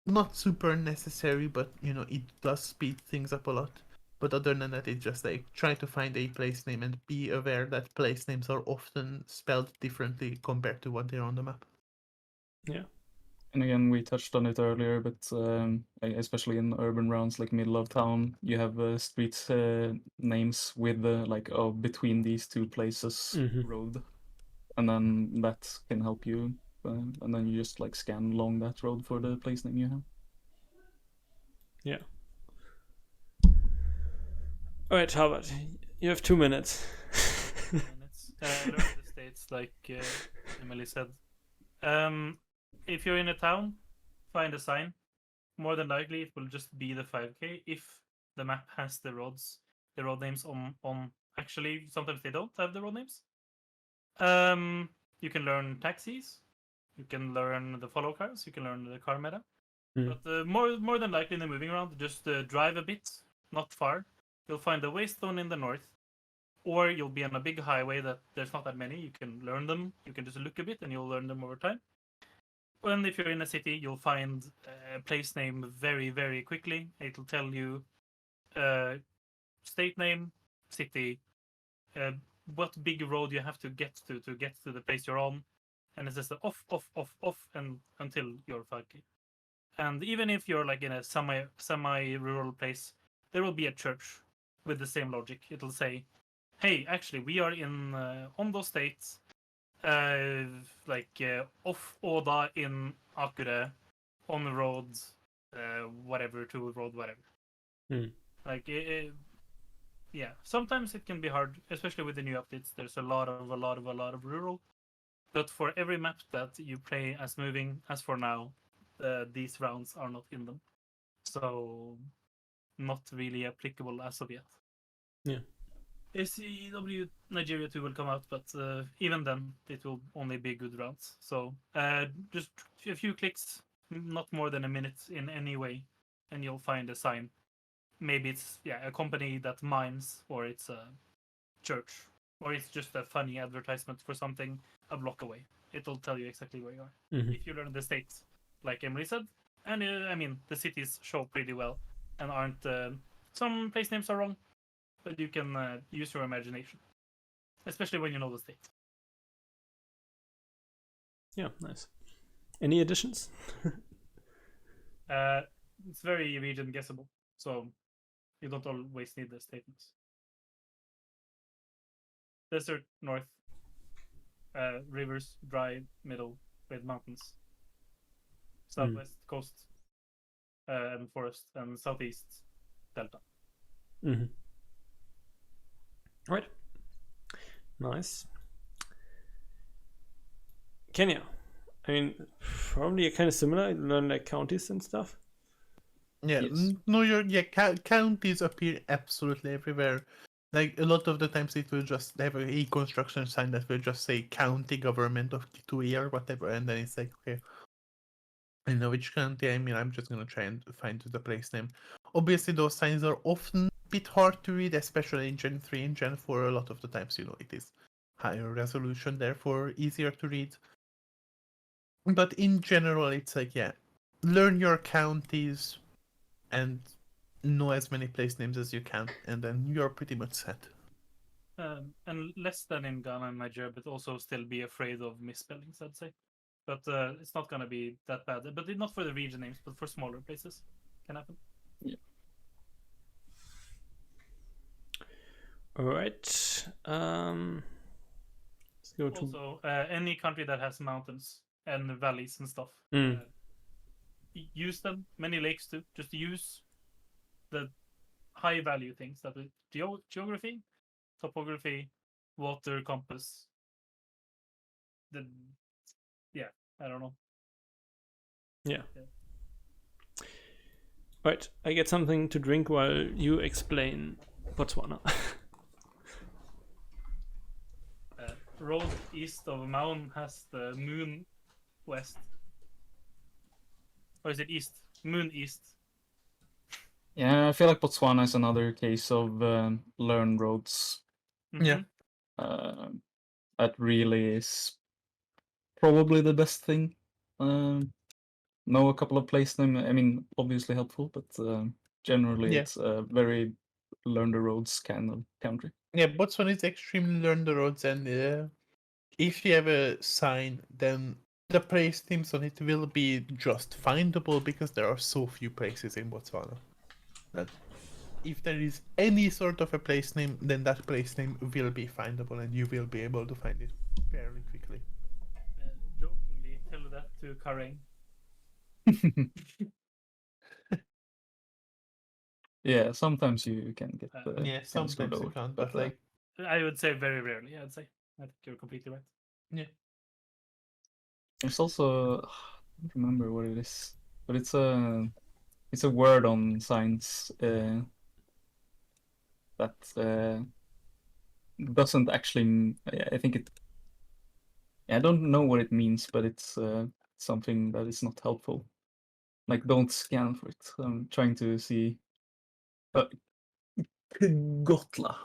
Not super necessary, but it does speed things up a lot. But other than that, it's just like try to find a place name and be aware that place names are often spelled differently compared to what they're on the map. Yeah. And again, we touched on it earlier, but especially in urban rounds like middle of town, you have street names with between these two places road, and then that can help you. And then you just scan along that road for the place name you have. Yeah. All right, Harvard, you have 2 minutes. 2 minutes. Learn the states, like Emily said. If you're in a town, find a sign. More than likely, it will just be the 5K if the map has the road names on. Actually, sometimes they don't have the road names. You can learn taxis. You can learn the follow cars. You can learn the car meta. But more than likely in the moving around, just drive a bit, not far. You'll find a waystone in the north, or you'll be on a big highway that there's not that many. You can learn them. You can just look a bit, and you'll learn them over time. And if you're in a city, you'll find a place name very, very quickly. It'll tell you state name, city, what big road you have to get to the place you're on, and it says the off, and until you're 5K. And even if you're in a semi-rural place, there will be a church with the same logic. It'll say, hey, actually, we are in Ondo State, off Oda in Akure, on the road, whatever, to road, whatever. Like, yeah, sometimes it can be hard, especially with the new updates. There's a lot of rural. But for every map that you play as moving, as for now, these rounds are not in them. So, not really applicable as of yet. Yeah. SCW Nigeria 2 will come out, but even then, it will only be good rounds. So, just a few clicks, not more than a minute in any way, and you'll find a sign. Maybe it's a company that mines, or it's a church, or it's just a funny advertisement for something a block away. It'll tell you exactly where you are. If you learn the states, like Emily said. And I mean, the cities show pretty well and aren't. Some place names are wrong, but you can use your imagination, especially when you know the state. Yeah, nice. Any additions? It's very region guessable, so you don't always need the statements. Desert, north. Rivers, dry, middle, with mountains. Southwest, coast, and forest, and southeast, delta. Right. Nice. Kenya. I mean, probably kind of similar. You learn like counties and stuff. Yeah, Yes. no, counties appear absolutely everywhere. Like, a lot of the times it will just have a construction sign that will just say county government of Kitui or whatever, and then it's like, okay, I know which county I'm in, I'm just gonna try and find the place name. Obviously, those signs are often a bit hard to read, especially in Gen 3 and Gen 4. A lot of the times, it is higher resolution, therefore easier to read. But in general, it's like, learn your counties and know as many place names as you can, and then you're pretty much set. And less than in Ghana and Nigeria, but also still be afraid of misspellings, I'd say. But it's not going to be that bad. But not for the region names, but for smaller places. Can happen. Yeah. All right. Let's go to... Also, any country that has mountains and valleys and stuff, use them. Many lakes too. Just use the high value things that is geography, topography, water, compass. I don't know. Yeah. Right, I get something to drink while you explain Botswana. Road east of Maun has the moon west. Or is it east? Moon east. Yeah, I feel like Botswana is another case of learn roads. Yeah. That really is probably the best thing. Know a couple of place name. I mean, obviously helpful, but generally it's a very learn the roads kind of country. Yeah, Botswana is extremely learn the roads, and if you have a sign, then the place names on it will be just findable because there are so few places in Botswana. That if there is any sort of a place name, then that place name will be findable, and you will be able to find it fairly quickly. Jokingly, tell that to Karen. Yeah, sometimes you can get sometimes you can't, but like I would say very rarely. I'd say I think you're completely right. Yeah. There's also I don't remember what it is, but it's a word on signs that doesn't actually. I think it. I don't know what it means, but it's something that is not helpful. Like, don't scan for it. I'm trying to see. Gotla.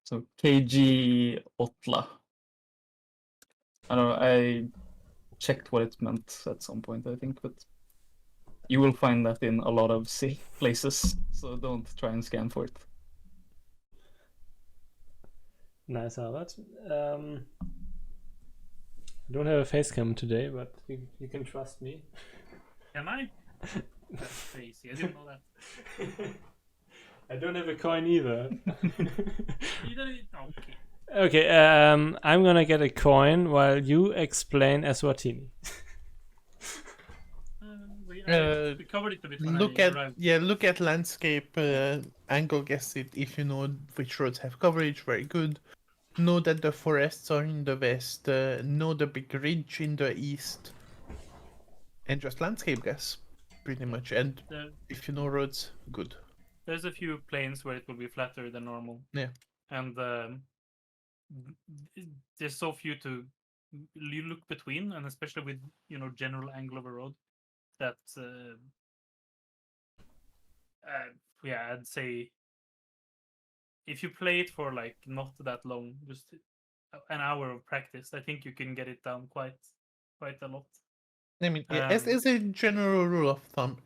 So KG Otla. I don't know. I checked what it meant at some point, I think, but you will find that in a lot of safe places. So don't try and scan for it. Nice, Albert. I don't have a face cam today, but you can trust me. Am I? That's crazy. I didn't know that. I don't have a coin either. You don't need- okay. Okay, I'm gonna get a coin while you explain Eswatini. We covered it a bit when Look I at arrived. look at landscape, angle guess it if you know which roads have coverage. Very good. Know that the forests are in the west. Know the big ridge in the east, and just landscape guess, pretty much. And There, if you know roads, good. there's a few planes where it will be flatter than normal. Yeah. And there's so few to you look between, and especially with general angle of a road, that yeah, I'd say if you play it for like not that long, just an hour of practice, I think you can get it down quite a lot. I mean, yeah, as a general rule of thumb,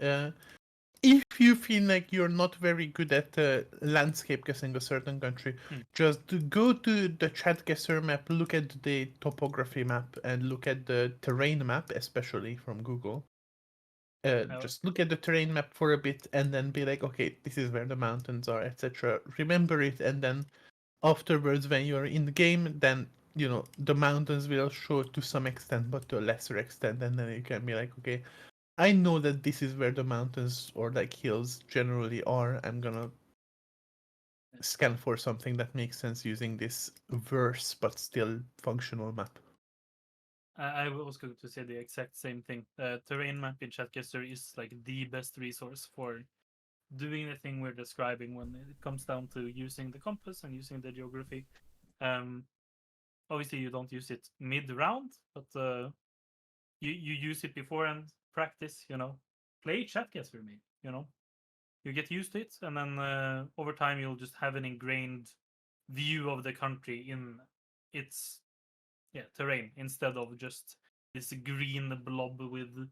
if you feel like you're not very good at landscape guessing a certain country, just go to the Geoguessr map, look at the topography map, and look at the terrain map, especially from Google. Just look at the terrain map for a bit, and then be like, okay, this is where the mountains are, etc. Remember it, and then afterwards, when you're in the game, then the mountains will show to some extent, but to a lesser extent, and then you can be like, okay, I know that this is where the mountains or like hills generally are. I'm gonna scan for something that makes sense using this verse but still functional map. I was going to say the exact same thing. Terrain map in Geoguessr is like the best resource for doing the thing we're describing when it comes down to using the compass and using the geography. Obviously, you don't use it mid-round, but you use it before and practice. Play Geoguessr, maybe. You get used to it, and then over time you'll just have an ingrained view of the country in its terrain instead of just this green blob with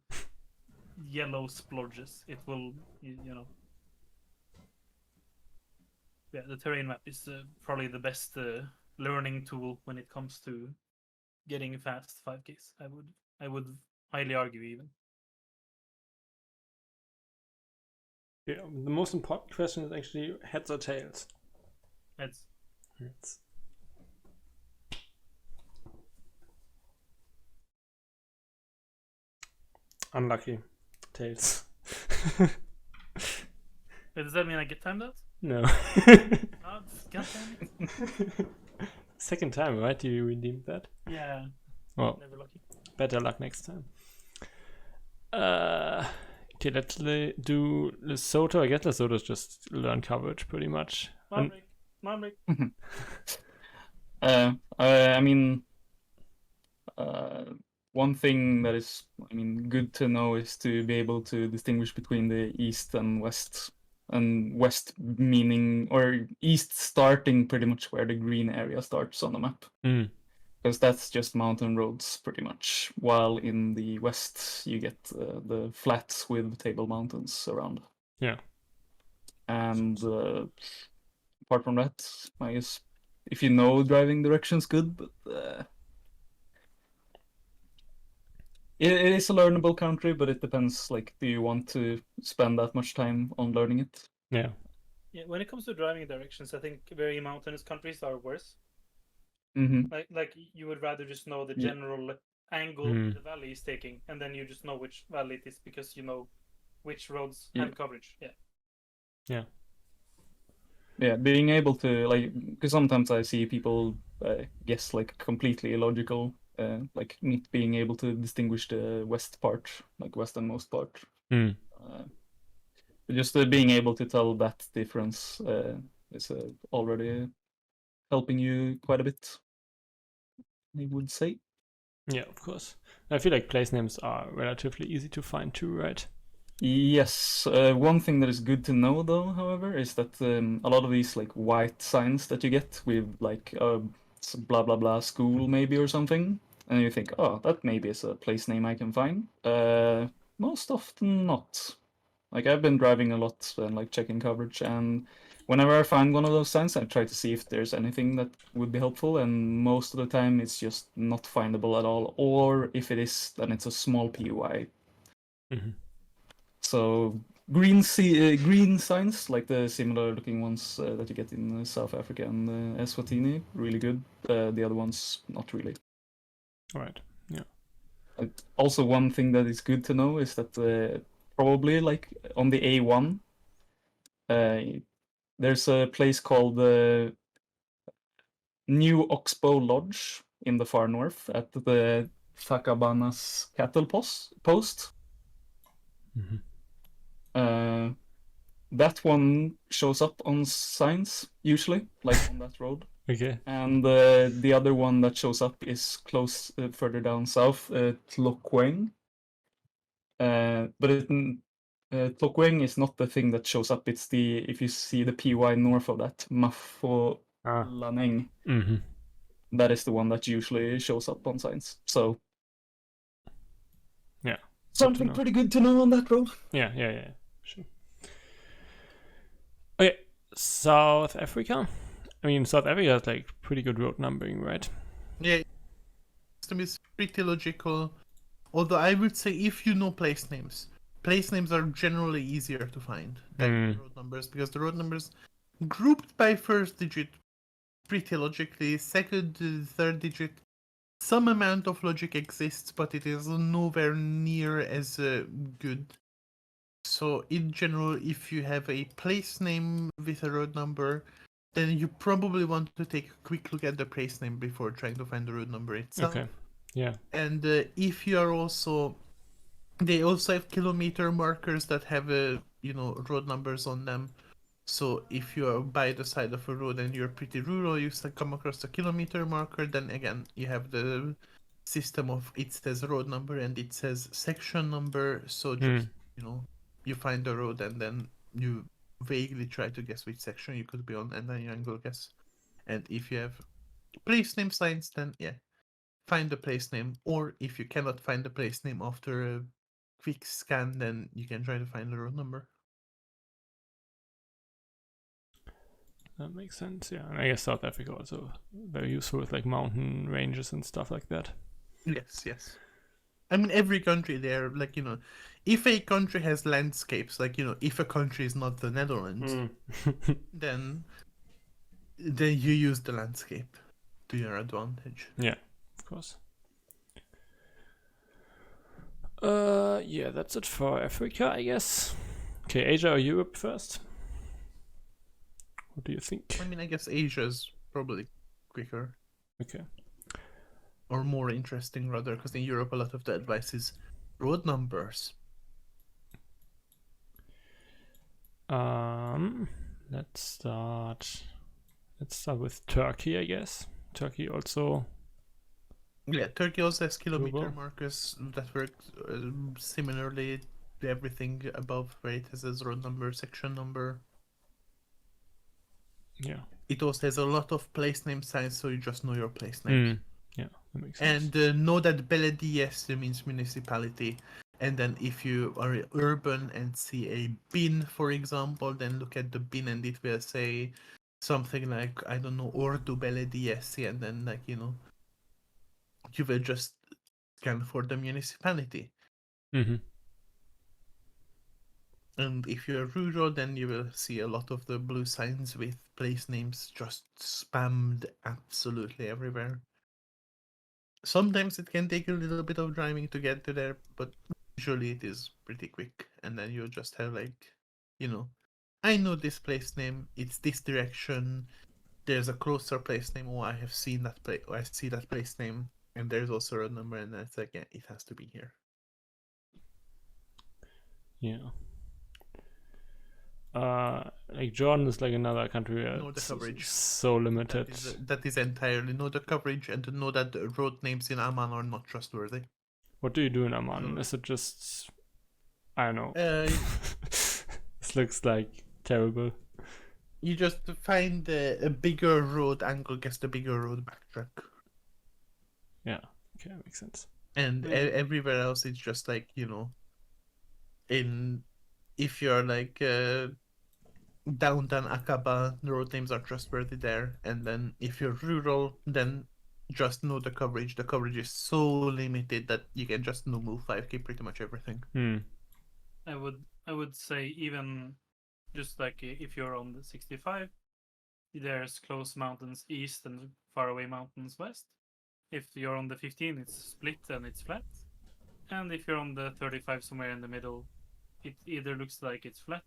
yellow splodges. It will, the terrain map is probably the best learning tool when it comes to getting fast 5Ks. I would highly argue even. Yeah, the most important question is actually heads or tails. Heads. Heads. Unlucky. Tails. Does that mean I get timed out? No. Oh, God damn it. Second time, right? You redeemed that? Yeah. Well, Never lucky. better luck next time. Okay, let's do Lesotho. I guess Lesotho is just learn coverage pretty much. Mamrik. I mean, one thing that is, good to know is to be able to distinguish between the east and west. And west meaning, or east starting pretty much where the green area starts on the map. Because that's just mountain roads pretty much. While in the west, you get the flats with table mountains around. Yeah. And apart from that, I guess if you know driving directions, good, but it is a learnable country, but it depends, like, do you want to spend that much time on learning it? Yeah. Yeah, when it comes to driving directions, I think very mountainous countries are worse. Mm-hmm. Like you would rather just know the general angle the valley is taking, and then you just know which valley it is because you know which roads have coverage. Yeah. Yeah, being able to, like, because sometimes I see people guess like completely illogical, like not being able to distinguish the west part, like westernmost part. Just being able to tell that difference is already helping you quite a bit, I would say. Yeah, of course. I feel like place names are relatively easy to find too, right? Yes. One thing that is good to know, though, however, is that a lot of these like white signs that you get with like blah blah blah school maybe or something, and you think, oh, that maybe is a place name I can find. Most often not. Like, I've been driving a lot and like checking coverage, and whenever I find one of those signs, I try to see if there's anything that would be helpful, and most of the time it's just not findable at all, or if it is, then it's a small PUI. Mm-hmm. So green green signs, like the similar looking ones that you get in South Africa and Eswatini, really good. The other ones, not really. All right. Yeah. Also, one thing that is good to know is that probably like on the A1, there's a place called New Oxbow Lodge in the far north at the Thakabanas cattle post. Mhm. That one shows up on signs usually, like on that road. Okay. And the other one that shows up is close further down south, Tloqueng. But Tloqueng is not the thing that shows up. It's the, if you see the PY north of that, Mafolaneng. Mm-hmm. That is the one that usually shows up on signs. So Yeah. something pretty good to know on that road. Yeah. Sure. Okay, South Africa. I mean, South Africa has like pretty good road numbering, right? Yeah, system is pretty logical. Although I would say if you know place names are generally easier to find than the road numbers, because the road numbers grouped by first digit pretty logically, second, third digit, some amount of logic exists, but it is nowhere near as good. So in general, if you have a place name with a road number, then you probably want to take a quick look at the place name before trying to find the road number itself. Okay. Yeah. And if you are also, they also have kilometer markers that have road numbers on them. So if you are by the side of a road and you're pretty rural, you come across a kilometer marker, then again you have the system of it says road number and it says section number. So just you find the road and then you vaguely try to guess which section you could be on, and then you angle guess. And if you have place name signs, then find the place name. Or if you cannot find the place name after a quick scan, then you can try to find the road number. That makes sense, yeah. And I guess South Africa also very useful with like mountain ranges and stuff like that. Yes. I mean, every country there, like, if a country has landscapes, like, if a country is not the Netherlands, then you use the landscape to your advantage. Yeah, of course. Yeah, that's it for Africa, I guess. Okay, Asia or Europe first? What do you think? I mean, I guess Asia is probably quicker. Okay. Or more interesting, rather, because in Europe a lot of the advice is road numbers. Let's start with Turkey, I guess. Turkey also. Yeah, Turkey also has kilometer Google. markers that work similarly to everything above where it has road number, section number. Yeah. It also has a lot of place name signs, so you just know your place names. Yeah, that makes sense. And know that belediyesi means municipality. And then if you are urban and see a bin, for example, then look at the bin and it will say something like, I don't know, Ordu belediyesi, and then you will just scan for the municipality. Mm-hmm. And if you're rural, then you will see a lot of the blue signs with place names just spammed absolutely everywhere. Sometimes it can take a little bit of driving to get to there, but usually it is pretty quick. And then you just have I know this place name, it's this direction, there's a closer place name, I have seen that place, I see that place name, and there's also a road number, and then it's like, it has to be here. Yeah. Like Jordan is like another country where Know the coverage. So limited. That is entirely know the coverage and to know that the road names in Amman are not trustworthy. What do you do in Amman? Is it just, I don't know. This looks like terrible. You just find a bigger road angle, guess the bigger road backtrack. Yeah, okay, that makes sense. And everywhere else it's just like, if you're like downtown Aqaba, the road names are trustworthy there. And then if you're rural, then just know the coverage. The coverage is so limited that you can just move 5k pretty much everything. I would say even just like if you're on the 65, there's close mountains east and far away mountains west. If you're on the 15, it's split and it's flat. And if you're on the 35, somewhere in the middle, it either looks like it's flat,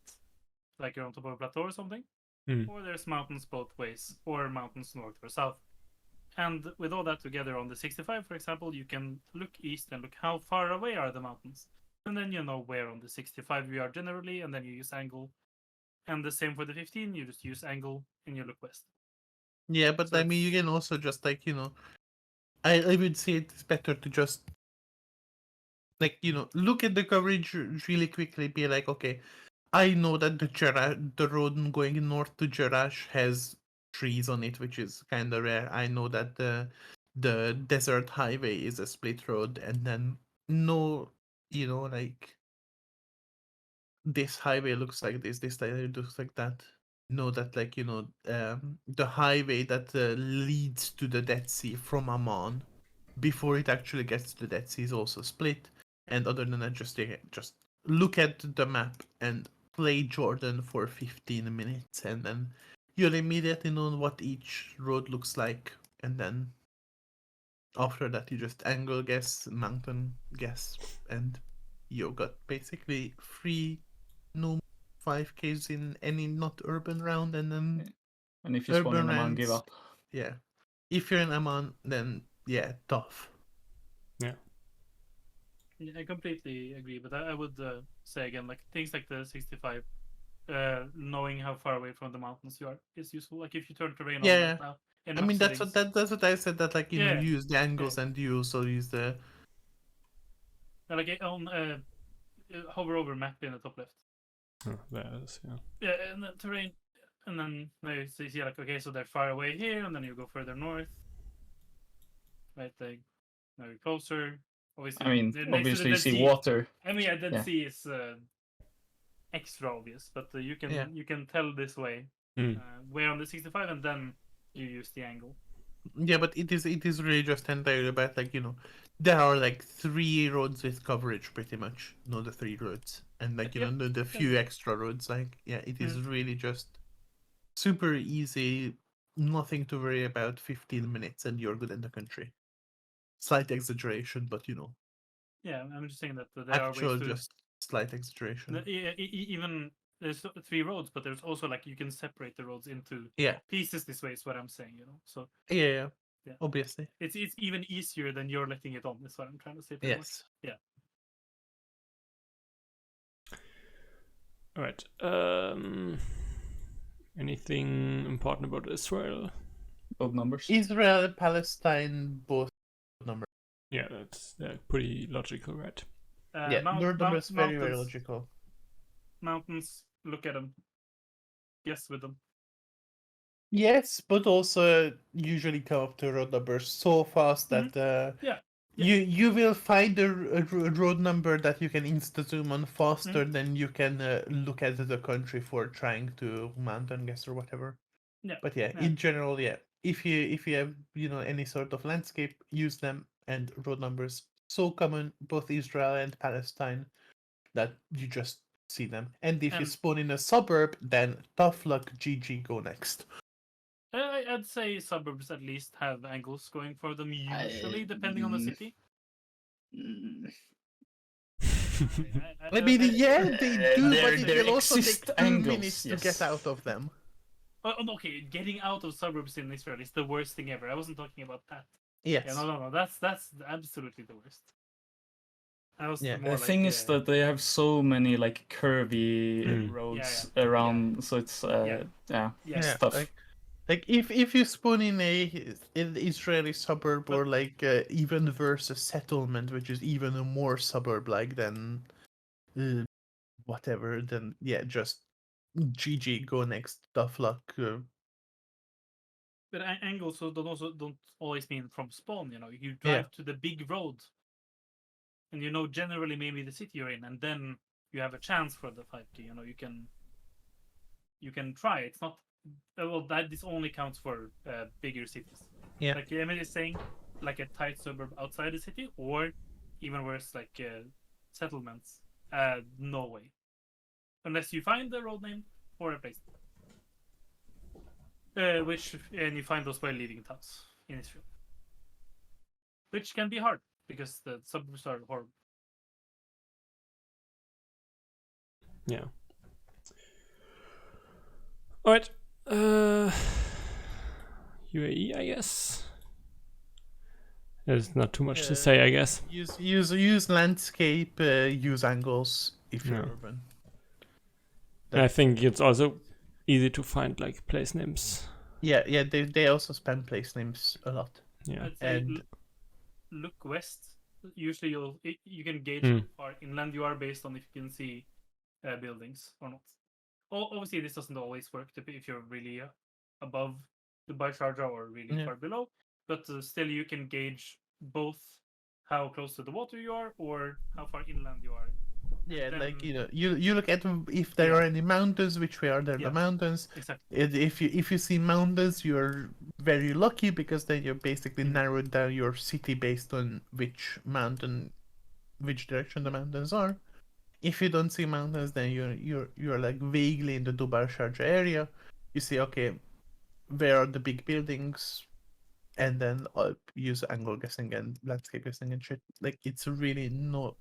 like you're on top of a plateau or something, or there's mountains both ways, or mountains north or south. And with all that together on the 65, for example, you can look east and look how far away are the mountains. And then you know where on the 65 you are generally, and then you use angle. And the same for the 15, you just use angle and you look west. Yeah, but So I mean, you it's- can also just like, I would say it's better to just like, look at the coverage really quickly, be like, okay, I know that the road going north to Jerash has trees on it, which is kind of rare. I know that the desert highway is a split road, and then like this highway looks like this highway looks like that. Know that like the highway that leads to the Dead Sea from Amman before it actually gets to the Dead Sea is also split. And other than that, just look at the map and play Jordan for 15 minutes, and then you'll immediately know what each road looks like. And then after that, you just angle guess, mountain guess, and you got basically free no 5Ks in any not urban round, and then And if you spawn urban in Amman, give rounds. up. Yeah, if you're in Amman, then yeah, tough. Yeah. Yeah, I completely agree, but I would say again, like things like the 65, knowing how far away from the mountains you are is useful. Like if you turn terrain on Yeah. that now, in I map mean, that's settings, what I said, that like Yeah. use the angles, and you also use the like on hover over map in the top left. Oh, there it is, yeah. Yeah, and then terrain, and then now you see like okay, so they're far away here, and then you go further north. Right, like now you're closer. Obviously, I mean, they're next to the obviously you Dead see Sea. water. I mean, yeah, Dead Yeah. Sea is extra obvious, but you can Yeah. you can tell this way where on the 65, and then you use the angle. Yeah, but it is really just entirely about like there are like 3 roads with coverage pretty much. No, the 3 roads, and like Yep. the few extra roads. Like it is really just super easy. Nothing to worry about. 15 minutes and you're good in the country. Slight exaggeration, but Yeah, I'm just saying that there are actual ways to just slight exaggeration. even there's 3 roads, but there's also like you can separate the roads into Yeah, pieces this way. Is what I'm saying, So yeah. Yeah. Obviously. it's even easier than you're letting it on. Is what I'm trying to say. Pretty much. Yes. Yeah. All right. Anything important about Israel? Both numbers. Israel and Palestine both numbers. Yeah, that's pretty logical, right? Yeah, numbers very very logical. Mountains. Look at them. Guess with them. Yes, but also usually come up to road numbers so fast that Yeah. you will find a road number that you can insta zoom on faster than you can look at the country for trying to mountain guess or whatever. Yeah. But yeah, in general, yeah. If you have any sort of landscape, use them, and road numbers so common both Israel and Palestine that you just see them. And if you spawn in a suburb, then tough luck, GG, go next. I'd say suburbs at least have angles going for them usually, depending on the city. I mean, yeah, they do, but it there will also take exist 2 angles, minutes to yes. get out of them. Okay, getting out of suburbs in Israel is the worst thing ever. I wasn't talking about that. Yes. Yeah, no. That's absolutely the worst. I was Yeah. more The like, thing is that they have so many like curvy roads around, so it's it's tough. Like if you spawn in an Israeli suburb, or like even versus settlement, which is even a more suburb-like than whatever, then yeah, just GG, go next, tough luck. But angles don't always mean from spawn. You drive to the big road, and generally maybe the city you're in, and then you have a chance for the 5K. You can try. It's not this only counts for bigger cities. Yeah. Like Emily is saying, like a tight suburb outside the city, or even worse, like settlements No way. Unless you find the road name or a place. And you find those by leaving towns in Israel. Which can be hard, because the suburbs are horrible. Yeah. All right. UAE, I guess. There's not too much to say, I guess. Use landscape, use angles if you're Yeah. urban. And I think it's also easy to find like place names. Yeah, they also spam place names a lot. Yeah. I'd say And look west. Usually you can gauge Hmm. how far inland you are based on if you can see buildings or not. Obviously, this doesn't always work if you're really above Dubai Sharjah or really Yeah. far below. But still, you can gauge both how close to the water you are or how far inland you are. yeah, Then- like you look at if there Yeah. are any mountains, which way are there Yeah. the mountains. Exactly. If you see mountains, you're very lucky because then you basically Mhm. narrowed down your city based on which direction the mountains are. If you don't see mountains, then you're like vaguely in the Dubai Sharjah area. You see, okay, where are the big buildings, and then use angle guessing and landscape guessing and shit. Like it's really no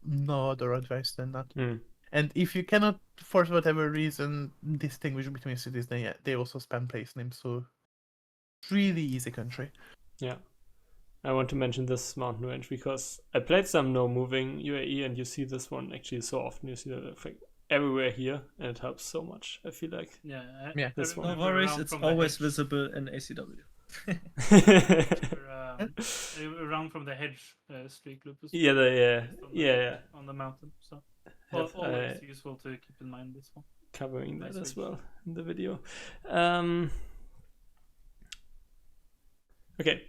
other advice than that. Hmm. And if you cannot, for whatever reason, distinguish between cities, then yeah, they also spam place names. So really easy country. Yeah. I want to mention this mountain range because I played some no moving UAE and you see this one actually so often. You see that effect everywhere here and it helps so much. I feel like. Yeah. Yeah. This No one. worries, it's always visible in ACW. Around from the hedge streak, Lupus. Yeah, based on the- yeah. On the mountain. So Have, always useful to keep in mind this one. covering Nice that as range. well in the video. Okay,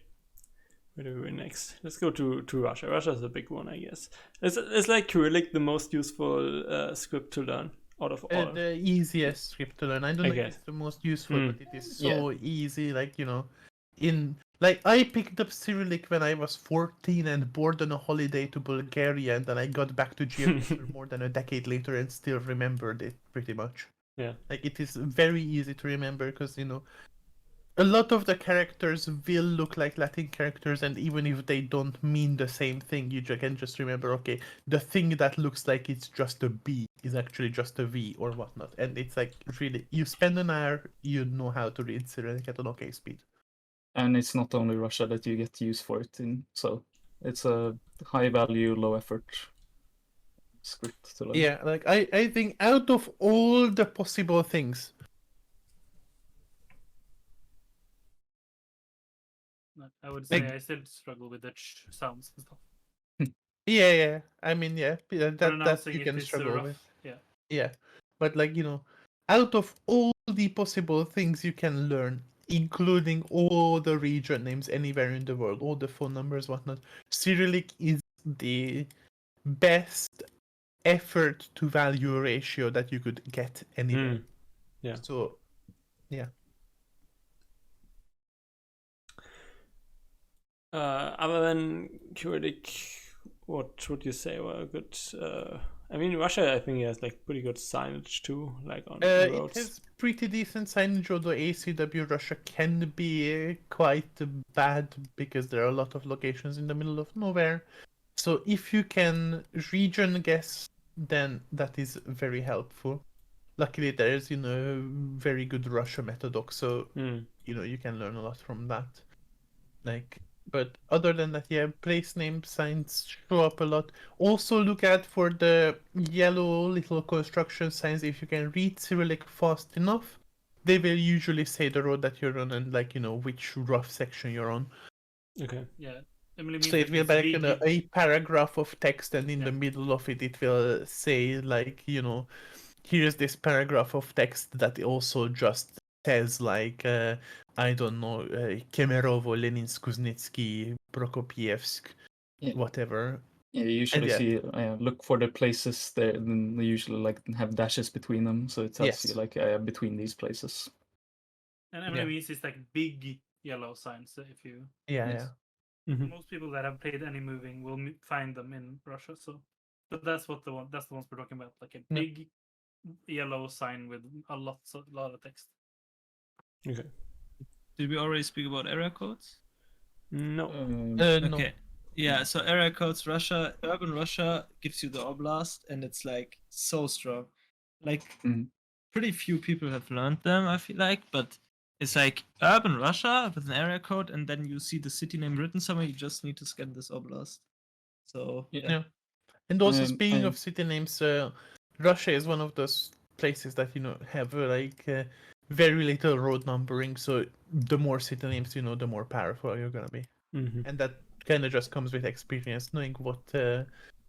where do we go next? Let's go to Russia. Russia is a big one, I guess. It's like Cyrillic the most useful script to learn out of all. The easiest script to learn. I don't know Okay. if it's the most useful, Hmm. but it is so easy. Like I picked up Cyrillic when I was 14 and bored on a holiday to Bulgaria, and then I got back to Geoguessr more than a decade later and still remembered it pretty much. Yeah. Like it is very easy to remember because a lot of the characters will look like Latin characters, and even if they don't mean the same thing, you can just remember, okay, the thing that looks like it's just a B is actually just a V or whatnot. And it's like really, you spend an hour, you know how to read Cyrillic at an okay speed. And it's not only Russia that you get use for it in, so it's a high value, low effort script to learn. Yeah, like I think out of all the possible things, I would say Like- I still struggle with the ch sounds and stuff. yeah, I mean, yeah, that Pronouncing you it can is struggle rough. with. Yeah. Yeah, but like out of all the possible things you can learn, including all the region names anywhere in the world, all the phone numbers, whatnot, Cyrillic is the best effort to value ratio that you could get anywhere. Hmm. Yeah. So, yeah. Other than Cyrillic, what would you say were good? I mean, Russia, I think has like pretty good signage too, like on It roads. has pretty decent signage, although ACW Russia can be quite bad because there are a lot of locations in the middle of nowhere. So if you can region guess, then that is very helpful. Luckily, there is very good Russia metadoc, so Hmm. you can learn a lot from that. But other than that, yeah, place name signs show up a lot. Also look out for the yellow little construction signs. If you can read Cyrillic fast enough, they will usually say the road that you're on and which rough section you're on. Okay. Yeah. Emily means So it like will this be like big- a paragraph of text, and in Yeah. the middle of it, it will say like here's this paragraph of text that also just says like I don't know, Kemerovo, Leninsk, Kuznetsky, Prokopievsk, Yeah. whatever. Yeah, you usually yeah. see look for the places there, then they usually like have dashes between them, so it tells you Yes. like between these places. And Emily Yeah. means it's like big yellow signs. If you Yeah, Yes. Mhm. most people that have played any moving will find them in Russia. So But that's the ones we're talking about, like a Yeah. big yellow sign with a lot of text. Okay. Did we already speak about area codes? No. No. Okay. Yeah, so area codes, urban Russia gives you the oblast, and it's like so strong. Like, pretty few people have learned them, I feel like, but it's like urban Russia with an area code, and then you see the city name written somewhere, you just need to scan this oblast. So, Yeah. And also, Um, speaking I- of city names, Russia is one of those places that have very little road numbering. So the more city names you know, the more powerful you're gonna be, Mm-hmm. and that kind of just comes with experience, knowing what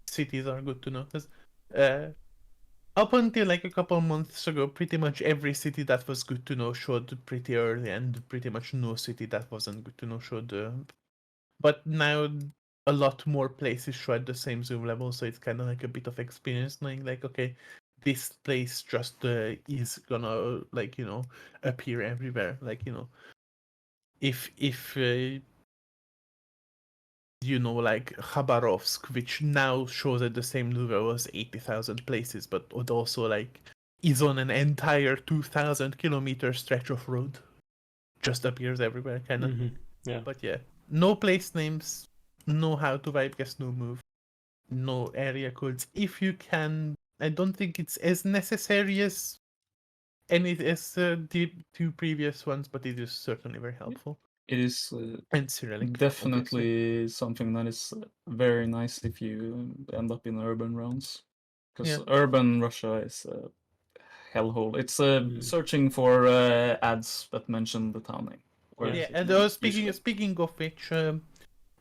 cities are good to know. 'Cause, up until like a couple months ago, pretty much every city that was good to know showed pretty early, and pretty much no city that wasn't good to know showed. But now a lot more places show at the same zoom level, so it's kind of like a bit of experience knowing like, okay, this place just is gonna appear everywhere. Like if like Khabarovsk, which now shows at the same level as 80,000 places, but it also like is on an entire 2,000-kilometer stretch of road, just appears everywhere, kind of. Mm-hmm. Yeah. But yeah, no place names, no how to vibe guess, no move, no area codes. If you can, I don't think it's as necessary as the two previous ones, but it is certainly very helpful. It is And Cyrillic, obviously. definitely something that is very nice if you end up in urban rounds, because urban Russia is a hellhole. It's searching for ads that mention the town name. Yeah, and usually. speaking of which,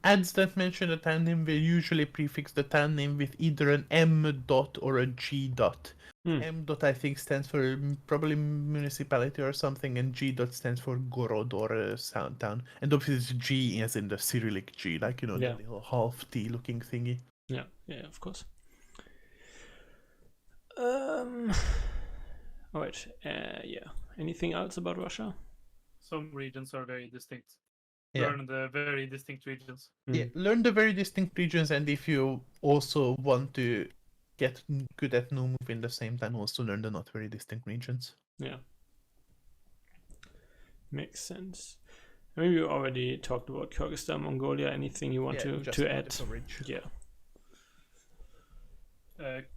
ads that mention the town name will usually prefix the town name with either an M dot or a G dot. M dot I think stands for probably municipality or something, and G dot stands for Gorod or a sound town. And obviously G as in the Cyrillic G, like the little half T looking thingy. Yeah, of course. All right. Yeah. Anything else about Russia? Some regions are very distinct. Yeah. Learn the very distinct regions. Yeah, learn the very distinct regions, and if you also want to get good at no move in the same time, also learn the not very distinct regions. Yeah. Makes sense. Maybe you already talked about Kyrgyzstan, Mongolia. Anything you want to add? Yeah.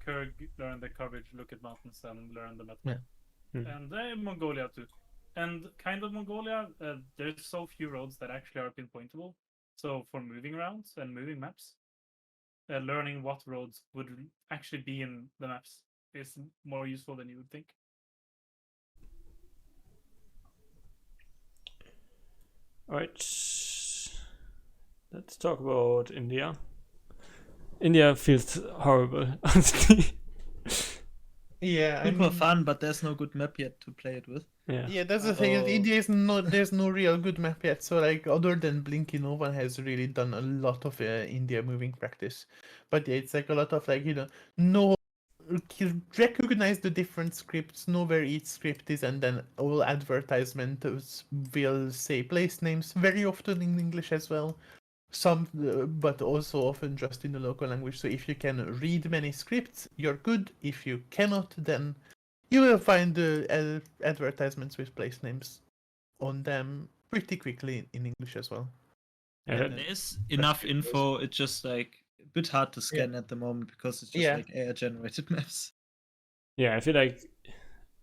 Kyrg, learn the coverage, look at mountains, and learn the meta. Yeah. And Mongolia too. And kind of Mongolia, there's so few roads that actually are pinpointable. So for moving rounds and moving maps, learning what roads would actually be in the maps is more useful than you would think. All right. Let's talk about India. India feels horrible, honestly. Yeah, super fun, but there's no good map yet to play it with. Yeah, that's the thing. India is there's no real good map yet. So like, other than Blinky, no one has really done a lot of India moving practice. But yeah, it's like a lot of like no recognize the different scripts, know where each script is, and then all advertisements will say place names, very often in English as well. Some, but also often just in the local language. So if you can read many scripts, you're good. If you cannot, then you will find the advertisements with place names on them pretty quickly in English as well. There is enough info. It's just like a bit hard to scan at the moment because it's just like AI generated maps. Yeah, I feel like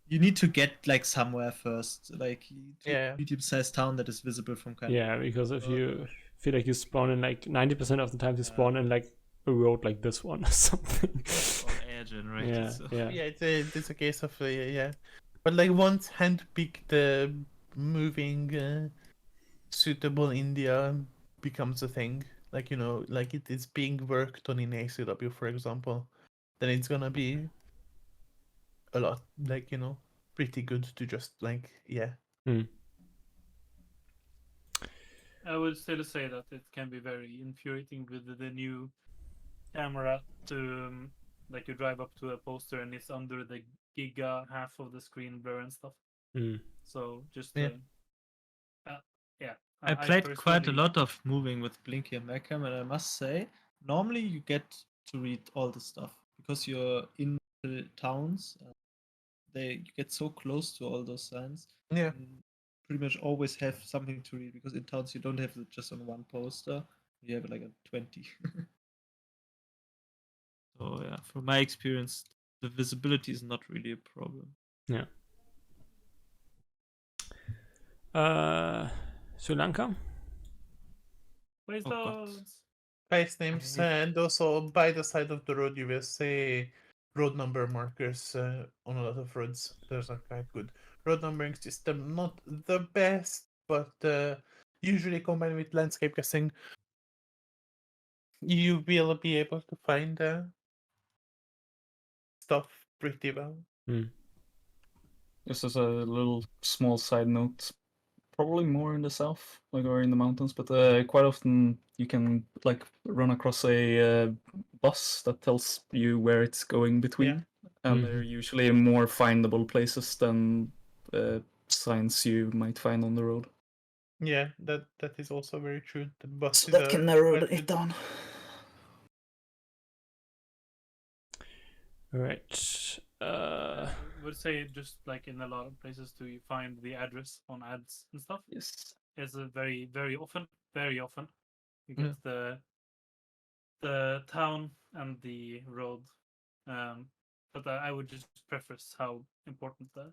you need to get like somewhere first, like a medium-sized town that is visible from kind of. Because if you feel like you spawn in like 90% of the time you spawn in like a road like this one or something. Or AI generated. It's a case of but like once handpicked moving suitable India becomes a thing, like like it is being worked on in ACW, for example, then it's gonna be a lot like pretty good to just like I would still say that it can be very infuriating with the new camera to like you drive up to a poster and it's under the giga half of the screen blur and stuff. So just I played quite a lot of moving with Blinky and Macam, and I must say normally you get to read all the stuff because you're in the towns, you get so close to all those signs. Yeah. You pretty much always have something to read, because in towns you don't have it just on one poster. You have like a 20. So yeah, from my experience, the visibility is not really a problem. Yeah. Sri Lanka. Place Oh, God. those. Place names, and also by the side of the road, you will see road number markers on a lot of roads. There's a quite good road numbering system. Not the best, but usually combined with landscape guessing, you will be able to find stuff pretty well. Just as a little small side note, probably more in the south, like or in the mountains, but quite often you can like run across a bus that tells you where it's going between, and they're usually more findable places than signs you might find on the road. Yeah, that is also very true. The bus So that can narrow it down. Right. I would say just like in a lot of places do you find the address on ads and stuff. Yes. It's a very often you get the town and the road. But I would just preface how important the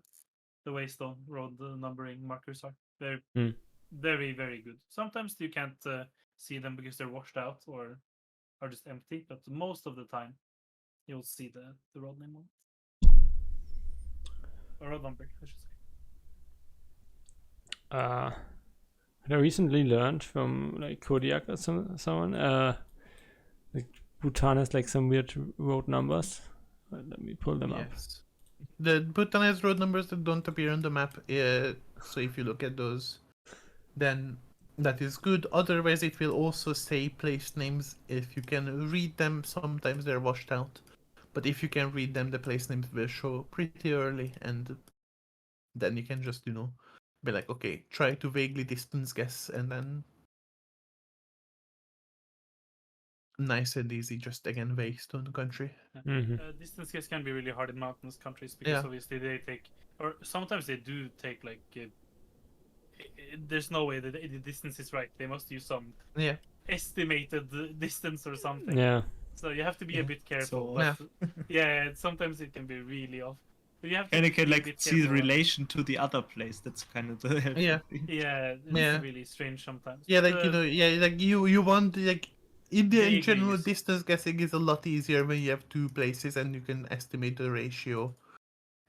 Waystone road numbering markers are. They're very good. Sometimes you can't see them because they're washed out or are just empty, but most of the time you'll see the road name on it. Or road number, I should say. I recently learned from like Kodiak or someone like Bhutan has like some weird road numbers. Let me pull them up. Yes. The Bhutan has road numbers that don't appear on the map, so if you look at those, then that is good. Otherwise, it will also say place names. If you can read them, sometimes they're washed out. But if you can read them, the place names will show pretty early, and then you can just, be like, okay, try to vaguely distance guess, and then nice and easy, just again, Waystone country. Distance guess can be really hard in mountainous countries because obviously they take, or sometimes they do take like. There's no way that the distance is right. They must use some estimated distance or something. Yeah. So you have to be a bit careful. So, yeah, sometimes it can be really off. But you have to and you can be a like bit see the careful. relation to the other place. That's kind of the Yeah, it's really strange sometimes. Yeah, like like you want like in general, use. distance guessing is a lot easier when you have two places and you can estimate the ratio.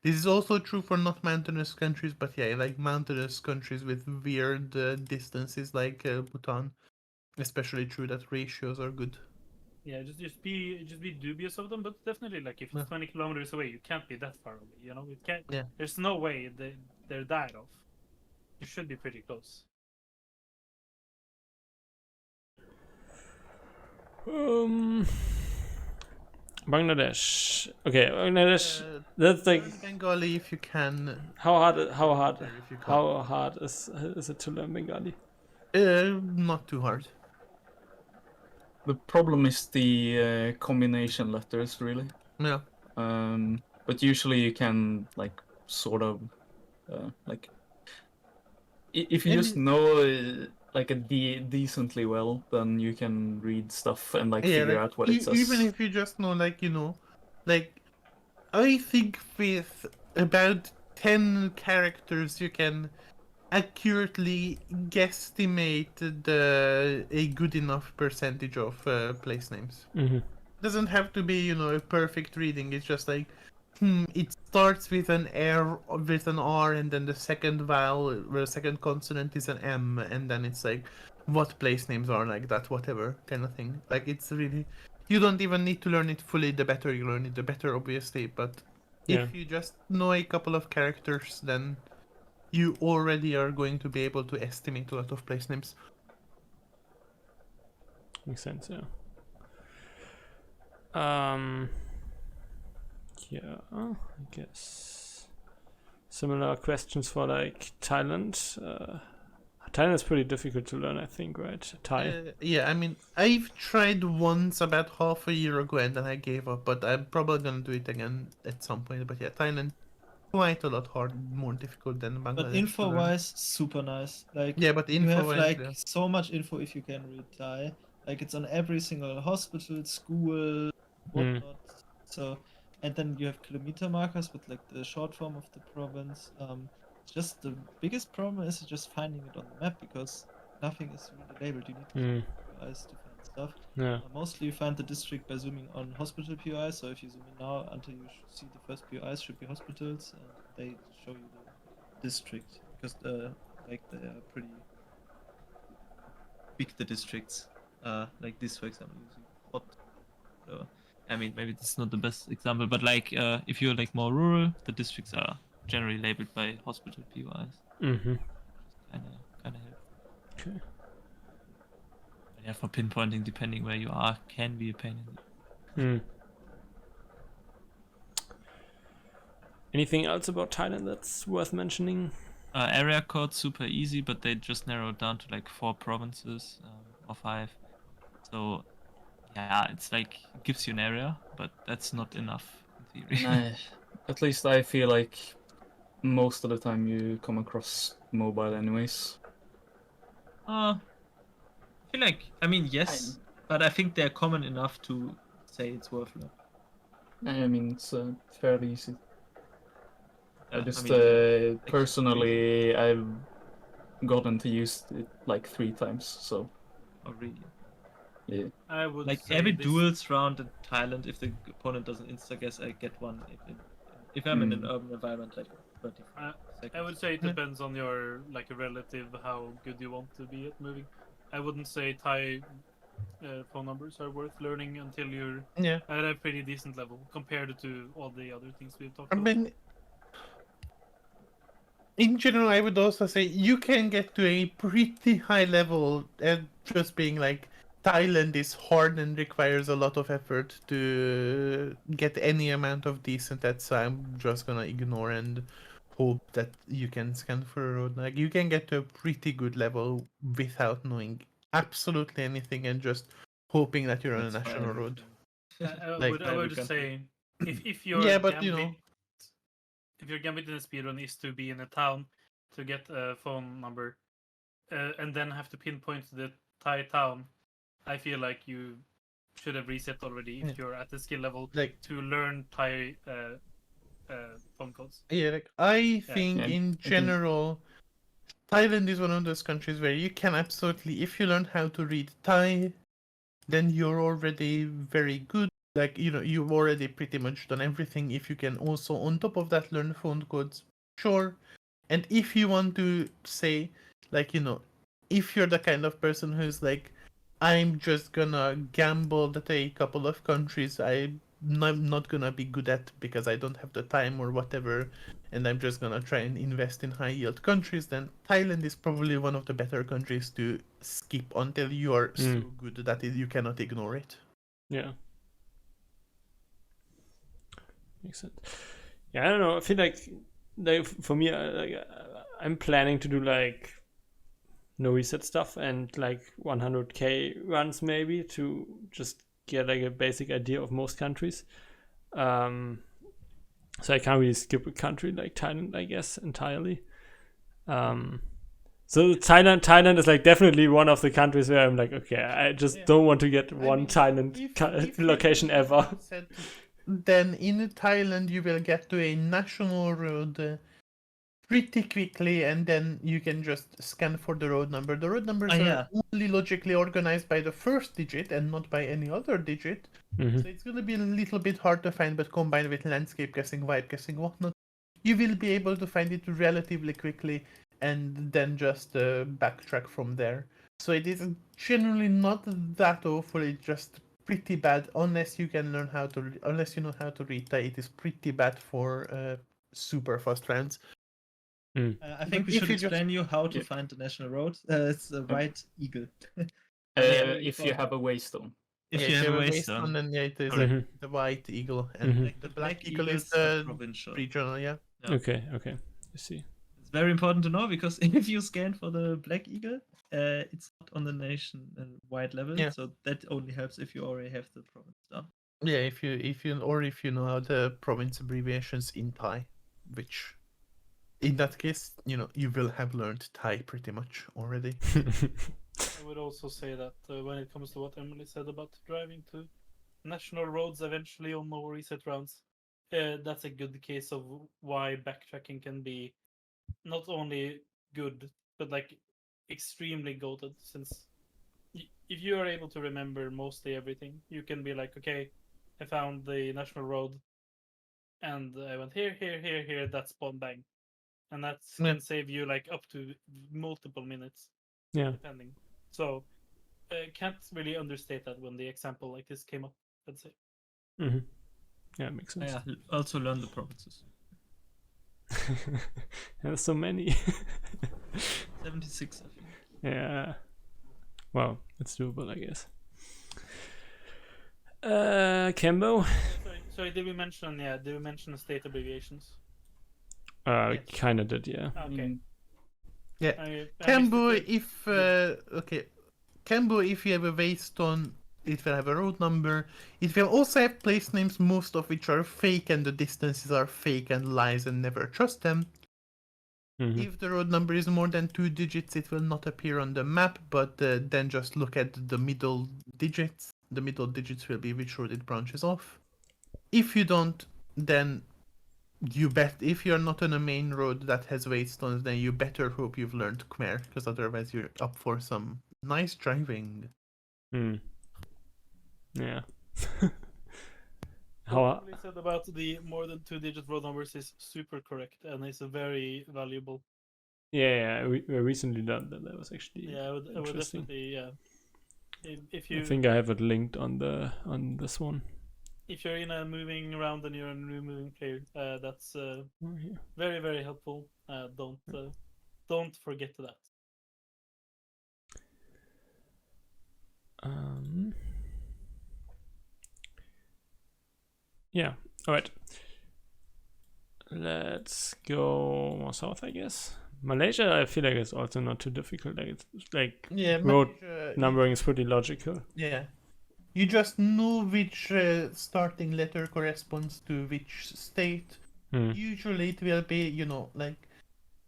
This is also true for not mountainous countries, but yeah, like mountainous countries with weird distances like Bhutan, especially true that ratios are good. Yeah, just be dubious of them, but definitely like if it's 20 kilometers away, you can't be that far away. You know, it can't. Yeah. There's no way they're that off. You should be pretty close. Bangladesh. Okay, Bangladesh. That's like Bengali if you can. How hard is it to learn Bengali? Not too hard. The problem is the combination letters, really. Yeah. But usually you can like sort of like if you just know like a decently well, then you can read stuff and like figure out what it says. Even if you just know, like like I think with about 10 characters you can accurately guesstimate a good enough percentage of place names. Doesn't have to be a perfect reading. It's just like it starts with an R, and then the second vowel, the second consonant is an M, and then it's like what place names are like that, whatever kind of thing. Like it's really, you don't even need to learn it fully. The better you learn it, the better, obviously. But if you just know a couple of characters, then you already are going to be able to estimate a lot of place names. Makes sense, yeah. Yeah, I guess similar questions for like Thailand. Thailand is pretty difficult to learn, I think, right? Thai. Yeah, I mean, I've tried once about half a year ago and then I gave up, but I'm probably gonna do it again at some point. But yeah, Thailand, quite a lot more difficult than Bangladesh. But to info learn. wise, super nice. Like Yeah, but you have info-wise, like yeah. so much info if you can read Thai. Like it's on every single hospital, school, whatnot. So, and then you have kilometer markers with like the short form of the province. Just the biggest problem is just finding it on the map because nothing is really labeled. You need to use POIs to find stuff. Yeah. Mostly you find the district by zooming on hospital POIs. So if you zoom in now, until you see the first POIs should be hospitals, and they show you the district because like they are pretty big, the districts. Like this, for example, using hot. I mean, maybe this is not the best example, but like if you're like more rural, the districts are generally labeled by hospital POIs. Mm-hmm. Kind of helpful. Okay. But yeah, for pinpointing, depending where you are, can be a pain in the... Anything else about Thailand that's worth mentioning? Area code super easy, but they just narrowed down to like 4 provinces or 5. So yeah, it's like it gives you an area, but that's not enough in theory. Nah, at least I feel like most of the time you come across mobile anyways. I feel like, I mean, yes, but I think they're common enough to say it's worth it. I mean, it's fairly easy. Yeah, I just I mean, personally, I've gotten to use it like 3 times, so Oh, really? yeah. I would Like say every this- duels round in Thailand, if the opponent doesn't insta-guess, I get one. If I'm in an urban environment, like 30 seconds. I would say it depends on your like relative how good you want to be at moving. I wouldn't say Thai phone numbers are worth learning until you're at a pretty decent level compared to all the other things we've talked about. I mean, in general, I would also say you can get to a pretty high level at just being like, Thailand is hard and requires a lot of effort to get any amount of decent at, so I'm just gonna ignore and hope that you can scan for a road. Like, you can get to a pretty good level without knowing absolutely anything and just hoping that you're on a That's fine. national road. I Like- would Every just country. say if your Yeah, but, gambit, you know. if your gambit in a speedrun is to be in a town to get a phone number and then have to pinpoint the Thai town, I feel like you should have reset already if you're at the skill level Like, to learn Thai phone codes. yeah, like I think Yeah, I in think- general, Thailand is one of those countries where you can absolutely, if you learn how to read Thai, then you're already very good. Like, you know, you've already pretty much done everything. If you can also, on top of that, learn phone codes, sure. And if you want to say, like, you know, if you're the kind of person who's like, I'm just gonna gamble that a couple of countries I'm not gonna be good at because I don't have the time or whatever, and I'm just gonna try and invest in high yield countries, then Thailand is probably one of the better countries to skip until you are so good that you cannot ignore it. Yeah. Makes sense. Yeah, I don't know. I feel like for me, I'm planning to do like no reset stuff and like 100k runs maybe to just get like a basic idea of most countries. So I can't really skip a country like Thailand, I guess, entirely. So Thailand is like definitely one of the countries where I'm like, okay, I just don't want to get one Thailand if location ever. Then in Thailand you will get to a national road pretty quickly, and then you can just scan for the road number. The road numbers are only logically organized by the first digit and not by any other digit. Mm-hmm. So it's going to be a little bit hard to find, but combined with landscape guessing, vibe guessing, whatnot, you will be able to find it relatively quickly and then just backtrack from there. So it is generally not that awful, it's just pretty bad unless you can learn how to, unless you know how to read Thai. It is pretty bad for super fast rounds. I think we should explain you how to find the national road. It's the white eagle. If you have a waystone. If you have a waystone, then it is Mhm. like the white eagle, and Mhm. like the black eagle is the the provincial. regional, Yeah. Okay, I see. It's very important to know because if you scan for the Black Eagle, it's not on the nation-wide level, Yeah. so that only helps if you already have the province done. Yeah, if you know how the province abbreviations in Thai, which in that case, you will have learned Thai pretty much already. I would also say that when it comes to what Emily said about driving to national roads eventually on no reset rounds, that's a good case of why backtracking can be not only good but like extremely goated. Since if you are able to remember mostly everything, you can be like, okay, I found the national road, and I went here, here, here, here. That spawn bang, and that can save you like up to multiple minutes, Yeah. depending. So can't really understate that when the example like this came up, I'd say. Mm-hmm. Yeah, it makes sense. Yeah, also learn the provinces. There's so many. 76, I think. Yeah. Well, it's doable, I guess. Kembo? Sorry, did we mention state abbreviations? Yes. Kinda did, yeah. Okay. Yeah. Kembo, if you have a waystone, it will have a road number. It will also have place names, most of which are fake, and the distances are fake and lies, and never trust them. Mm-hmm. If the road number is more than 2 digits, it will not appear on the map, but then just look at the middle digits. The middle digits will be which road it branches off. If you don't, then you bet, if you're not on a main road that has waystones, then you better hope you've learned Khmer, because otherwise you're up for some nice driving. Yeah. What Emily said about the more than 2-digit road numbers is super correct, and it's a very valuable. Yeah, we recently done that. That was actually I would definitely, yeah. If you, I think I have it linked on this one. If you're in a moving round and you're a new moving player, that's very, very helpful. Don't forget that. Yeah. All right. Let's go more south, I guess. Malaysia, I feel like it's also not too difficult. Like it's like road numbering is pretty logical. Yeah. You just know which starting letter corresponds to which state. Usually it will be, like,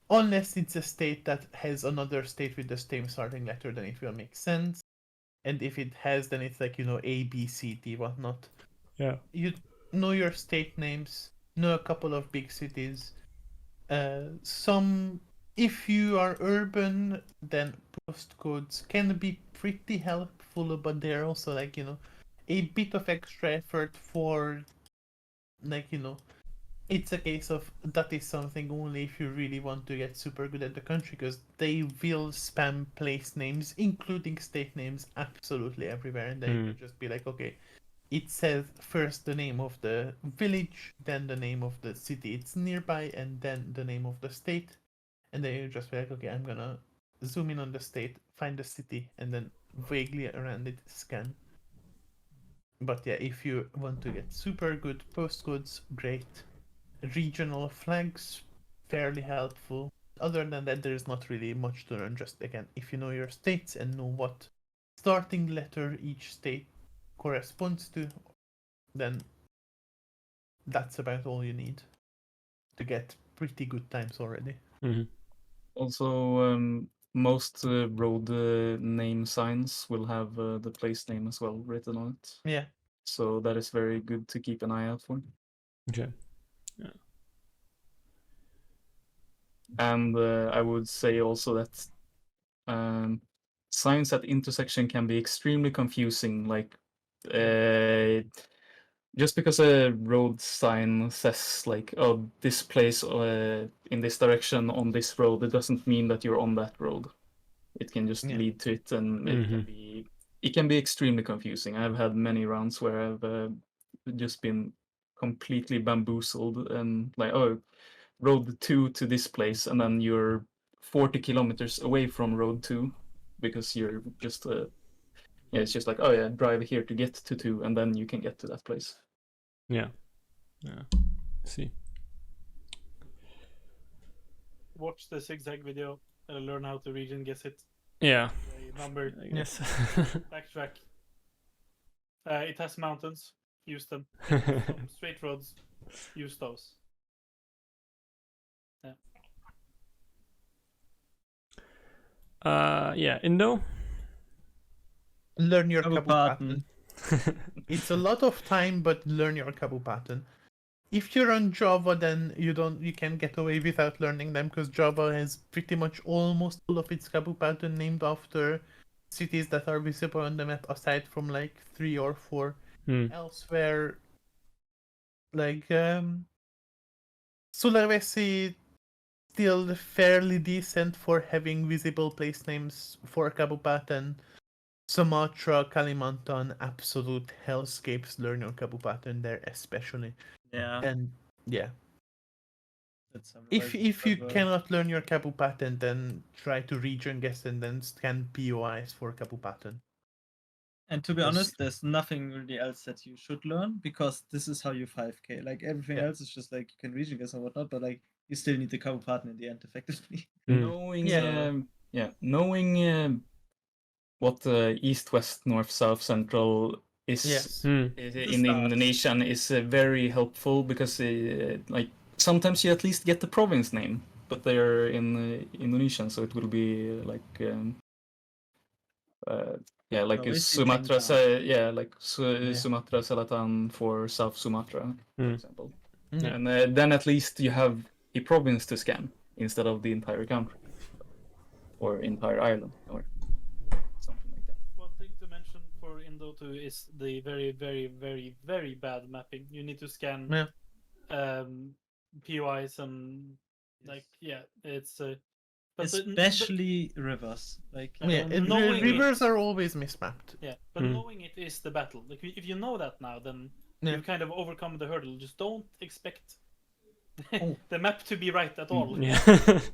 unless it's a state that has another state with the same starting letter, then it will make sense. And if it has, then it's like, A, B, C, D, whatnot. Yeah. You know your state names, know a couple of big cities. If you are urban, then postcodes can be pretty helpful, but they're also like, a bit of extra effort for, like, it's a case of that is something only if you really want to get super good at the country, because they will spam place names, including state names, absolutely everywhere, and then you just be like, okay, it says first the name of the village, then the name of the city it's nearby, and then the name of the state. And then you just be like, okay, I'm gonna zoom in on the state, find the city, and then vaguely around it scan. But yeah, if you want to get super good postcodes, great. Regional flags, fairly helpful. Other than that, there's not really much to learn. Just again, if you know your states and know what starting letter each state corresponds to, then that's about all you need to get pretty good times already. Also, most road name signs will have the place name as well written on it. Yeah. So that is very good to keep an eye out for. Okay. Yeah. And I would say also that signs at intersection can be extremely confusing. Like, just because a road sign says like, "Oh, this place in this direction on this road," it doesn't mean that you're on that road. It can just lead to it, and it can be extremely confusing. I've had many rounds where I've just been completely bamboozled and like, oh, road 2 to this place, and then you're 40 kilometers away from road 2 because you're just it's just like, oh yeah, drive here to get to 2, and then you can get to that place. Yeah. See. watch the zigzag video and learn how to region guess it. Yeah, A number. I guess. Backtrack. It has mountains. Use them. It has some straight roads. Use those. Yeah, Indo. Learn your Kabu Kabu pattern. pattern. It's a lot of time, but learn your Kabu pattern. If you're on Java, then you can get away without learning them, because Java has pretty much almost all of its Kabu pattern named after cities that are visible on the map, aside from like 3 or 4 elsewhere. Like Sulawesi, still fairly decent for having visible place names for Kabu pattern. Sumatra, Kalimantan, absolute hellscapes. Learn your Kabu pattern there, especially. Yeah. And yeah, That's if you cannot learn your Kabu pattern, then try to region guess and then scan POIs for Kabu pattern. And to be Yes. honest, there's nothing really else that you should learn, because this is how you 5k. Like everything Yeah. else is just like you can region guess and whatnot, but like you still need the Kabu pattern in the end, effectively. Knowing, Yeah. knowing what east, west, north, south, central is Yes. in start. Indonesian is very helpful, because like sometimes you at least get the province name, but they're in Indonesian, so it will be like like Sulawesi, Sumatra, Tengah. like Sumatra Selatan for South Sumatra, for example. Yeah. And then at least you have a province to scan instead of the entire country or entire island or something like that. One thing to mention for Indo too is the very, very, very, very bad mapping. You need to scan POIs and it's but Especially rivers. Like Yeah, knowing rivers it- are always mismapped. but knowing it is the battle. Like if you know that now, then Yeah. you kind of overcome the hurdle. Just don't expect Oh. the map to be right at all. Yeah.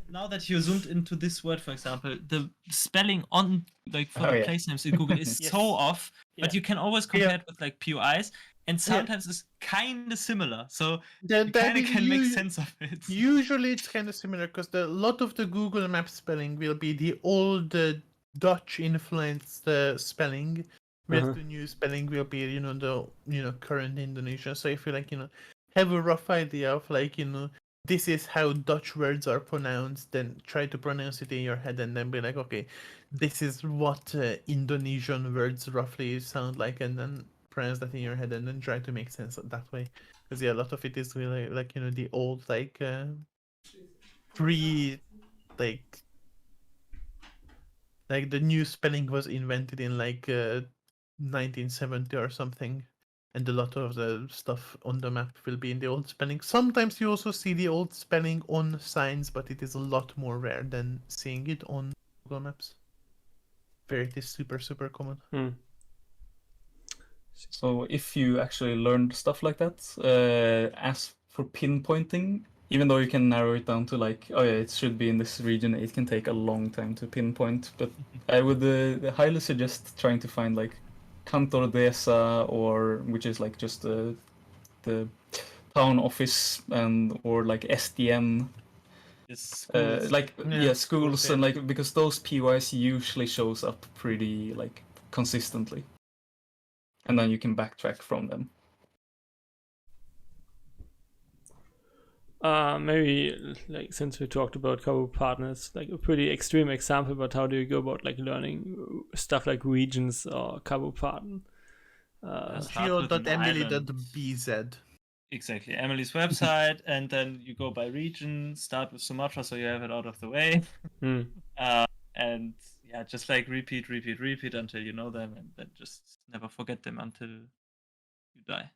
now that you zoomed into this word, for example, the spelling on like for Oh, the yeah. place names in Google is Yes. so off, but Yeah. you can always compare it with like POIs, and sometimes it's kind of similar. So you kind of can make sense of it. Usually it's kind of similar, because a lot of the Google Map spelling will be the old Dutch influenced spelling, whereas the new spelling will be the current Indonesian. So if you have a rough idea of this is how Dutch words are pronounced, then try to pronounce it in your head and then be like, okay, this is what Indonesian words roughly sound like, and then pronounce that in your head and then try to make sense of that way. Because a lot of it is really the old pre like the new spelling was invented in 1970 or something, and a lot of the stuff on the map will be in the old spelling. Sometimes you also see the old spelling on signs, but it is a lot more rare than seeing it on Google Maps, where it is super common. So if you actually learned stuff like that, as for pinpointing, even though you can narrow it down to like, oh yeah, it should be in this region, it can take a long time to pinpoint. But I would highly suggest trying to find like Kantor Desa, or which is like just the town office, or like SDN. Schools. Schools, Okay. and like, because those POIs usually shows up pretty like consistently, and then you can backtrack from them. Maybe like since we talked about Kabu partners, like a pretty extreme example, but how do you go about like learning stuff like regions or Kabu pattern? Geo.emily.bz. Exactly, Emily's website, and then you go by region. Start with Sumatra, so you have it out of the way. And yeah, just like repeat until you know them, and then just never forget them until you die.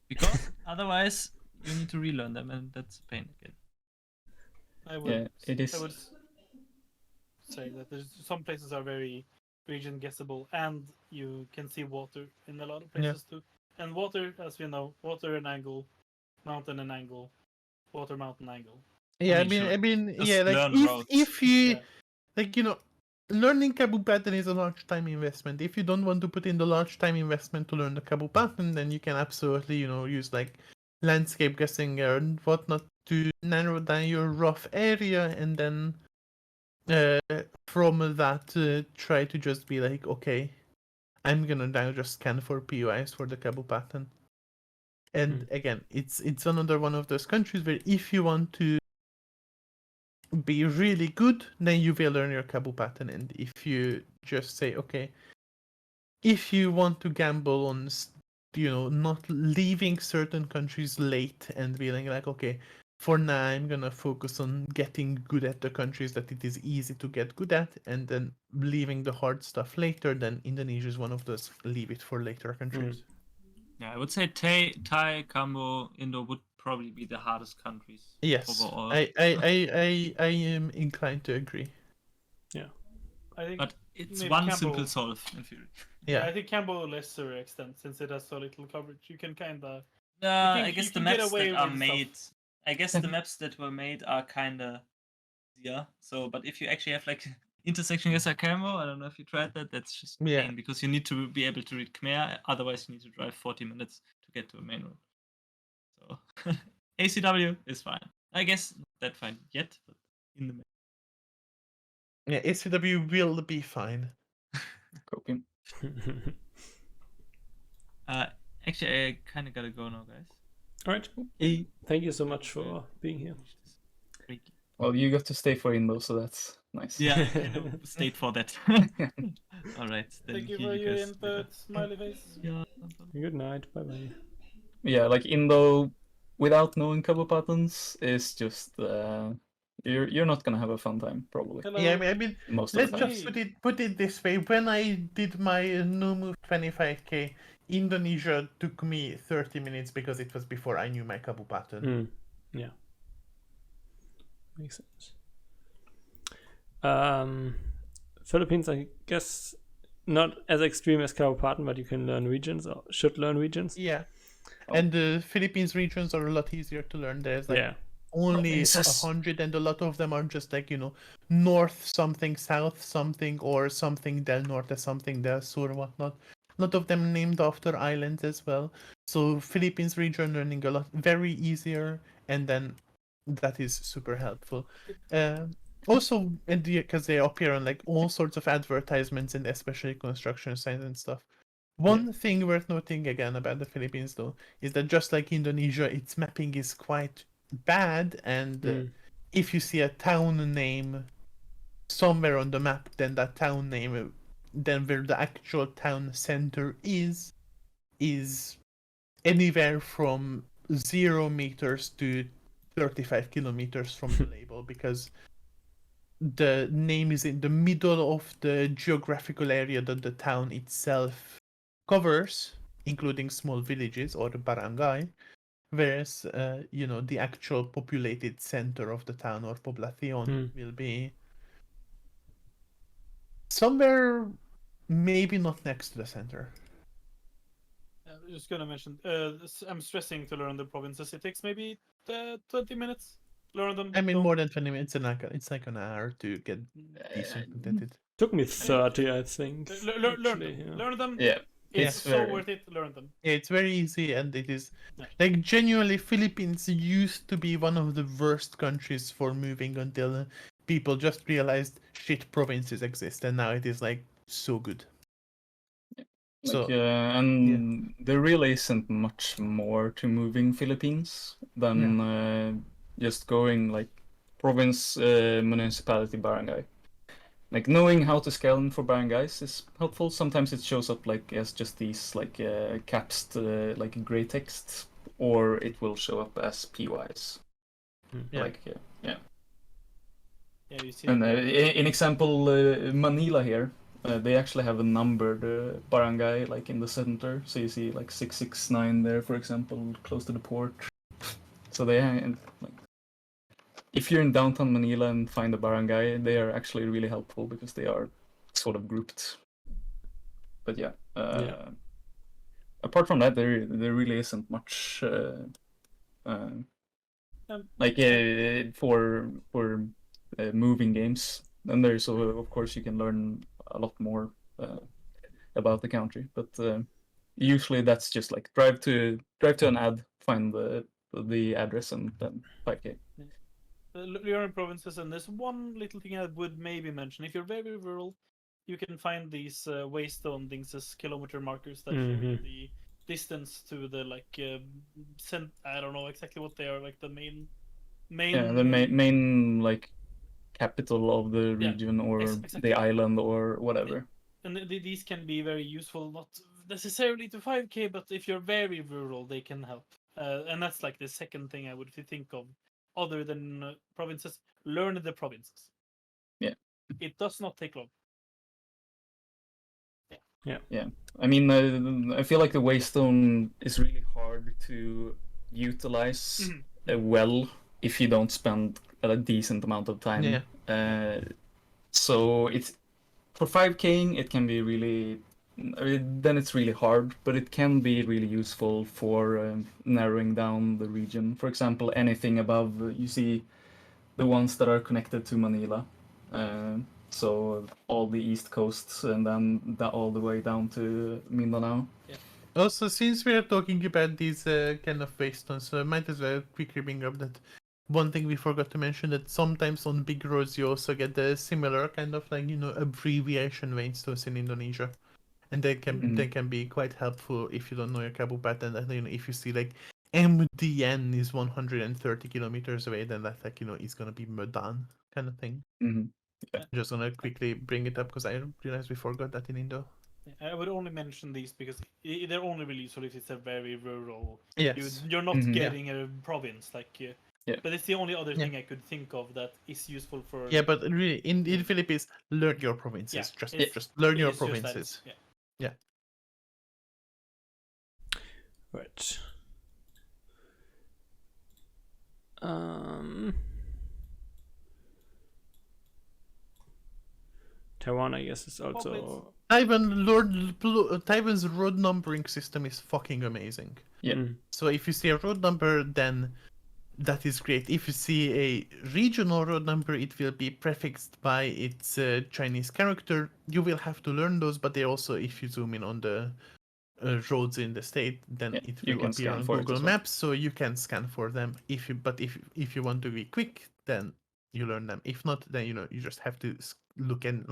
Because otherwise, you need to relearn them, and that's a pain again. I would, Yeah, it is. I would say that there's some places are very region guessable, and you can see water in a lot of places too. And water, as we know, water and angle, mountain and angle, water, mountain, angle. Yeah, Just like learn routes. if you Yeah. learning Kabu pattern is a large time investment. If you don't want to put in the large time investment to learn the Kabu pattern, then you can absolutely use like landscape guessing and whatnot to narrow down your rough area, and then from that try to just be like, okay, I'm gonna now just scan for POIs for the cable pattern. And again, it's another one of those countries where if you want to be really good, then you will learn your cable pattern. And if you just say, okay, if you want to gamble on, not leaving certain countries late and feeling like, okay, for now I'm gonna focus on getting good at the countries that it is easy to get good at, and then leaving the hard stuff later, then Indonesia is one of those leave it for later countries. Yeah, I would say Thai, Cambo, Indo would probably be the hardest countries. Yes, overall. I am inclined to agree. I think But it's maybe one Cambo- simple solve in theory. Yeah. I think Cambo lesser extent since it has so little coverage. You can kind of I guess you the can get maps away that are with made. I guess the maps that were made are kind of easier. So, but if you actually have like intersection Geoguessr Cambo, I don't know if you tried that. That's just Yeah. pain because you need to be able to read Khmer. Otherwise, you need to drive 40 minutes to get to a main road. So, ACW is fine. I guess not that fine yet, but in the Yeah, ACW will be fine. Copy. Actually, I kind of gotta go now, guys. All right. Thank you so much for being here. Well, you got to stay for Indo, so that's nice. Yeah, I kind of stayed for that. All right. Then Thank you hear for your guys input, later. smiley face. Yeah. Good night. Bye bye. Yeah, like Indo without knowing cover patterns is just you're not gonna have a fun time probably. Hello. Yeah, I mean, Most of let's the time. just put it this way. When I did my no move 25k, Indonesia took me 30 minutes because it was before I knew my Kabu pattern. Yeah. Makes sense. Philippines, I guess, not as extreme as Cabo pattern, but you can learn regions or should learn regions. Yeah. And the Philippines regions are a lot easier to learn. There's like only Provinces. 100, and a lot of them are just like, north something, south something, or something del norte, something del sur, whatnot. A lot of them named after islands as well. So Philippines region learning a lot very easier, and then that is super helpful. Also, because they appear on like all sorts of advertisements and especially construction signs and stuff. One thing worth noting again about the Philippines though is that just like Indonesia, its mapping is quite bad, and if you see a town name somewhere on the map, then that town name, then where the actual town center is anywhere from 0 meters to 35 kilometers from the label, because the name is in the middle of the geographical area that the town itself covers, including small villages or the barangay, whereas the actual populated center of the town or poblacion will be somewhere maybe not next to the center. I'm just gonna mention. I'm stressing to learn the provinces. It takes maybe 20 minutes. Learn them. I mean, more than 20 minutes, it's like an hour to get decent at it. Took me 30, I think. Learn them. actually, yeah. Learn them. Yeah. It's so very- worth it. Learn them. Yeah, it's very easy, and it is like genuinely Philippines used to be one of the worst countries for moving until people just realized shit provinces exist, and now it is like so good. Like, and there really isn't much more to moving Philippines than just going like province, municipality, barangay. Like knowing how to scale them for barangays is helpful. Sometimes it shows up like as just these like capsed like gray text, or it will show up as PYs. Like Yeah, you see. And in example, Manila here, they actually have a numbered barangay like in the center. So you see like 669 there, for example, close to the port. So they like, if you're in downtown Manila and find a barangay, they are actually really helpful because they are sort of grouped. But apart from that, there really isn't much like for moving games. And there's of course you can learn a lot more about the country, but usually that's just like drive to an ad, find the address, and then 5k. Learning provinces, and there's one little thing I would maybe mention. If you're very rural, you can find these waystone things as kilometer markers that show you the distance to the I don't know exactly what they are, like the main Yeah, the main like capital of the region or exactly. the island or whatever. And these can be very useful, not necessarily to 5k, but if you're very rural, they can help. And that's like the second thing I would think of, other than provinces. Learn the provinces. Yeah. It does not take long. Yeah. I mean, I feel like the waystone is really hard to utilize well if you don't spend a decent amount of time. Yeah. So it's for 5k it can be really, then it's really hard, but it can be really useful for narrowing down the region. For example, anything above, you see the ones that are connected to Manila. So all the east coasts and then all the way down to Mindanao. Yeah. Also, since we are talking about these kind of waystones, so I might as well quickly bring up that one thing we forgot to mention, that sometimes on big roads you also get the similar kind of abbreviation waystones in Indonesia, and they can be quite helpful if you don't know your Kabu pattern. And if you see like MDN is 130 kilometers away, then that is gonna be Medan kind of thing. Yeah. I'm just gonna quickly bring it up because I realized we forgot that in Indo. I would only mention these because they're only really useful if it's a very rural. Yes. You're not getting a province Yeah. But it's the only other thing I could think of that is useful for. Yeah, but really, in Philippines, learn your provinces. Yeah, just learn your it's just that, provinces. yeah. Right. Taiwan, I guess, is also. Taiwan's road numbering system is fucking amazing. Yeah. So if you see a road number, then that is great. If you see a regional road number, it will be prefixed by its Chinese character. You will have to learn those, but they also, if you zoom in on the roads in the state, then it will appear on Google Maps, so you can scan for them. If you want to be quick, then you learn them. If not, then you just have to look in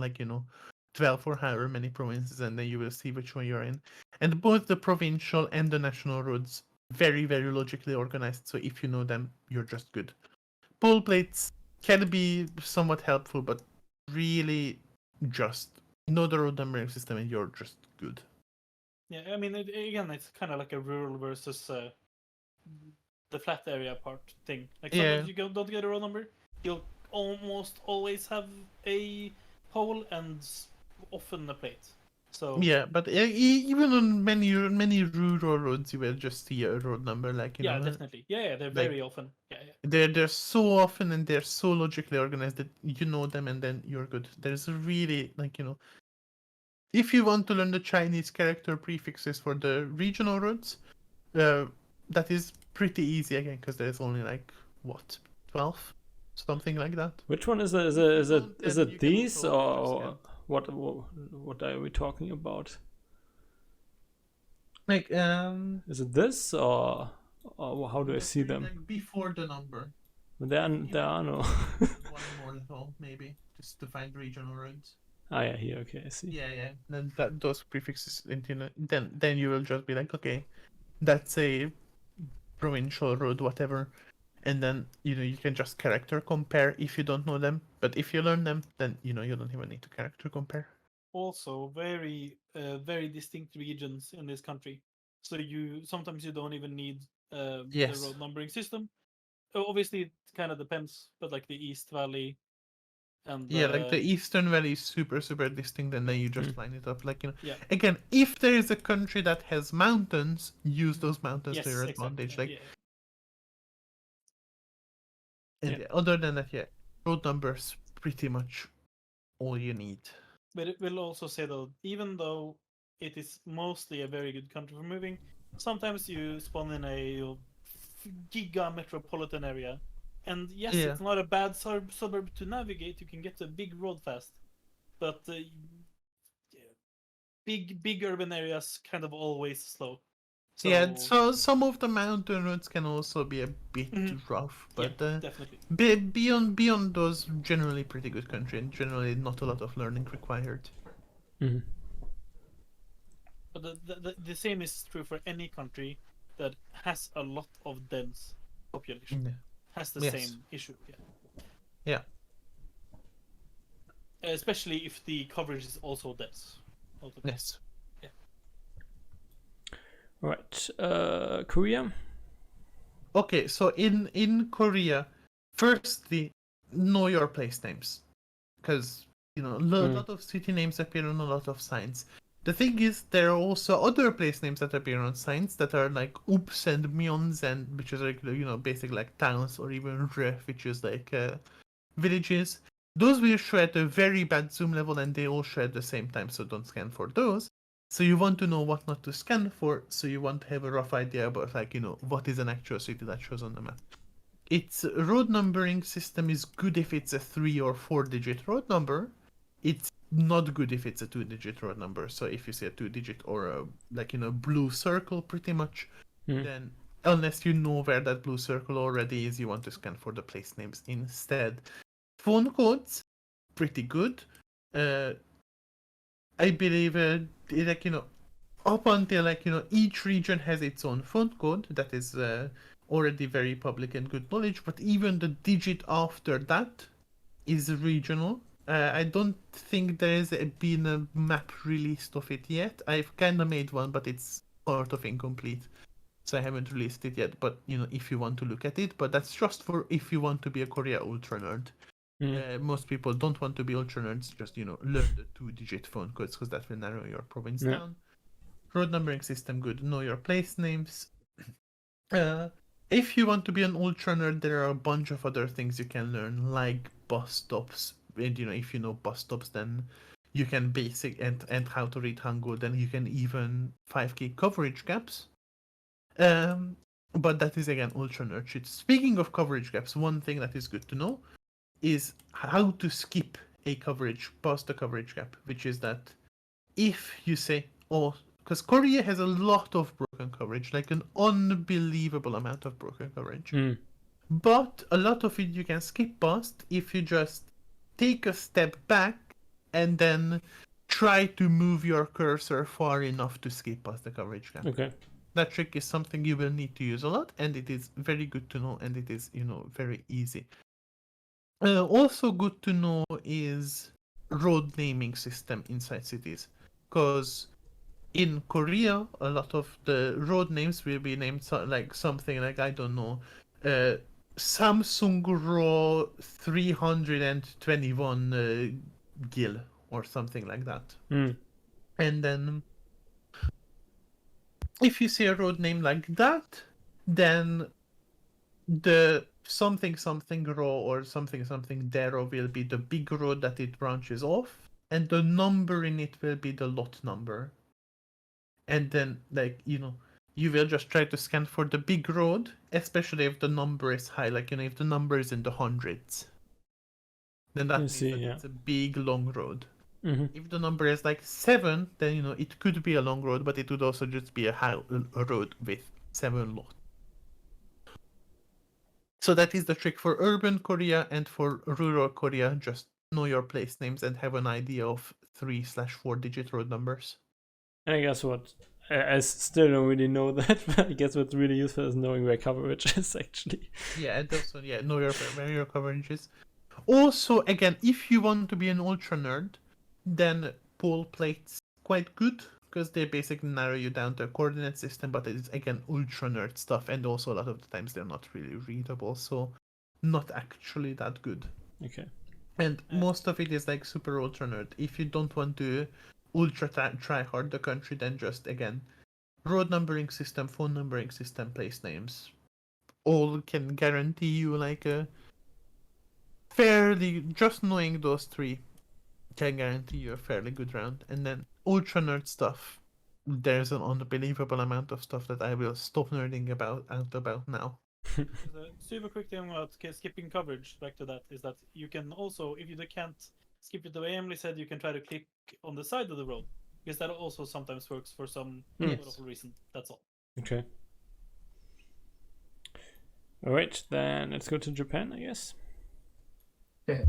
12 or however many provinces, and then you will see which one you're in. And both the provincial and the national roads very, very logically organized, so if you know them, you're just good. Pole plates can be somewhat helpful, but really just know the road numbering system and you're just good. Yeah, I mean, again, it's kind of like a rural versus the flat area part thing. Like sometimes you don't get a road number, you'll almost always have a pole and often a plate. So yeah, but even on many rural roads, you will just see a road number, definitely. Yeah, they're very often. Yeah. They're so often and they're so logically organized that you know them and then you're good. There's really if you want to learn the Chinese character prefixes for the regional roads, that is pretty easy again because there's only 12, something like that. Which one is it? Is it these or what are we talking about? Is it this or how do I see them? Before the number. There are no. One more little, maybe, just to find regional roads. Ah, yeah, here. Okay, I see. Yeah. Then those prefixes, then you will just be like, okay, that's a provincial road, whatever, and then you can just character compare if you don't know them. But if you learn them, then you don't even need to character compare. Also, very very distinct regions in this country, so sometimes you don't even need the road numbering system. Obviously, it kind of depends, but like the East Valley. And, the Eastern Valley is super, super distinct, and then you just line it up. Again, if there is a country that has mountains, use those mountains to your advantage. Other than that, road numbers pretty much all you need. But it will also say though, even though it is mostly a very good country for moving, sometimes you spawn in a giga metropolitan area. And yes, it's not a bad suburb to navigate. You can get a big road fast, but big urban areas kind of always slow. Yeah, so some of the mountain roads can also be a bit rough, yeah, but definitely. beyond those, generally pretty good country, and generally not a lot of learning required. Mm-hmm. But the same is true for any country that has a lot of dense population. Yeah. Has the Yes. same issue. Yeah. Especially if the coverage is also dense. Yes. All right. Korea. Okay, so in Korea, firstly, know your place names, because a lot of city names appear on a lot of signs. The thing is, there are also other place names that appear on signs that are like ups and myons, and which is like basically like towns, or even ref, which is like villages. Those will show at a very bad zoom level, and they all show at the same time, so don't scan for those. So you want to know what not to scan for, so you want to have a rough idea about what is an actual city that shows on the map. Its road numbering system is good if it's a 3 or 4 digit road number. It's not good if it's a 2-digit road number. So if you see a 2-digit or a blue circle pretty much, then unless you know where that blue circle already is, you want to scan for the place names instead. Phone codes, pretty good. I believe up until each region has its own phone code that is already very public and good knowledge, but even the digit after that is regional. I don't think there has been a map released of it yet. I've kind of made one, but it's sort of incomplete, so I haven't released it yet. But if you want to look at it, but that's just for if you want to be a Korea ultra nerd. Most people don't want to be ultra nerds, just learn the 2-digit phone codes, because that will narrow your province down. Road numbering system good. Know your place names. If you want to be an ultra nerd, there are a bunch of other things you can learn, like bus stops. And if you know bus stops, then you can basic and how to read Hangul. Then you can even 5K coverage gaps. But that is again ultra nerd shit. Speaking of coverage gaps, one thing that is good to know is how to skip a coverage past the coverage gap, which is that if you say, because Korea has a lot of broken coverage, like an unbelievable amount of broken coverage. But a lot of it you can skip past if you just take a step back and then try to move your cursor far enough to skip past the coverage gap. Okay. That trick is something you will need to use a lot, and it is very good to know, and it is, very easy. Also good to know is road naming system inside cities, because in Korea, a lot of the road names will be named like something like, I don't know, Samsung Ro 321 Gil or something like that. And then if you see a road name like that, then the something ro or something dero will be the big road that it branches off, and the number in it will be the lot number. And then you will just try to scan for the big road, especially if the number is high, if the number is in the hundreds, then that means that it's a big long road. If the number is like 7, then it could be a long road, but it would also just be a road with 7 lots. So that is the trick for urban Korea, and for rural Korea, just know your place names and have an idea of 3/4 digit road numbers. And I guess I still don't really know that, but I guess what's really useful is knowing where coverage is actually. Yeah, and also know where your coverage is. Also, again, if you want to be an ultra nerd, then pole plates quite good, because they basically narrow you down to a coordinate system, but it is again ultra nerd stuff, and also a lot of the times they're not really readable, so not actually that good. Okay. And most of it is like super ultra nerd. If you don't want to ultra try hard the country, then just again road numbering system, phone numbering system, place names, all can guarantee you like a fairly, just knowing those 3 can guarantee you a fairly good round. And then ultra nerd stuff, there's an unbelievable amount of stuff that I will stop nerding about now. Super quick thing about skipping coverage, back to that, is that you can also, if you can't skip it the way Emily said, you can try to click on the side of the road, because that also sometimes works for some Yes. wonderful reason. That's all. Okay. All right, then let's go to Japan, I guess. Yeah.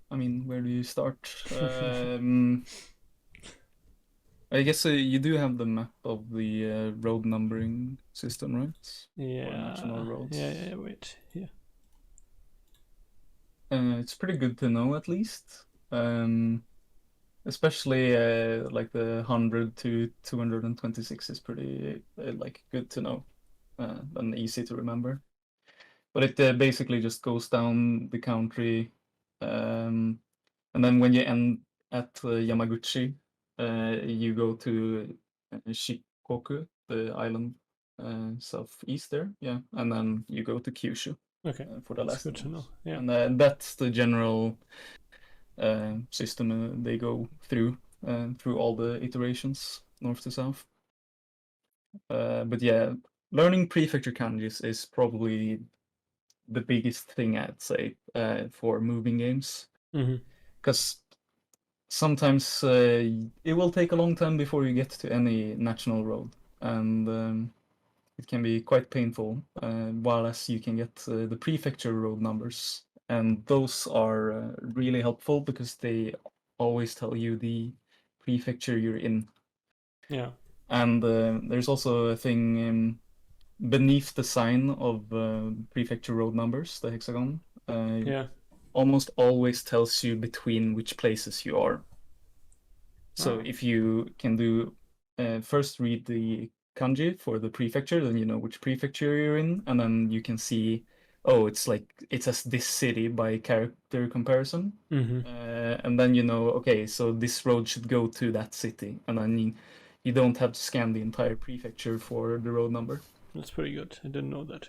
I mean, where do you start? I guess you do have the map of the road numbering system, right? Yeah. national roads. Yeah. Wait. Yeah. It's pretty good to know at least. Especially like the 100 to 226 is pretty like good to know and easy to remember. But it basically just goes down the country, and then when you end at Yamaguchi, you go to Shikoku, the island southeast there, yeah, and then you go to Kyushu Okay. for the That's last good to know. ones. Yeah. And that's the general system they go through all the iterations north to south. But yeah, learning prefecture kanjis is probably the biggest thing I'd say for moving games, because sometimes it will take a long time before you get to any national road, and it can be quite painful. While as you can get the prefecture road numbers, and those are really helpful because they always tell you the prefecture you're in. Yeah. And there's also a thing beneath the sign of prefecture road numbers, the hexagon. Yeah. Almost always tells you between which places you are. So Oh. if you can do first read the kanji for the prefecture, then you know which prefecture you're in, and then you can see, oh, it's like it says this city by character comparison, and then you know, okay, so this road should go to that city, and then you don't have to scan the entire prefecture for the road number. That's pretty good. I didn't know that.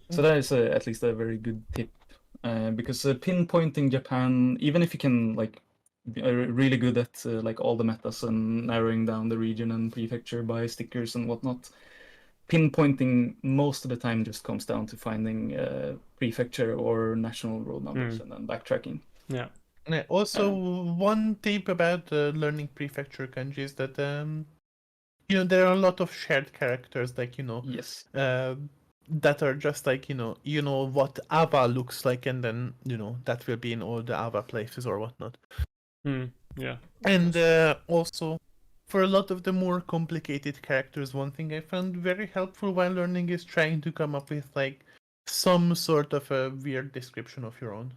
So that is at least a very good tip, because pinpointing Japan, even if you can like are really good at like all the metas and narrowing down the region and prefecture by stickers and whatnot, pinpointing most of the time just comes down to finding prefecture or national road numbers and then backtracking. Yeah. Also, one tip about learning prefecture kanji is that there are a lot of shared characters, like Yes. that are just like what Ava looks like, and then that will be in all the Ava places or whatnot. Yeah. And also, for a lot of the more complicated characters, one thing I found very helpful while learning is trying to come up with like some sort of a weird description of your own.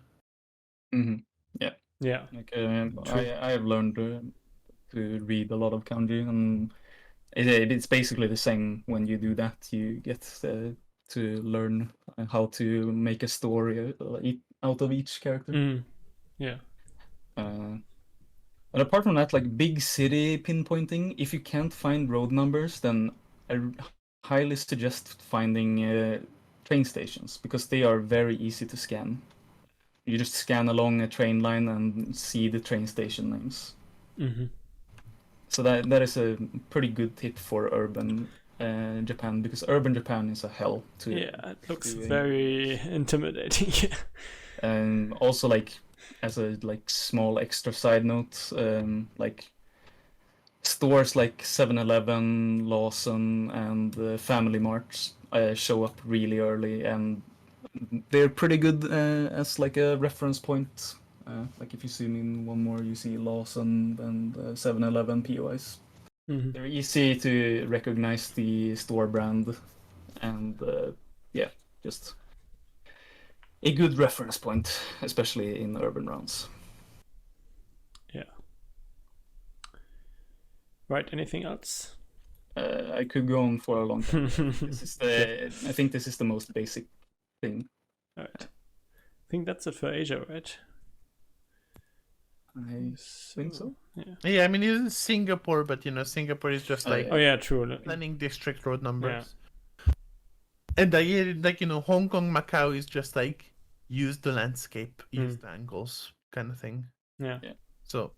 Yeah. Yeah. Like I have learned to read a lot of kanji, and it's basically the same when you do that. You get to learn how to make a story out of each character. Yeah. And apart from that, like big city pinpointing, if you can't find road numbers, then I highly suggest finding train stations, because they are very easy to scan. You just scan along a train line and see the train station names. So that is a pretty good tip for urban Japan, because urban Japan is a hell to. Yeah, it looks very intimidating. And also, like, as a small extra side note, like stores like 7-Eleven, Lawson, and Family Marts show up really early, and they're pretty good as like a reference point. Like if you zoom in one more, you see Lawson and 7-Eleven POIs. They're easy to recognize the store brand, and yeah, just a good reference point, especially in urban rounds. Yeah. Right. Anything else? I could go on for a long time. I think this is the most basic thing. All right. I think that's it for Asia, right? I think so. Yeah, I mean, it is Singapore, but Singapore is just like oh yeah, true. planning district road numbers. And Hong Kong, Macau is just like use the landscape, use the angles kind of thing. Yeah. So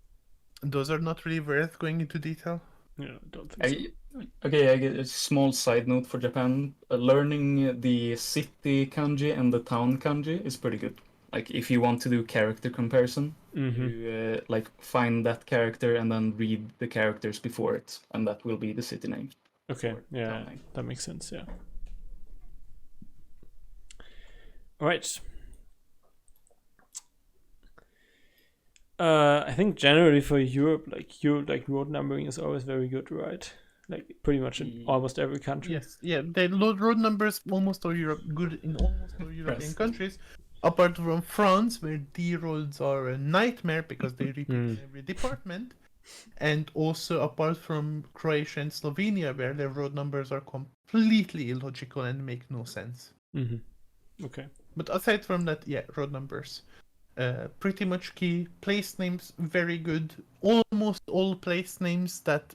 those are not really worth going into detail. Yeah, I don't think so. Okay, I get a small side note for Japan. Learning the city kanji and the town kanji is pretty good. Like if you want to do character comparison, Mm-hmm. you like find that character and then read the characters before it, and that will be the city name. Okay, or yeah, town name. that makes sense. Yeah. All right. I think generally for Europe, like road numbering is always very good, right? Like pretty much in almost every country. Yes, yeah, the road numbers almost all Europe good in almost all European countries, apart from France, where the roads are a nightmare because they repeat in every department, and also apart from Croatia and Slovenia, where their road numbers are completely illogical and make no sense. Mm-hmm. Okay. But aside from that, yeah, road numbers, pretty much key. Place names very good. Almost all place names that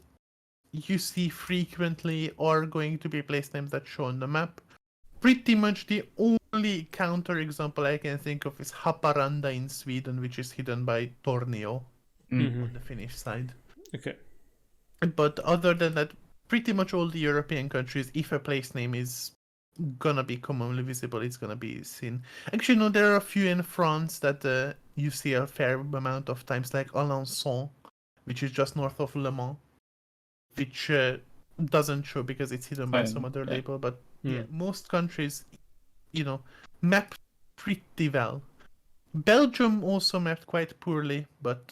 you see frequently are going to be place names that show on the map. Pretty much the only counter example I can think of is Haparanda in Sweden, which is hidden by Tornio on the Finnish side. Okay. But other than that, pretty much all the European countries, if a place name is gonna be commonly visible, it's gonna be seen. Actually, no, there are a few in France that you see a fair amount of times, like Alençon, which is just north of Le Mans, which doesn't show because it's hidden by some other label. But yeah, most countries, map pretty well. Belgium also mapped quite poorly, but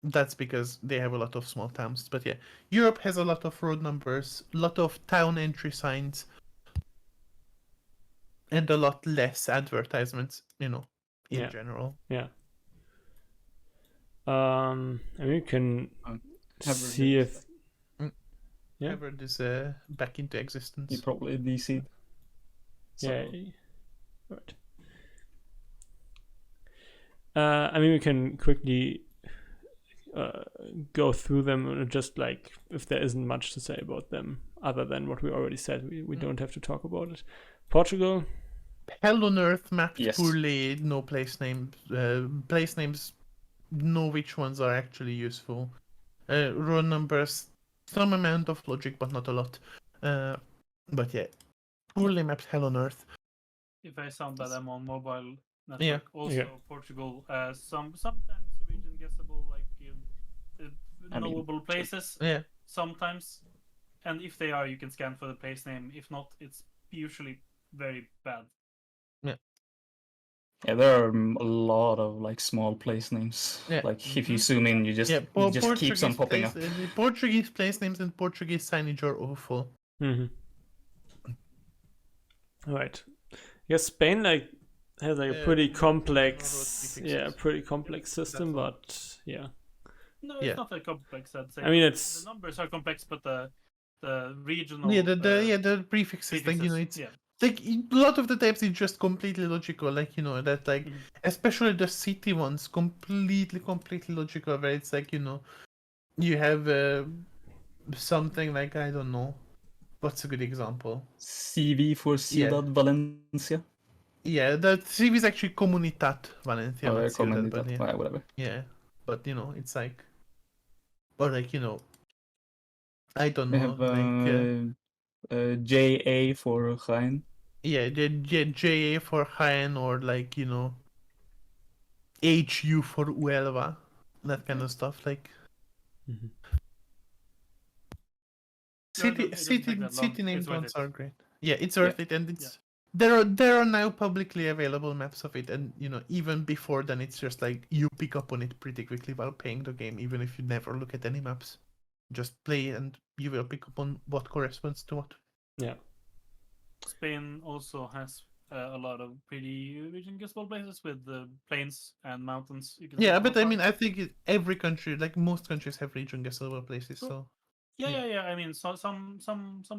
that's because they have a lot of small towns. But yeah, Europe has a lot of road numbers, a lot of town entry signs, and a lot less advertisements, in general. Yeah. I mean, you can see if Harvard is back into existence. You probably DC'd. Yeah. Right. I mean, we can quickly go through them, and just like if there isn't much to say about them other than what we already said, we don't have to talk about it. Portugal. Hell on Earth mapped Yes. poorly, no place names. Place names, know which ones are actually useful. Row numbers, some amount of logic, but not a lot. But yeah, poorly mapped Hell on Earth. If I sound bad, I'm on mobile network. Yeah. Also, Yeah. Portugal. Sometimes region guessable, like knowable places. Yeah. Sometimes, and if they are, you can scan for the place name. If not, it's usually very bad. Yeah, there are a lot of like small place names. Yeah. Like if you zoom in, you just keeps on popping up. Portuguese place names and Portuguese signage are awful. Mm-hmm. All right. Yes, Spain has a pretty complex, system, but yeah. No, it's not that complex. I'd say. I mean, it's the numbers are complex, but the regional. The prefixes, like it's. Like a lot of the types it's just completely logical, like that, like especially the city ones, completely logical. Where it's like you have something like, I don't know, what's a good example? CV for Ciudad Valencia. Yeah, the CV is actually Comunitat Valencia. Comunitat, whatever. Yeah, but it's like, or like I don't We know, have JA for Jaén. Yeah, JA for Jaén, or like HU for Huelva, that kind of stuff. Like city named ones are great. Yeah, it's worth it, and it's there are now publicly available maps of it, and even before then, it's just like you pick up on it pretty quickly while playing the game, even if you never look at any maps. Just play, and you will pick up on what corresponds to what. Yeah. Spain also has a lot of pretty region guessable places with the plains and mountains. But I mean, I think every country, like most countries, have region guessable places. So yeah. I mean, so some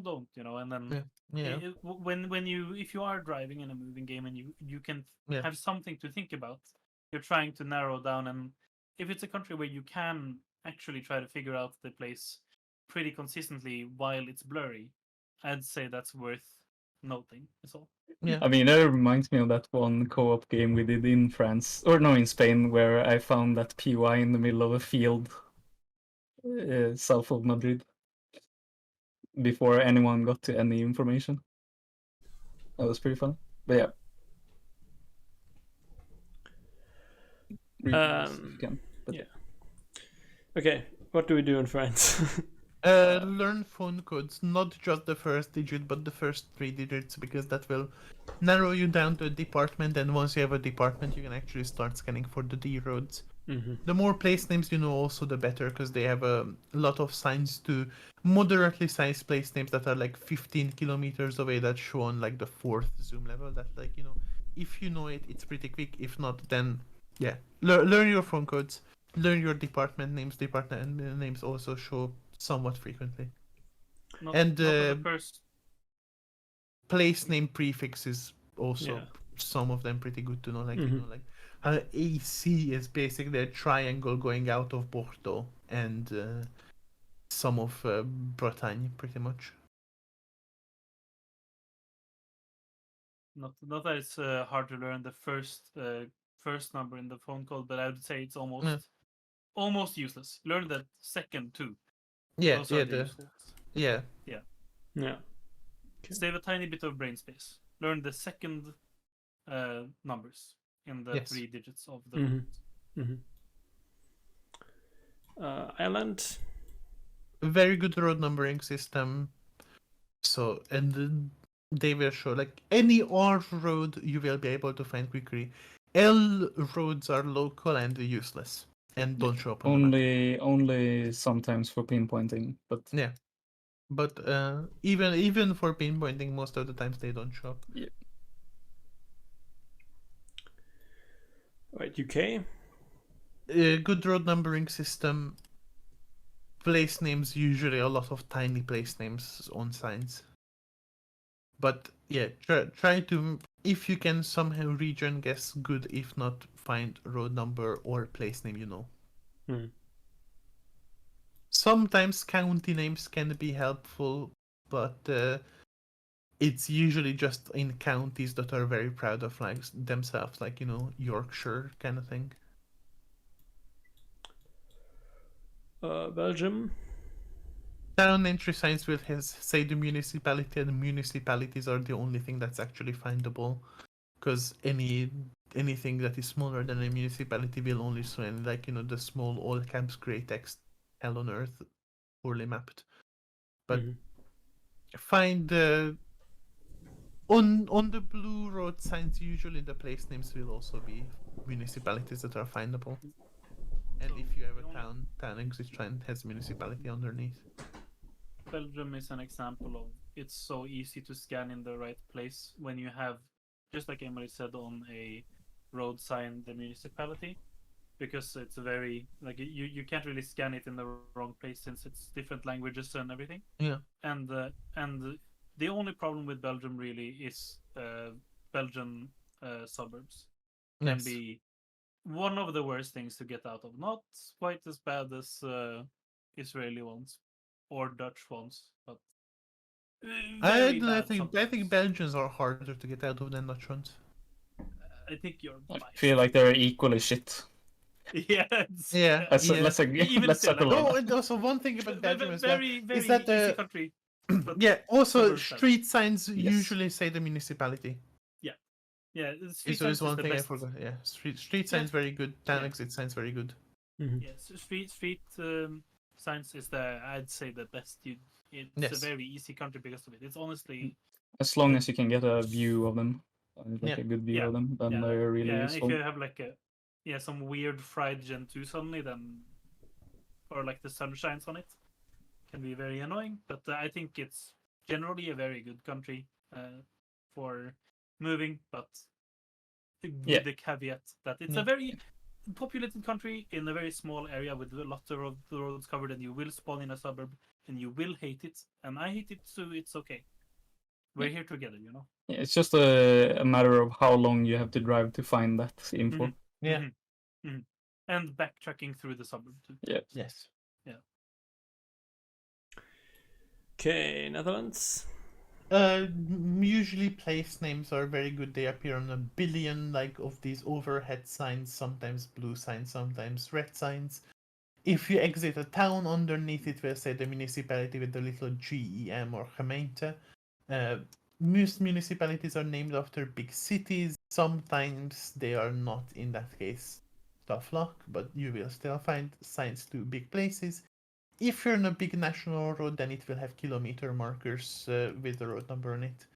don't, and then if you are driving in a moving game and you can have something to think about, you're trying to narrow down, and if it's a country where you can actually try to figure out the place pretty consistently while it's blurry, I'd say that's worth noting. That's all. Yeah. I mean, it reminds me of that one co-op game we did in France, or no, in Spain, where I found that PY in the middle of a field south of Madrid before anyone got to any information. That was pretty fun. But yeah. Reuse if you can. But Yeah. Okay, what do we do in France? Learn phone codes, not just the first digit, but the first 3 digits, because that will narrow you down to a department, and once you have a department, you can actually start scanning for the D roads. Mhm. The more place names you know, also the better, because they have a lot of signs to moderately sized place names that are like 15 kilometers away that show on like the 4th zoom level. That, like, you know, if you know it, it's pretty quick. If not, then yeah, learn your phone codes, learn your department names. Department names also show somewhat frequently. Not, And not for the first. place name prefixes also, Yeah. some of them pretty good to know, like, you Mhm. know, like AC is basically a triangle going out of Bordeaux, and some of Bretagne, pretty much. Not that it's hard to learn the first number in the phone code, but I would say it's almost useless. Learn the second too. Yeah, Those yeah, are the useful ones. yeah. Yeah. Okay. Save a tiny bit of brain space. Learn the second numbers in the Yes. 3 digits of the Mhm. Mhm. Ireland. Very good road numbering system. So, and they will show like any R road you will be able to find quickly. L roads are local and useless and don't show up on the map. only sometimes for pinpointing, but Yeah. But even for pinpointing, most of the times they don't show up. yeah. Right, UK. Good road numbering system. Place names, usually a lot of tiny place names on signs. But yeah, try to, if you can somehow region guess, good. If not, find road number or place name you know. Hmm. Sometimes county names can be helpful, but it's usually just in counties that are very proud of like themselves, like, you know, Yorkshire kind of thing. Belgium. Town entry signs will say the municipality, and the municipalities are the only thing that's actually findable, because anything that is smaller than a municipality will only show in, like, you know, the small all caps gray text hell on earth, poorly mapped. But Mhm. find the on the blue road signs, usually the place names will also be municipalities that are findable. And So if you have the a only- town exit sign has municipality underneath. Belgium is an example of it's so easy to scan in the right place when you have, just like Emily said, on a road sign the municipality, because it's very like you can't really scan it in the wrong place since it's different languages and everything. Yeah. And the only problem with Belgium really is Belgian suburbs can Yes. be one of the worst things to get out of. Not quite as bad as Israeli ones or Dutch ones, but very bad I think sometimes. Belgians are harder to get out of than Dutch ones. I think you're I biased. feel like they're equally shit. Yeah, Yeah. Let's yeah. Even let's still, settle like, on No, that. and also one thing about Belgium as well very is that easy country. But yeah, also suburbs bad. street signs Yes. usually say the municipality. Yeah, street Is signs is one the thing I best. forgot. Yeah, street signs very good. Town Yeah. exit signs very good. Mhm. Yes, street signs is I'd say the best. It's Yes. a very easy country because of it. It's honestly As long as you can get a view of them, like Yeah. a good view Yeah. of them, then they're really yeah. useful. If you have like some weird fried Gen 2 suddenly, then or like the sun shines on it, can be very annoying. But I think it's generally a very good country for moving, but with the caveat that it's a very populated country in a very small area with lots of roads covered, and you will spawn in a suburb and you will hate it, and I hate it, so it's okay. We're here together, you know. Yeah, it's just a matter of how long you have to drive to find that info. Mhm. Yeah. Mhm. Mhm. And backtracking through the suburb too. Yeah. Yes. Okay, Netherlands. Usually place names are very good. They appear on a billion like of these overhead signs, sometimes blue signs, sometimes red signs. If you exit a town, underneath it will say the municipality with the little GEM or gemeente. Most municipalities are named after big cities. Sometimes they are not in that case. tough luck, but you will still find signs to big places. If you're on a big national road, then it will have kilometer markers with the road number on it.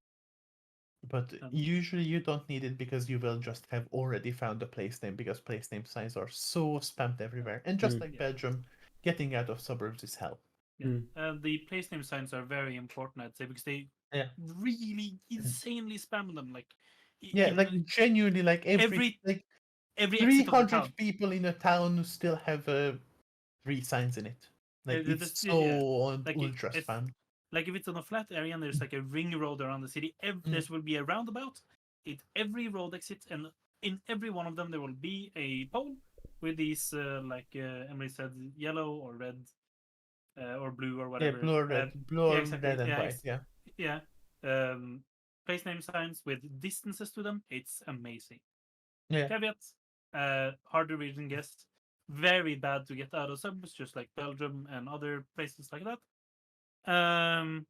But usually you don't need it because you will just have already found the place name, because place name signs are so spammed everywhere. And just like Belgium, getting out of suburbs is hell. The place name signs are very important, I'd say, because they really insanely spam them. Like Genuinely, like every exit of the 300 town. people in a town still have 3 signs in it. Like it's so ultra spam. Like if it's on a flat area and there's like a ring road around the city, there will be a roundabout. Every road exit, and in every one of them there will be a pole with these Emily said, yellow or red or blue or whatever. Yeah, blue or red, red and white. Yeah. Place name signs with distances to them. It's amazing. Yeah. Caveat: hard to read and guess. Very bad to get out of suburbs, just like Belgium and other places like that. And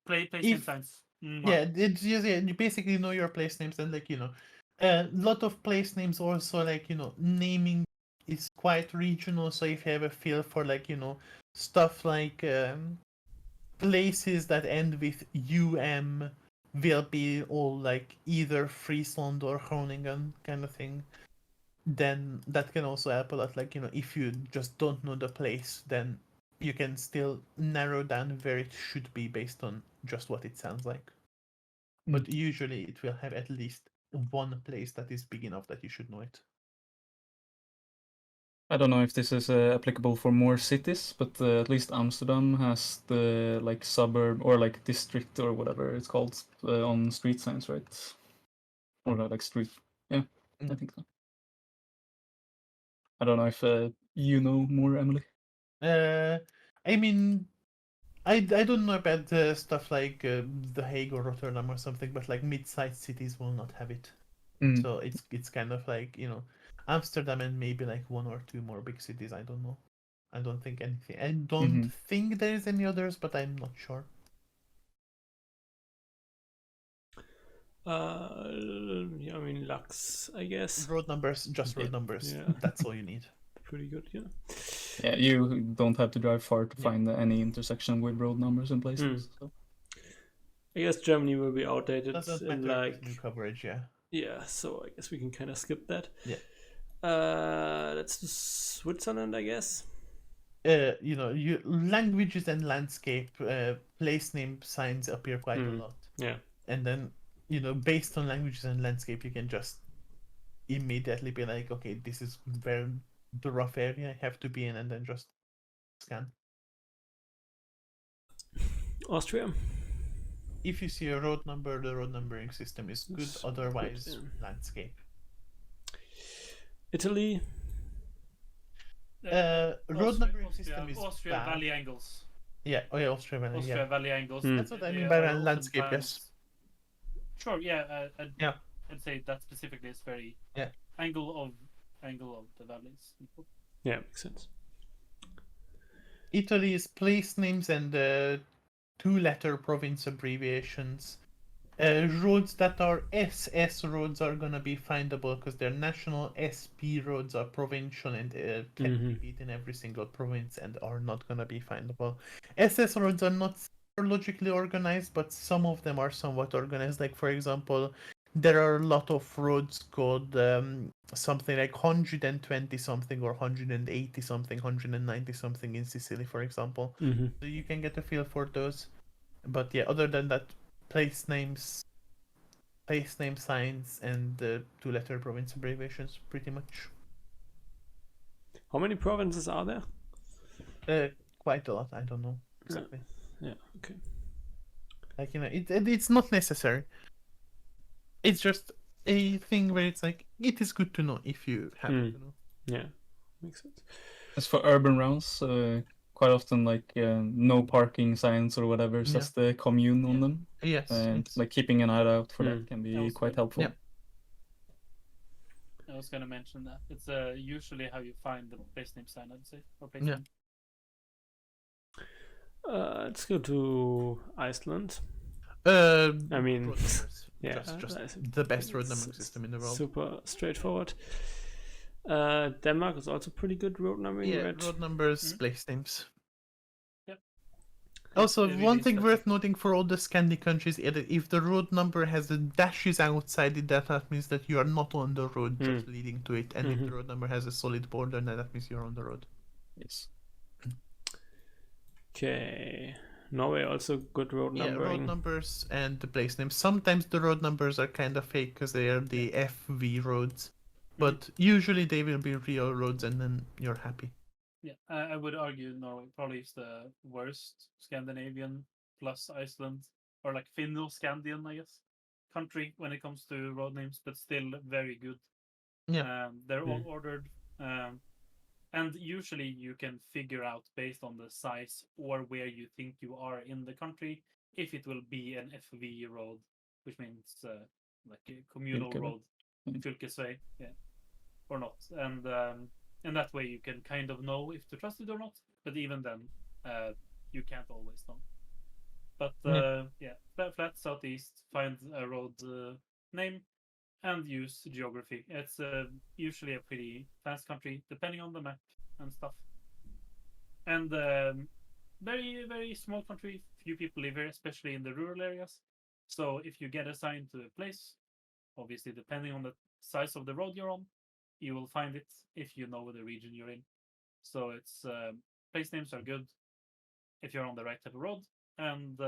place name signs. It's just you basically know your place names, and a lot of place names also naming is quite regional. So if you have a feel for stuff like places that end with will be all like either Friesland or Groningen kind of thing, then that can also help a lot. If you just don't know the place, then you can still narrow down where it should be based on just what it sounds like. But usually it will have at least one place that is big enough that you should know it. I don't know if this is applicable for more cities, but at least Amsterdam has the suburb or district or whatever it's called on street signs, right? Or street. Yeah, I think so. I don't know if you know more, Emily. I mean, I don't know about stuff like The Hague or Rotterdam or something, but mid-sized cities will not have it. So it's kind of Amsterdam and maybe one or two more big cities. I don't know. I don't think anything. I don't think there is any others, but I'm not sure. I mean, Lux, I guess. Road numbers, just road numbers. Yeah. That's all you need. Pretty good, yeah. Yeah, you don't have to drive far to find any intersection with road numbers in places. So. I guess Germany will be outdated in new coverage, yeah. Yeah, so I guess we can kind of skip that. Yeah. Let's do Switzerland, I guess. Languages and landscape, place name signs appear quite a lot. Yeah. And then, based on languages and landscape, you can just immediately be like, okay, this is where the rough area I have to be in, and then just scan. Austria. If you see a road number, the road numbering system is good. Otherwise, landscape. Italy. Road numbering system is Austria bad. Valley angles. Yeah. Oh yeah, Austria Valley. Austria Valley angles. That's what I mean by landscape. Yes. Sure. Yeah. I'd say that specifically is very angle of the valleys. Yeah, makes sense. Italy is place names and 2-letter province abbreviations. Roads that are SS roads are gonna be findable because they're national. SP roads are provincial and can be beat in every single province and are not gonna be findable. SS roads are not logically organized, but some of them are somewhat organized. Like for example, there are a lot of roads called something like 120 something or 180 something, 190 something in Sicily, for example. So you can get a feel for those. But yeah, other than that, place name signs, and 2-letter province abbreviations, pretty much. How many provinces are there? Quite a lot. I don't know exactly. Yeah. Okay. It's not necessary. It's just a thing where it's it is good to know if you happen to know. Yeah, makes sense. As for urban rounds, quite often no parking signs or whatever, just the commune on them. Yes. And keeping an eye out for that can be quite helpful. Yeah. I was gonna mention that. It's usually how you find the place name sign, I'd say. Or place name. Let's go to Iceland. I mean, road numbers. yeah, just that's- the best road it's numbering system in the world. Super straightforward. Denmark is also pretty good road numbering. Yeah, right? road numbers, place names. Yep. Also, It really one is thing that worth simple. noting for all the Scandi countries is that if the road number has the dashes outside it, that means that you are not on the road, just leading to it. And if the road number has a solid border, then that means you're on the road. Yes. Okay. Norway also good road Yeah, numbering. road numbers and the place names. Sometimes the road numbers are kind of fake because they are the FV roads, but usually they will be real roads, and then you're happy. Yeah, I would argue Norway probably is the worst Scandinavian plus Iceland, or like Finno-Scandian, I guess, country when it comes to road names, but still very good. Yeah. They're all ordered, and usually you can figure out based on the size or where you think you are in the country if it will be an FV road, which means like a communal Fylke. road, Fylkesvei, yeah, or not, and that way you can kind of know if to trust it or not. But even then, you can't always know. But yeah, flat southeast, find a road name and use geography. It's usually a pretty fast country, depending on the map and stuff. And very, very small country. Few people live here, especially in the rural areas. So if you get assigned to a place, obviously depending on the size of the road you're on, you will find it if you know the region you're in. So it's place names are good if you're on the right type of road, and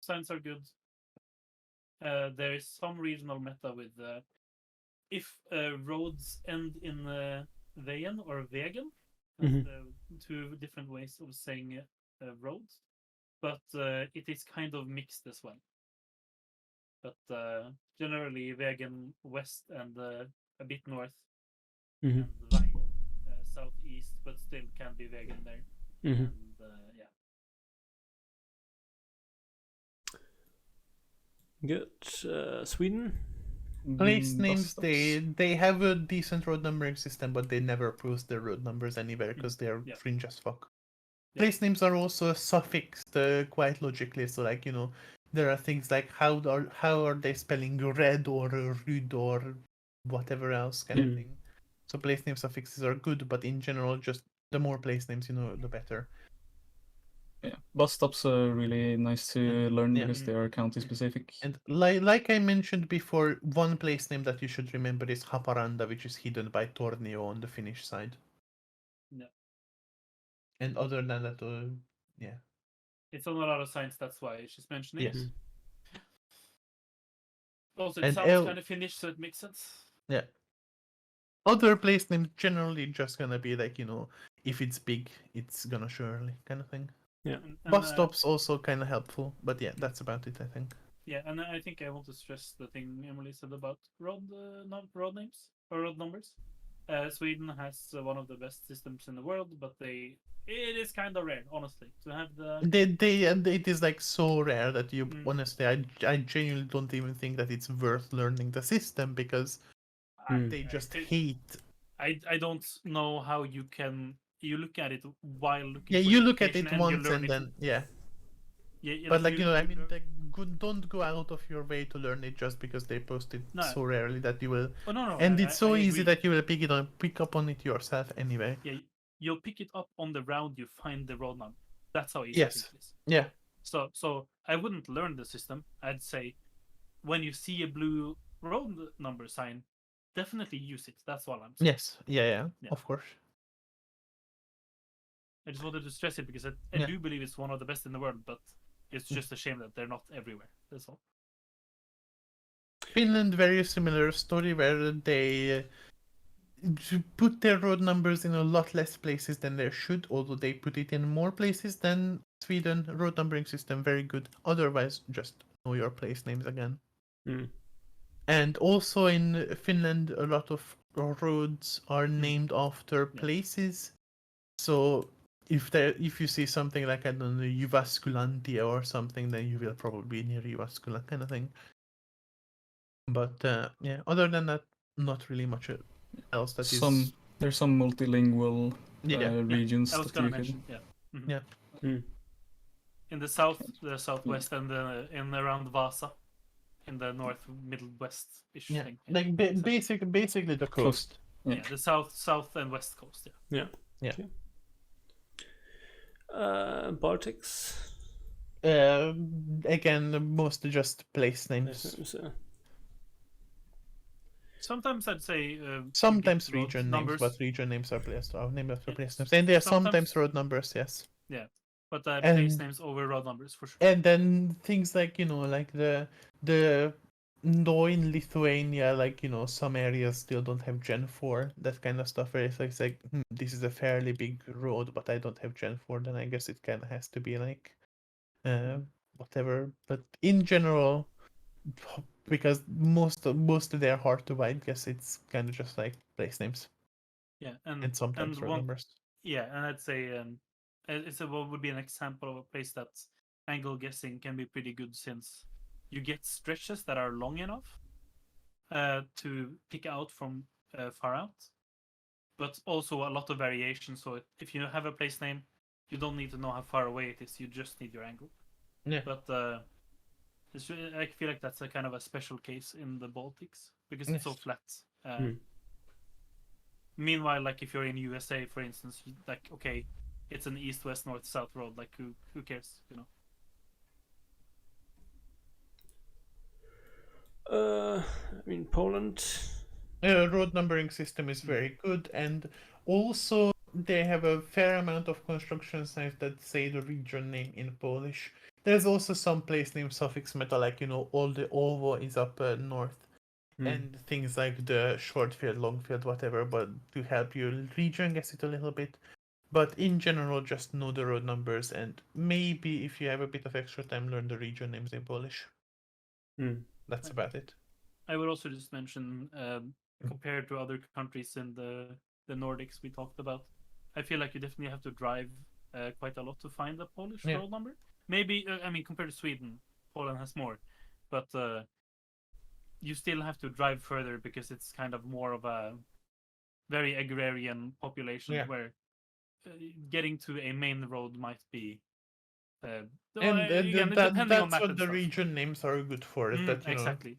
signs are good. There is some regional meta with if roads end in veien or vegen. That's two different ways of saying roads, but it is kind of mixed as well. But generally, vegen west and a bit north, and veien southeast, but still can be vegen there. And yeah. Good. Sweden. Place Bus names, stops. they have a decent road numbering system, but they never post their road numbers anywhere because they're Yeah. fringe as fuck. Yeah. Place names are also suffixed quite logically, so like, you know, there are things like how are they spelling red or rud or whatever else kind of thing. So place name suffixes are good, but in general, just the more place names you know, the better. Yeah, bus stops are really nice to learn yeah. because they are county specific. And like I mentioned before, one place name that you should remember is Haparanda, which is hidden by Tornio on the Finnish side. Yeah. And other than that, yeah. It's on a lot of signs, that's why she's mentioning Yes. it. Also, it And sounds kind of Finnish, so it makes sense. Yeah. Other place names generally just gonna be like, you know, if it's big, it's gonna show early kind of thing. Yeah. And, Bus stops also kind of helpful, but yeah, that's about it, I think. Yeah, and I think I want to stress the thing Emily said about road names or road numbers. Sweden has one of the best systems in the world, but it is kind of rare, honestly, to have the. It is like so rare that you honestly, I genuinely don't even think that it's worth learning the system because they just hate. I don't know how you can. You look at it while looking. Yeah, for you look at information it once learn and it. then yeah. Yeah, But like, you know, I mean, like, don't go out of your way to learn it just because they post it so rarely that you will. Oh, no, and it's so easy agree. that you will pick up on it yourself anyway. Yeah, you'll pick it up on the round you find the road number. That's how easy Yes. it is. Yeah. So I wouldn't learn the system. I'd say when you see a blue road number sign, definitely use it. That's all I'm saying. Yes. Yeah. Of course. I just wanted to stress it because I do believe it's one of the best in the world, but it's just a shame that they're not everywhere. That's all. Finland, very similar story where they put their road numbers in a lot less places than they should, although they put it in more places than Sweden. Road numbering system, very good. Otherwise, just know your place names again. And also in Finland, a lot of roads are named after places. So if you see something like, I don't know, Jyväskyläntia or something, then you will probably be near Jyväskylä kind of thing. But yeah, other than that, not really much else that is. There's some multilingual regions I was that you gonna mention. can. Yeah. in the south, the southwest, and in around Vasa, in the north, middle, west-ish Yeah, thing. like basically the coast. Yeah, the south and west coast. Yeah. Yeah. Yeah. Okay. Baltics. Again, mostly just place names. Sometimes I'd say Sometimes road region numbers, names, but region names are named after Yeah, place names, and there are sometimes sometimes- road numbers. Yes. but place And- names over road numbers for sure. And then things like like the though in Lithuania, like some areas still don't have Gen 4, that kind of stuff. Where it's like this is a fairly big road, but I don't have Gen 4. Then I guess it kind of has to be like whatever. But in general, because most of they are hard to find, guess it's kind of just like place names Yeah, and sometimes road numbers. Yeah, and I'd say what would be an example of a place that angle guessing can be pretty good, since you get stretches that are long enough to pick out from far out, but also a lot of variation. So if you have a place name, you don't need to know how far away it is. You just need your angle. Yeah. But I feel like that's a kind of a special case in the Baltics because it's so Yes. flat. Meanwhile, like if you're in USA, for instance, like okay, it's an east, west, north, south road. Like who cares, you know? I mean Poland. Road numbering system is very good, and also they have a fair amount of construction signs that say the region name in Polish. There's also some place name suffix meta, like all the Ovo is up north, and things like the short field, long field, whatever, but to help you region guess it a little bit. But in general, just know the road numbers, and maybe if you have a bit of extra time, learn the region names in Polish. That's about it. I would also just mention, compared to other countries in the Nordics we talked about, I feel like you definitely have to drive quite a lot to find a Polish road number. Maybe I mean compared to Sweden, Poland has more, but you still have to drive further because it's kind of more of a very agrarian population where getting to a main road might be. Again, depending on that's map what and the stuff. region names are good for. Is that Exactly.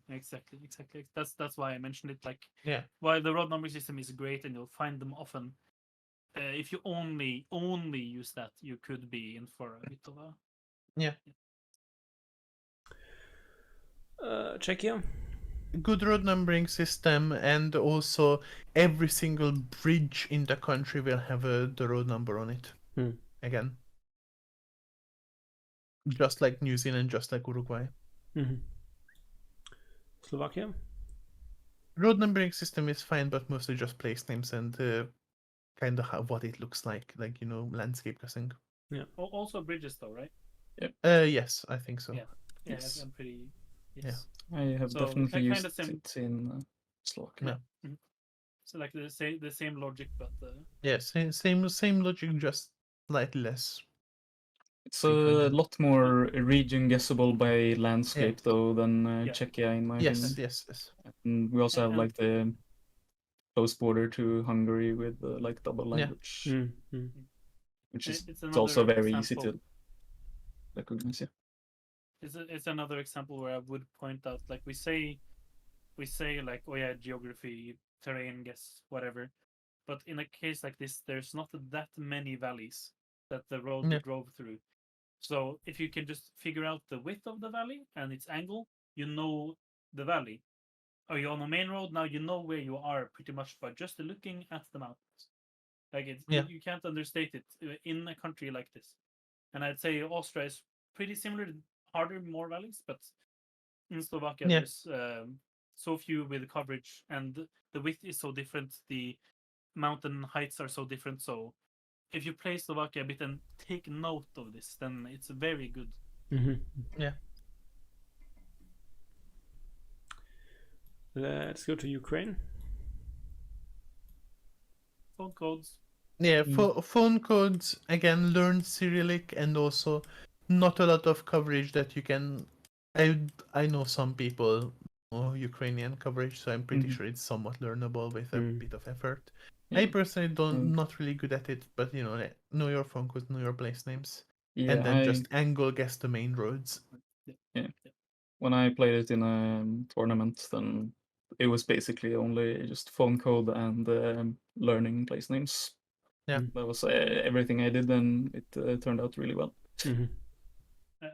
That's why I mentioned it. Like, Yeah. while the road number system is great and you'll find them often, if you only use that, you could be in for a bit of a. Czechia. Good road numbering system, and also every single bridge in the country will have the road number on it. Again, just like New Zealand, just like Uruguay. Slovakia. Road numbering system is fine, but mostly just place names and kind of what it looks like landscape guessing. Yeah. Also bridges, though, right? Yes, I think so. Yeah. Yes. I'm pretty. Yeah. I have So, definitely kind used of same- it in Slovakia. So like the same logic, but Yeah, same logic, just slightly less. It's a lot more region guessable by landscape though than Czechia in my opinion. Yes. And we also have And- like the close border to Hungary with like double language, which is it's also another very easy example. to recognize. Yeah. It's another example where I would point out, like we say like, oh yeah, geography, terrain, guess, whatever. But in a case like this, there's not that many valleys that the road we drove through. So if you can just figure out the width of the valley and its angle, you know the valley. Are you on a main road? Now you know where you are pretty much by just looking at the mountains. Like you can't understate it in a country like this. And I'd say Austria is pretty similar, harder, more valleys, but in Slovakia there's so few with coverage, and the width is so different. The mountain heights are so different. So if you play Slovakia a bit and take note of this, then it's very good. Yeah. Let's go to Ukraine. Phone codes. Yeah, phone codes, again, learn Cyrillic, and also not a lot of coverage that you can. I know some people know Ukrainian coverage, so I'm pretty sure it's somewhat learnable with a bit of effort. I personally not really good at it, but know your phone codes, know your place names. Yeah, and then just angle guess the main roads. when I played it in a tournament, then it was basically only just phone code and learning place names. Yeah. That was everything I did, and it turned out really well. Mm-hmm.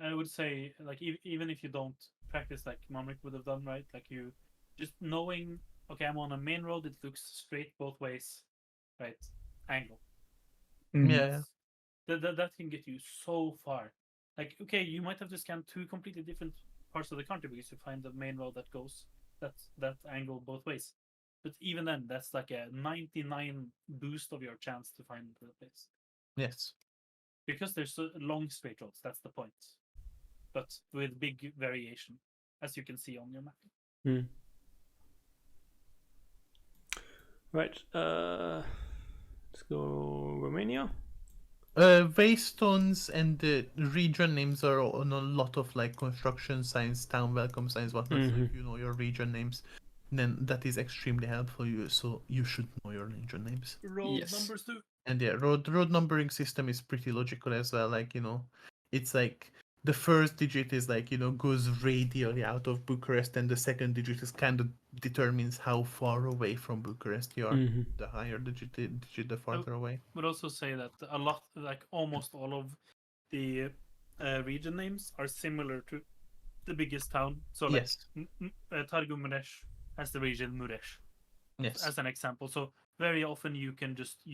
I would say, like, even if you don't practice like Mamrik would have done, right? Like, you just knowing, okay, I'm on a main road, it looks straight both ways, right? Angle. Mhm. Yeah. That can get you so far. Like, okay, you might have to scan 2 completely different parts of the country because you find the main road that goes that angle both ways. But even then, that's like a 99 boost of your chance to find the place. Yes. Because there's so long straight roads, that's the point. But with big variation, as you can see on your map. Right. Let's go Romania. Waystones and the region names are on a lot of like construction signs, town welcome signs, whatnot. So if you know your region names, then that is extremely helpful. So you should know your region names. Road Yes. numbers too. And yeah, road numbering system is pretty logical as well. Like, you know, it's like the first digit is like, you know, goes radially out of Bucharest, and the second digit is kind of determines how far away from Bucharest you are. The higher digit, the farther away. Would also say that a lot, like almost all of the region names are similar to the biggest town. So like Yes. Targu Mureș has the region Mureș Yes. as an example. So very often you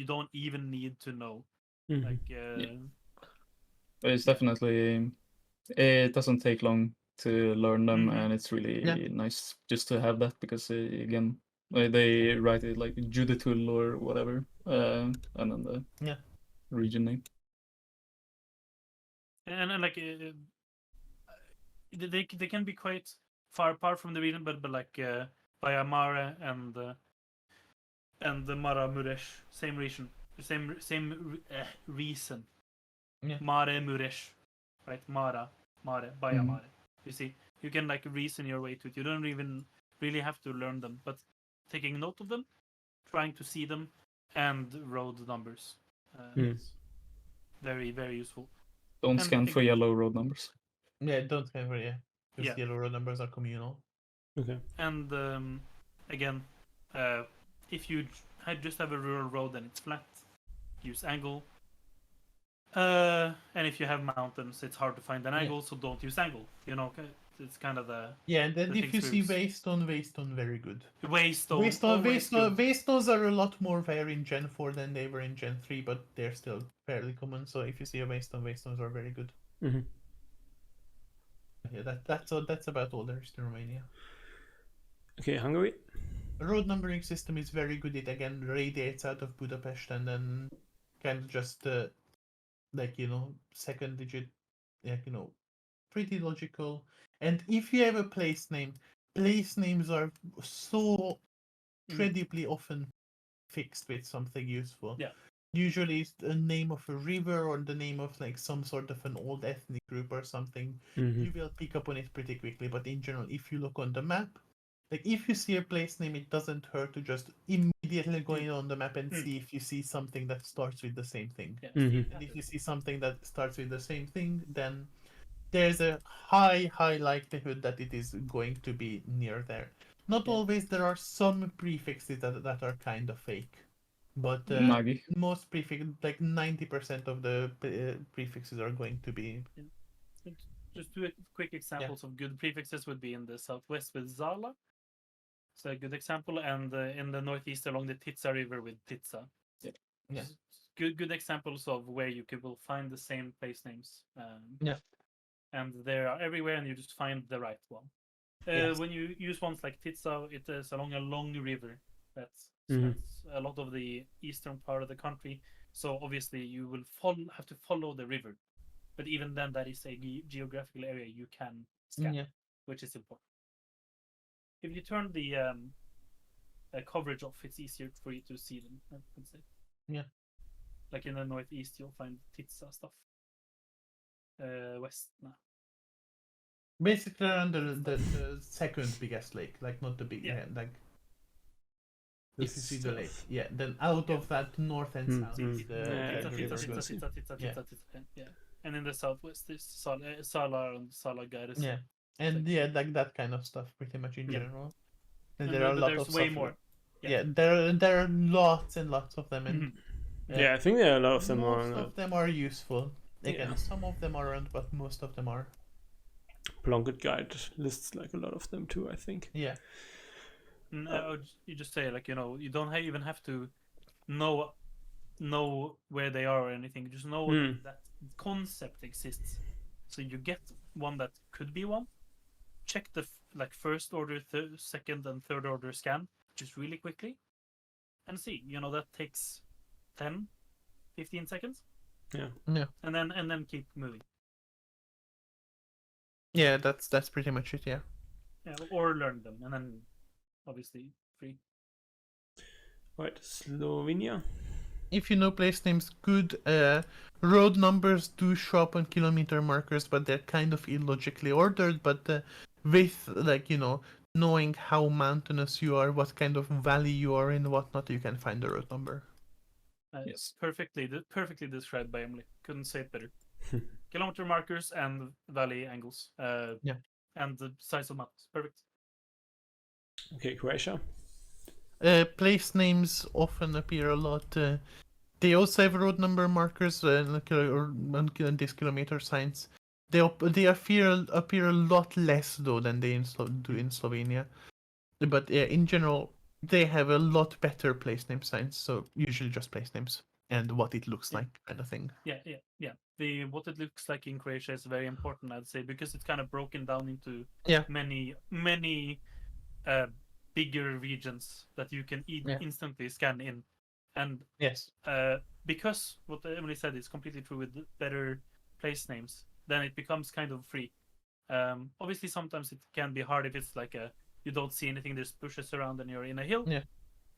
don't even need to know. Like But it's definitely, it doesn't take long to learn them, and it's really Yeah. nice just to have that, because again, they write it like Juditul or whatever, and then the region name. and like they can be quite far apart from the region, but like Baia Mare and the Mara Mureș, same region, same reason. Yeah. Mare Mureș, right? Mare, Baia Mare. You see, you can like reason your way to it. You don't even really have to learn them, but taking note of them, trying to see them, and road numbers. Is very, very useful. Don't scan for yellow road numbers. Yeah, don't ever, because yellow road numbers are communal. Okay. And again, if you just have a rural road and it's flat, use angle. And if you have mountains, it's hard to find an angle, so don't use angle. You know, it's kind of the And then the if you things see we Waystone, very good. Waystones are a lot more rare in Gen 4 than they were in Gen 3, but they're still fairly common. So if you see a Waystones are very good. Yeah, that's about all there is to Romania. Okay, Hungary. The road numbering system is very good. It again radiates out of Budapest and then kind of just like, you know, second digit, like, you know, pretty logical. And if you have a place names are so incredibly often fixed with something useful. Yeah. Usually it's the name of a river or the name of like some sort of an old ethnic group or something. You will pick up on it pretty quickly. But in general, if you look on the map, like if you see a place name, it doesn't hurt to just immediately go in on the map and see if you see something that starts with the same thing. And if you see something that starts with the same thing, then there's a high likelihood that it is going to be near there. Not always. There are some prefixes that are kind of fake, but most prefixes, like 90% of the prefixes, are going to be. Just two quick examples of good prefixes would be in the southwest with Zala. It's a good example, and in the northeast along the Titsa River with Titsa. Yeah. Good examples of where you will find the same place names. And they are everywhere, and you just find the right one. When you use ones like Titsa, it is along a long river that spans a lot of the eastern part of the country. So obviously you will have to follow the river. But even then, that is a geographical area you can scan, which is important. If you turn the coverage off, it's easier for you to see them, I would say. Yeah. Like in the northeast, you'll find Titsa stuff. West, nah. Basically around the second biggest lake, like not the big, like if you see the lake, then out of that north and south is the Titsa. And in the southwest, there's Sala and Sala Gares. Yeah, and like that kind of stuff, pretty much in Yeah. general. And And there are a but lot there's of way stuff. more. Yeah, there are lots and lots of them, and Mhm. Yeah, I think there are a lot of them most on of them are useful. Again, Yeah. some of them aren't, but most of them are. Plunkett Guide lists like a lot of them too, I think. Yeah. No, you just say like you don't even have to know where they are or anything. Just know that concept exists. So you get one that could be one. Check the first order, second, and third order scan just really quickly, and see. That takes 10, 15 seconds. Yeah. Yeah. And then keep moving. Yeah, that's pretty much it. Yeah. Yeah, or learn them, and then obviously free. Right, Slovenia. If you know place names, good. Road numbers do show up on kilometer markers, but they're kind of illogically ordered. But with knowing how mountainous you are, what kind of valley you are in, whatnot, you can find the road number. Yes, perfectly described by Emily. Couldn't say it better. Kilometer markers and valley angles. Yeah. And the size of mountains. Perfect. Okay, Croatia. Place names often appear a lot. They also have road number markers or these kilometer signs. They appear a lot less though than they do in Slovenia. But in general, they have a lot better place name signs. So usually just place names and what it looks like, kind of thing. Yeah. What it looks like in Croatia is very important, I'd say, because it's kind of broken down into many bigger regions that you can instantly scan in. And yes, because what Emily said is completely true with better place names, then it becomes kind of free. Obviously, sometimes it can be hard if it's like you don't see anything, there's bushes around and you're in a hill. Yeah.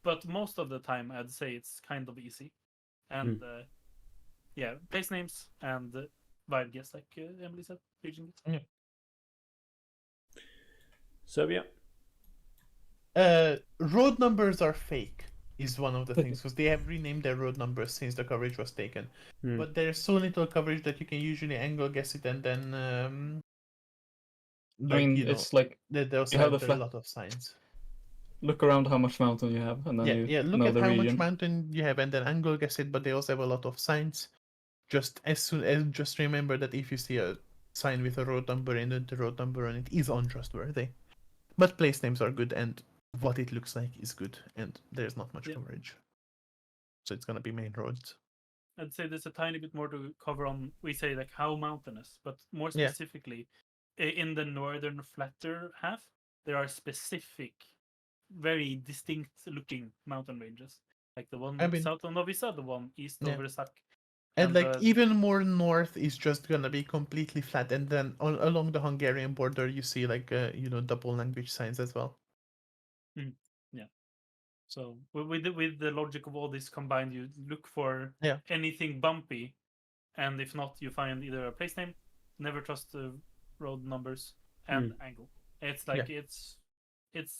But most of the time, I'd say it's kind of easy. And place names and vibe guess, like Emily said, region guess. Yeah. Serbia. Road numbers are fake is one of the things, because they have renamed their road numbers since the coverage was taken. But there's so little coverage that you can usually angle guess it, and then it's like there's you have a lot of signs. Look around how much mountain you have, and then you look know at the how region. much mountain you have, and then angle guess it. But they also have a lot of signs. Just remember that if you see a sign with a road number in it, the road number on it is untrustworthy. But place names are good, and what it looks like is good, and there's not much coverage. So it's gonna be main roads. I'd say there's a tiny bit more to cover on. We say like how mountainous, but more specifically, in the northern flatter half, there are specific, very distinct looking mountain ranges, like the one south of Novi Sad, the one east over Sak. And like even more north is just gonna be completely flat, and then along the Hungarian border you see like double language signs as well. Yeah. So with the logic of all this combined, you look for anything bumpy, and if not, you find either a place name, never trust the road numbers, and angle. It's like it's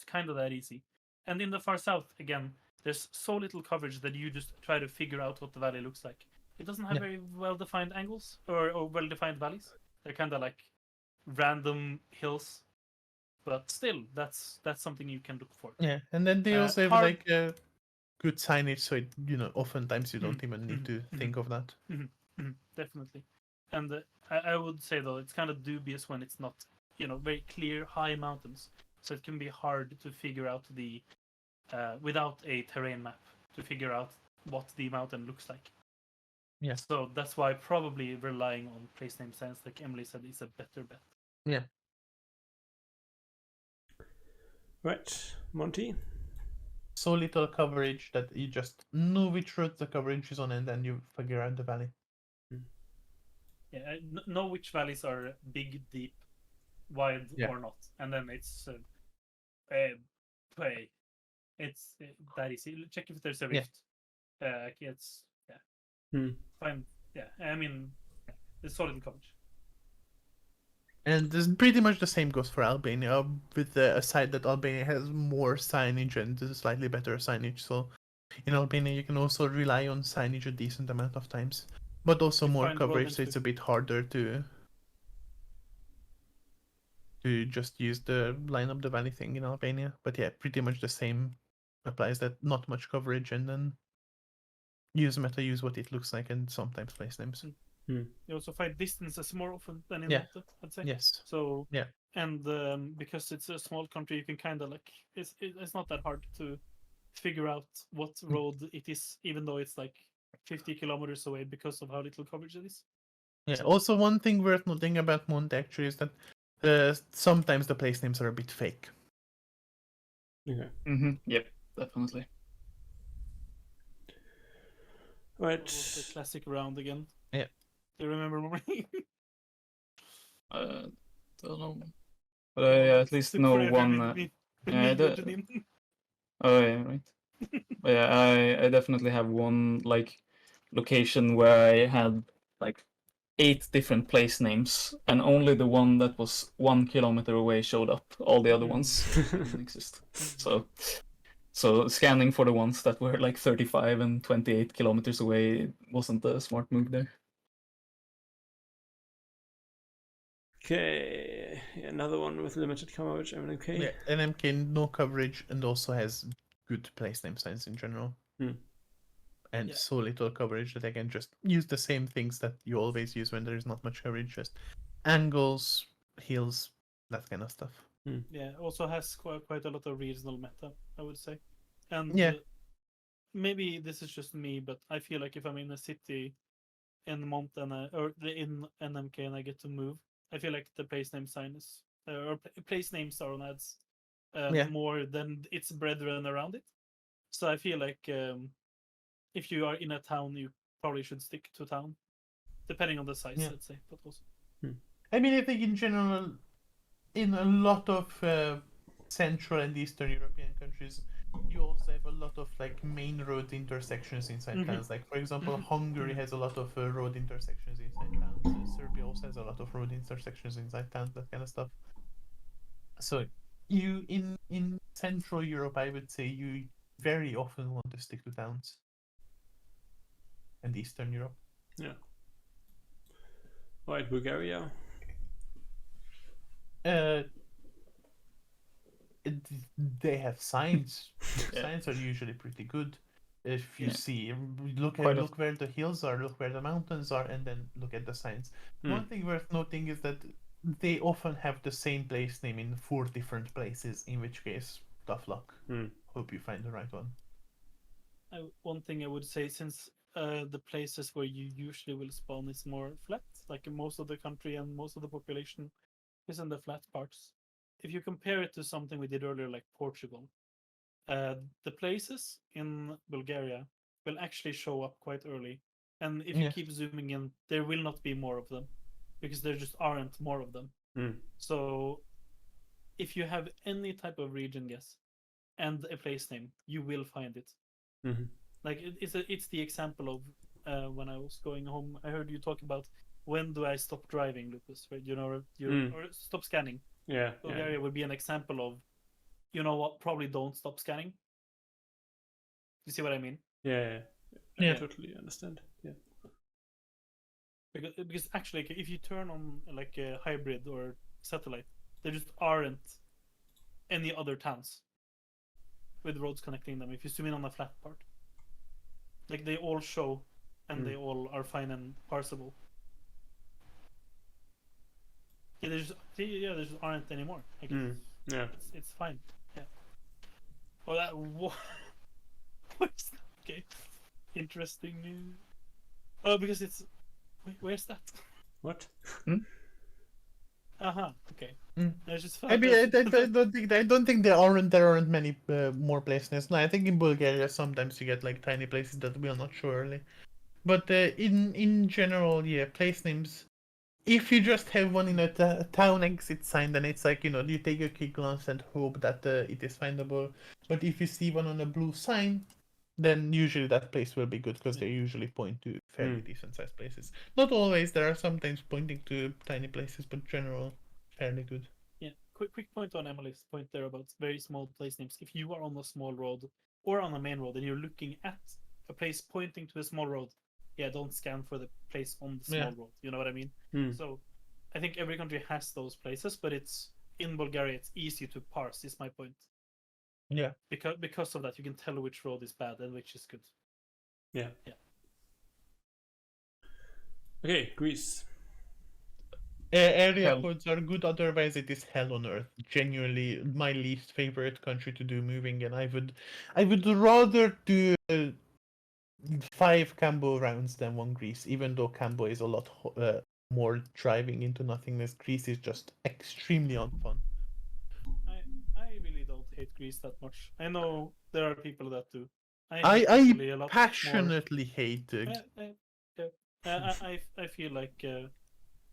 kind of that easy. And in the far south, again, there's so little coverage that you just try to figure out what the valley looks like. It doesn't have very well-defined angles or well-defined valleys. They're kind of like random hills, but still, that's something you can look for. Yeah, and then they also have like good signage, so oftentimes you don't even need to think of that. Definitely. And I would say though, it's kind of dubious when it's not very clear high mountains, so it can be hard to figure out the without a terrain map to figure out what the mountain looks like. Yeah. So that's why probably relying on place name signs, like Emily said, is a better bet. Yeah. Right, Monty. So little coverage that you just know which roads the coverage is on, and then you figure out the valley. Yeah, know which valleys are big, deep, wide, or not, and then it's that easy. Check if there's a rift. Fine. Yeah, I mean, it's solid coverage. And this pretty much the same goes for Albania, with the aside that Albania has more signage and slightly better signage. So in Albania, you can also rely on signage a decent amount of times. But also You more find road coverage, so names it's a bit harder to just use the line up the valley thing in Albania. But yeah, pretty much the same applies. That not much coverage, and then use meta, use what it looks like, and sometimes place names. You also find distances more often than in Yeah. meta, I'd say. Yes. So Yeah. and because it's a small country, you can kind of like it's not that hard to figure out what road it is, even though it's like 50 kilometers away because of how little coverage it is. Yeah. So- Also, one thing worth noting about Monte actually is that sometimes the place names are a bit fake. Okay. Yep, definitely. Right. What was the classic round again? Yeah. Do you remember more? Don't know. But I at least Took know forever one. with me yeah, judging him. Oh yeah, right. But yeah, I definitely have one like location where I had like 8 different place names, and only the one that was 1 kilometer away showed up. All the other ones didn't exist. So scanning for the ones that were like 35 and 28 kilometers away wasn't a smart move there. Okay, another one with limited coverage. MNK. Yeah, NMK no coverage and also has good place name signs in general. And Yeah. so little coverage that I can just use the same things that you always use when there is not much coverage, just angles, hills, that kind of stuff. Yeah, also has quite a lot of regional meta, I would say. And Yeah. Maybe this is just me, but I feel like if I'm in a city in Montana or in NMK and I get to move, I feel like the place name sign is or place names are on ads more than its brethren around it. So I feel like if you are in a town, you probably should stick to town, depending on the size, Yeah. let's say. But also, I mean, I think in general, in a lot of Central and Eastern European countries, you also have a lot of like main road intersections inside towns. Like for example, Hungary has a lot of road intersections inside towns. Serbia also has a lot of road intersections inside towns, that kind of stuff. So you in Central Europe, I would say you very often want to stick to towns. And Eastern Europe. Yeah. Alright, Bulgaria. They have signs. Signs are usually pretty good. If you see, look where the hills are, look where the mountains are, and then look at the signs. One thing worth noting is that they often have the same place name in 4 different places. In which case, tough luck. Hope you find the right one. one thing I would say, since the places where you usually will spawn is more flat, like most of the country and most of the population is in the flat parts. If you compare it to something we did earlier, like Portugal, the places in Bulgaria will actually show up quite early. And if you keep zooming in, there will not be more of them because there just aren't more of them. So if you have any type of region guess and a place name, you will find it. Like it's the example of when I was going home, I heard you talk about when do I stop driving, Lupus, right? Or stop scanning. Yeah. Bulgaria would be an example of, you know what, probably don't stop scanning. You see what I mean? Yeah. I totally understand. Yeah. Because actually, if you turn on like a hybrid or satellite, there just aren't any other towns with roads connecting them. If you zoom in on the flat part, like they all show, and they all are fine and parsable. Yeah, there just aren't anymore. Like it's fine. Yeah. Oh, that what's that? Okay, interesting. Oh, because it's where's that? What? Okay. I just I mean, I don't think there aren't many more places. No, I think in Bulgaria sometimes you get like tiny places that we'll not show early. But in general, yeah, place names. If you just have one in a town exit sign, then it's like, you take a quick glance and hope that it is findable. But if you see one on a blue sign, then usually that place will be good because they usually point to fairly decent sized places. Not always, there are sometimes pointing to tiny places, but general, fairly good. Yeah, quick point on Emily's point there about very small place names. If you are on a small road or on a main road and you're looking at a place pointing to a small road, don't scan for the place on the small road. You know what I mean? So I think every country has those places, but it's in Bulgaria it's easy to parse. Is my point. Yeah. Because of that, you can tell which road is bad and which is good. Yeah. Okay, Greece. Area Hell. codes are good, otherwise it is hell on earth. Genuinely my least favorite country to do moving, and I would rather do 5 Cambo rounds than 1 Greece, even though Cambo is a lot more driving into nothingness. Greece is just extremely unfun. I really don't hate Greece that much. I know there are people that do. I passionately hate I feel like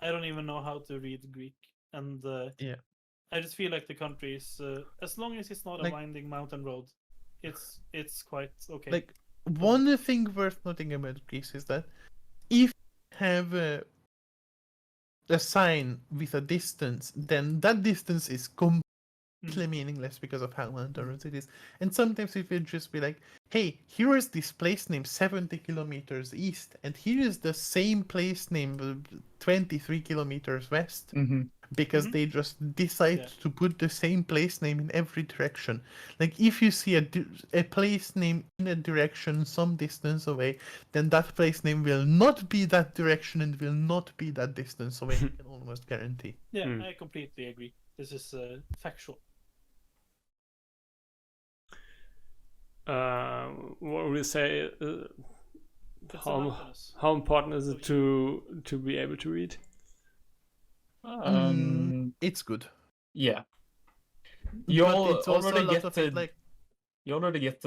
I don't even know how to read Greek, and I just feel like the country is as long as it's not a Like- winding mountain road, it's quite okay. like one thing worth noting about Greece is that if you have a sign with a distance, then that distance is completely meaningless because of how mountainous it is. And sometimes it will just be like, hey, here is this place name 70 kilometers east, and here is the same place name 23 kilometers west. Mm-hmm. Because they just decide to put the same place name in every direction. Like if you see a place name in a direction some distance away, then that place name will not be that direction and will not be that distance away. I can almost guarantee. Yeah, I completely agree. This is factual. What would you say? It's how important is it to be able to read? It's good. Yeah. You already get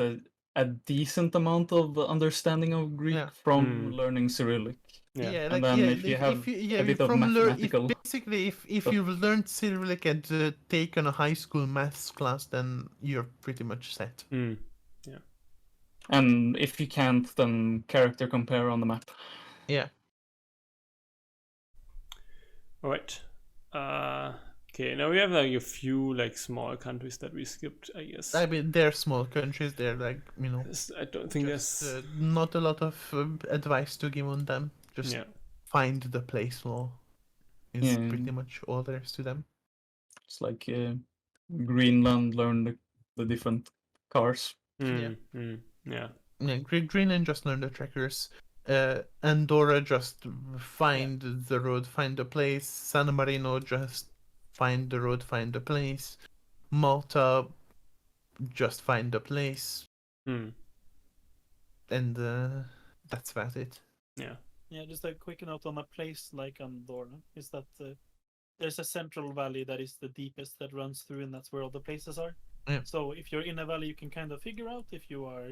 a decent amount of understanding of Greek from learning Cyrillic. Yeah. And then if you have a bit of mathematical... If you've learned Cyrillic and taken a high school maths class, then you're pretty much set. Yeah. And if you can't, then character compare on the map. Yeah. All right. Okay, now we have like a few like small countries that we skipped, I guess. I mean, they're small countries. They're like, I don't think there's not a lot of advice to give on them. Just find the place law. Is pretty much all there is to them. It's like Greenland learned the different cars. Greenland just learned the trackers. Andorra just find the road, find the place. San Marino just find the road, find the place. Malta just find the place. And that's about it. Yeah, just a quick note on a place like Andorra is that there's a central valley that is the deepest that runs through, and that's where all the places are. Yeah. So if you're in a valley, you can kind of figure out if you are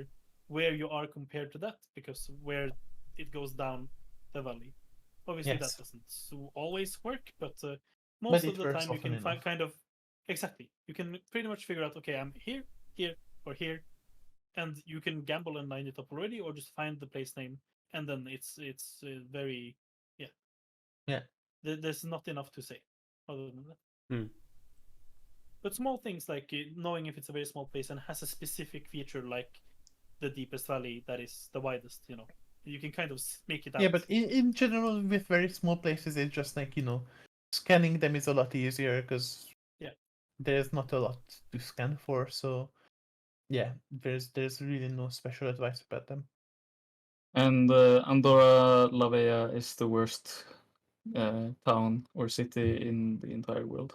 where you are compared to that, because where it goes down the valley. Obviously, that doesn't always work, but most of the time you can find kind of exactly. You can pretty much figure out, okay, I'm here, here, or here, and you can gamble and line it up already, or just find the place name, and then it's very There's not enough to say other than that. But small things like knowing if it's a very small place and has a specific feature like the deepest valley that is the widest, you can kind of make it out. Yeah, but in general, with very small places, it's just like, scanning them is a lot easier because there's not a lot to scan for. So yeah, there's really no special advice about them. And Andorra La Vella is the worst town or city in the entire world.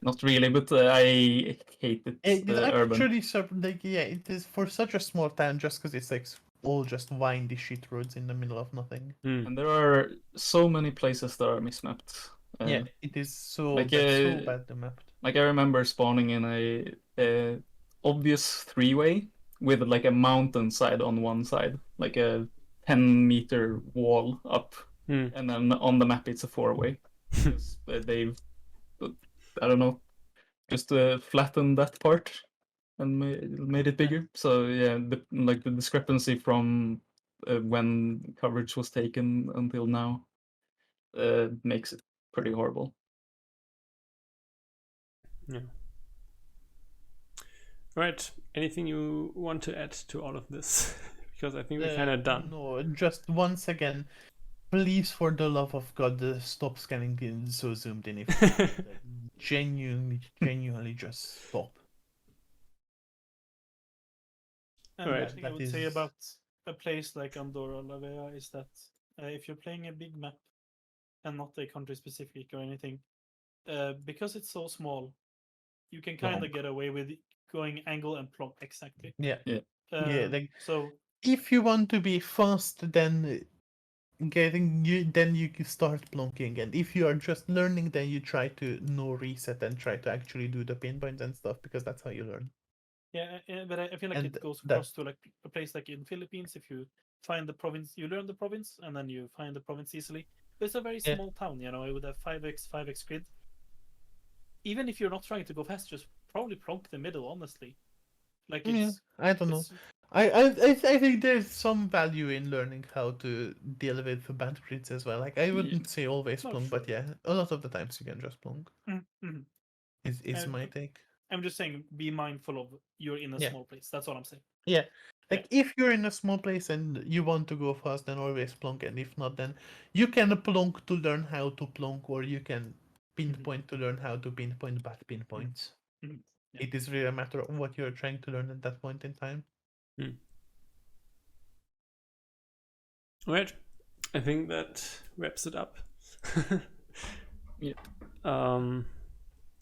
Not really, but I hate it. It's urban. actually it is for such a small town just because it's like all just windy shit roads in the middle of nothing. And there are so many places that are mismapped. It is so like badly mapped. Like I remember spawning in a obvious 3-way with like a mountainside on one side, like a 10-meter wall up, and then on the map it's a 4-way. They've, I don't know, just flattened that part and made it bigger. So yeah, the discrepancy from when coverage was taken until now makes it pretty horrible. Yeah. Right. Anything you want to add to all of this Because I think we're kind of done. No, just once again, please, for the love of God, stop scanning being so zoomed in. If genuinely just stop. And Right. the thing I would say about a place like Andorra la Vella is that if you're playing a big map and not a country specific or anything, because it's so small, you can kind of get away with going angle and plonk exactly. Yeah. Yeah. Like So if you want to be fast, then you can start plonking, and if you are just learning, then you try to no reset and try to actually do the pinpoints and stuff, because that's how you learn. yeah, but I feel like And it goes across to like a place like in Philippines. If you find the province, you learn the province, and then you find the province easily. But it's a very Yeah. small town, you know, with a 5x grid. Even if you're not trying to go fast, just probably plonk the middle. Honestly, like it's. I don't know. it's- I think there's some value in learning how to deal with bad grids as well. Like I wouldn't say always No, plonk, but yeah, a lot of the times you can just plonk. Mhm. Is my take. I'm just saying, be mindful of you're in a Yeah. small place. That's all I'm saying. Yeah. Like if you're in a small place and you want to go fast, then always plonk, and if not, then you can plonk to learn how to plonk, or you can pinpoint to learn how to pinpoint bad pinpoints. Mhm. Yeah. It is really a matter of what you're trying to learn at that point in time. Right. I think that wraps it up. Yep.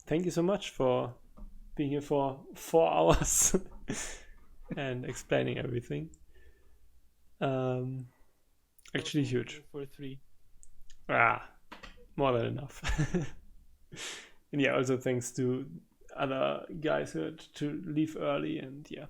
Thank you so much for being here for 4 hours and explaining everything. Actually huge. For 3. More than enough. And yeah, also thanks to other guys who had to leave early, and yeah,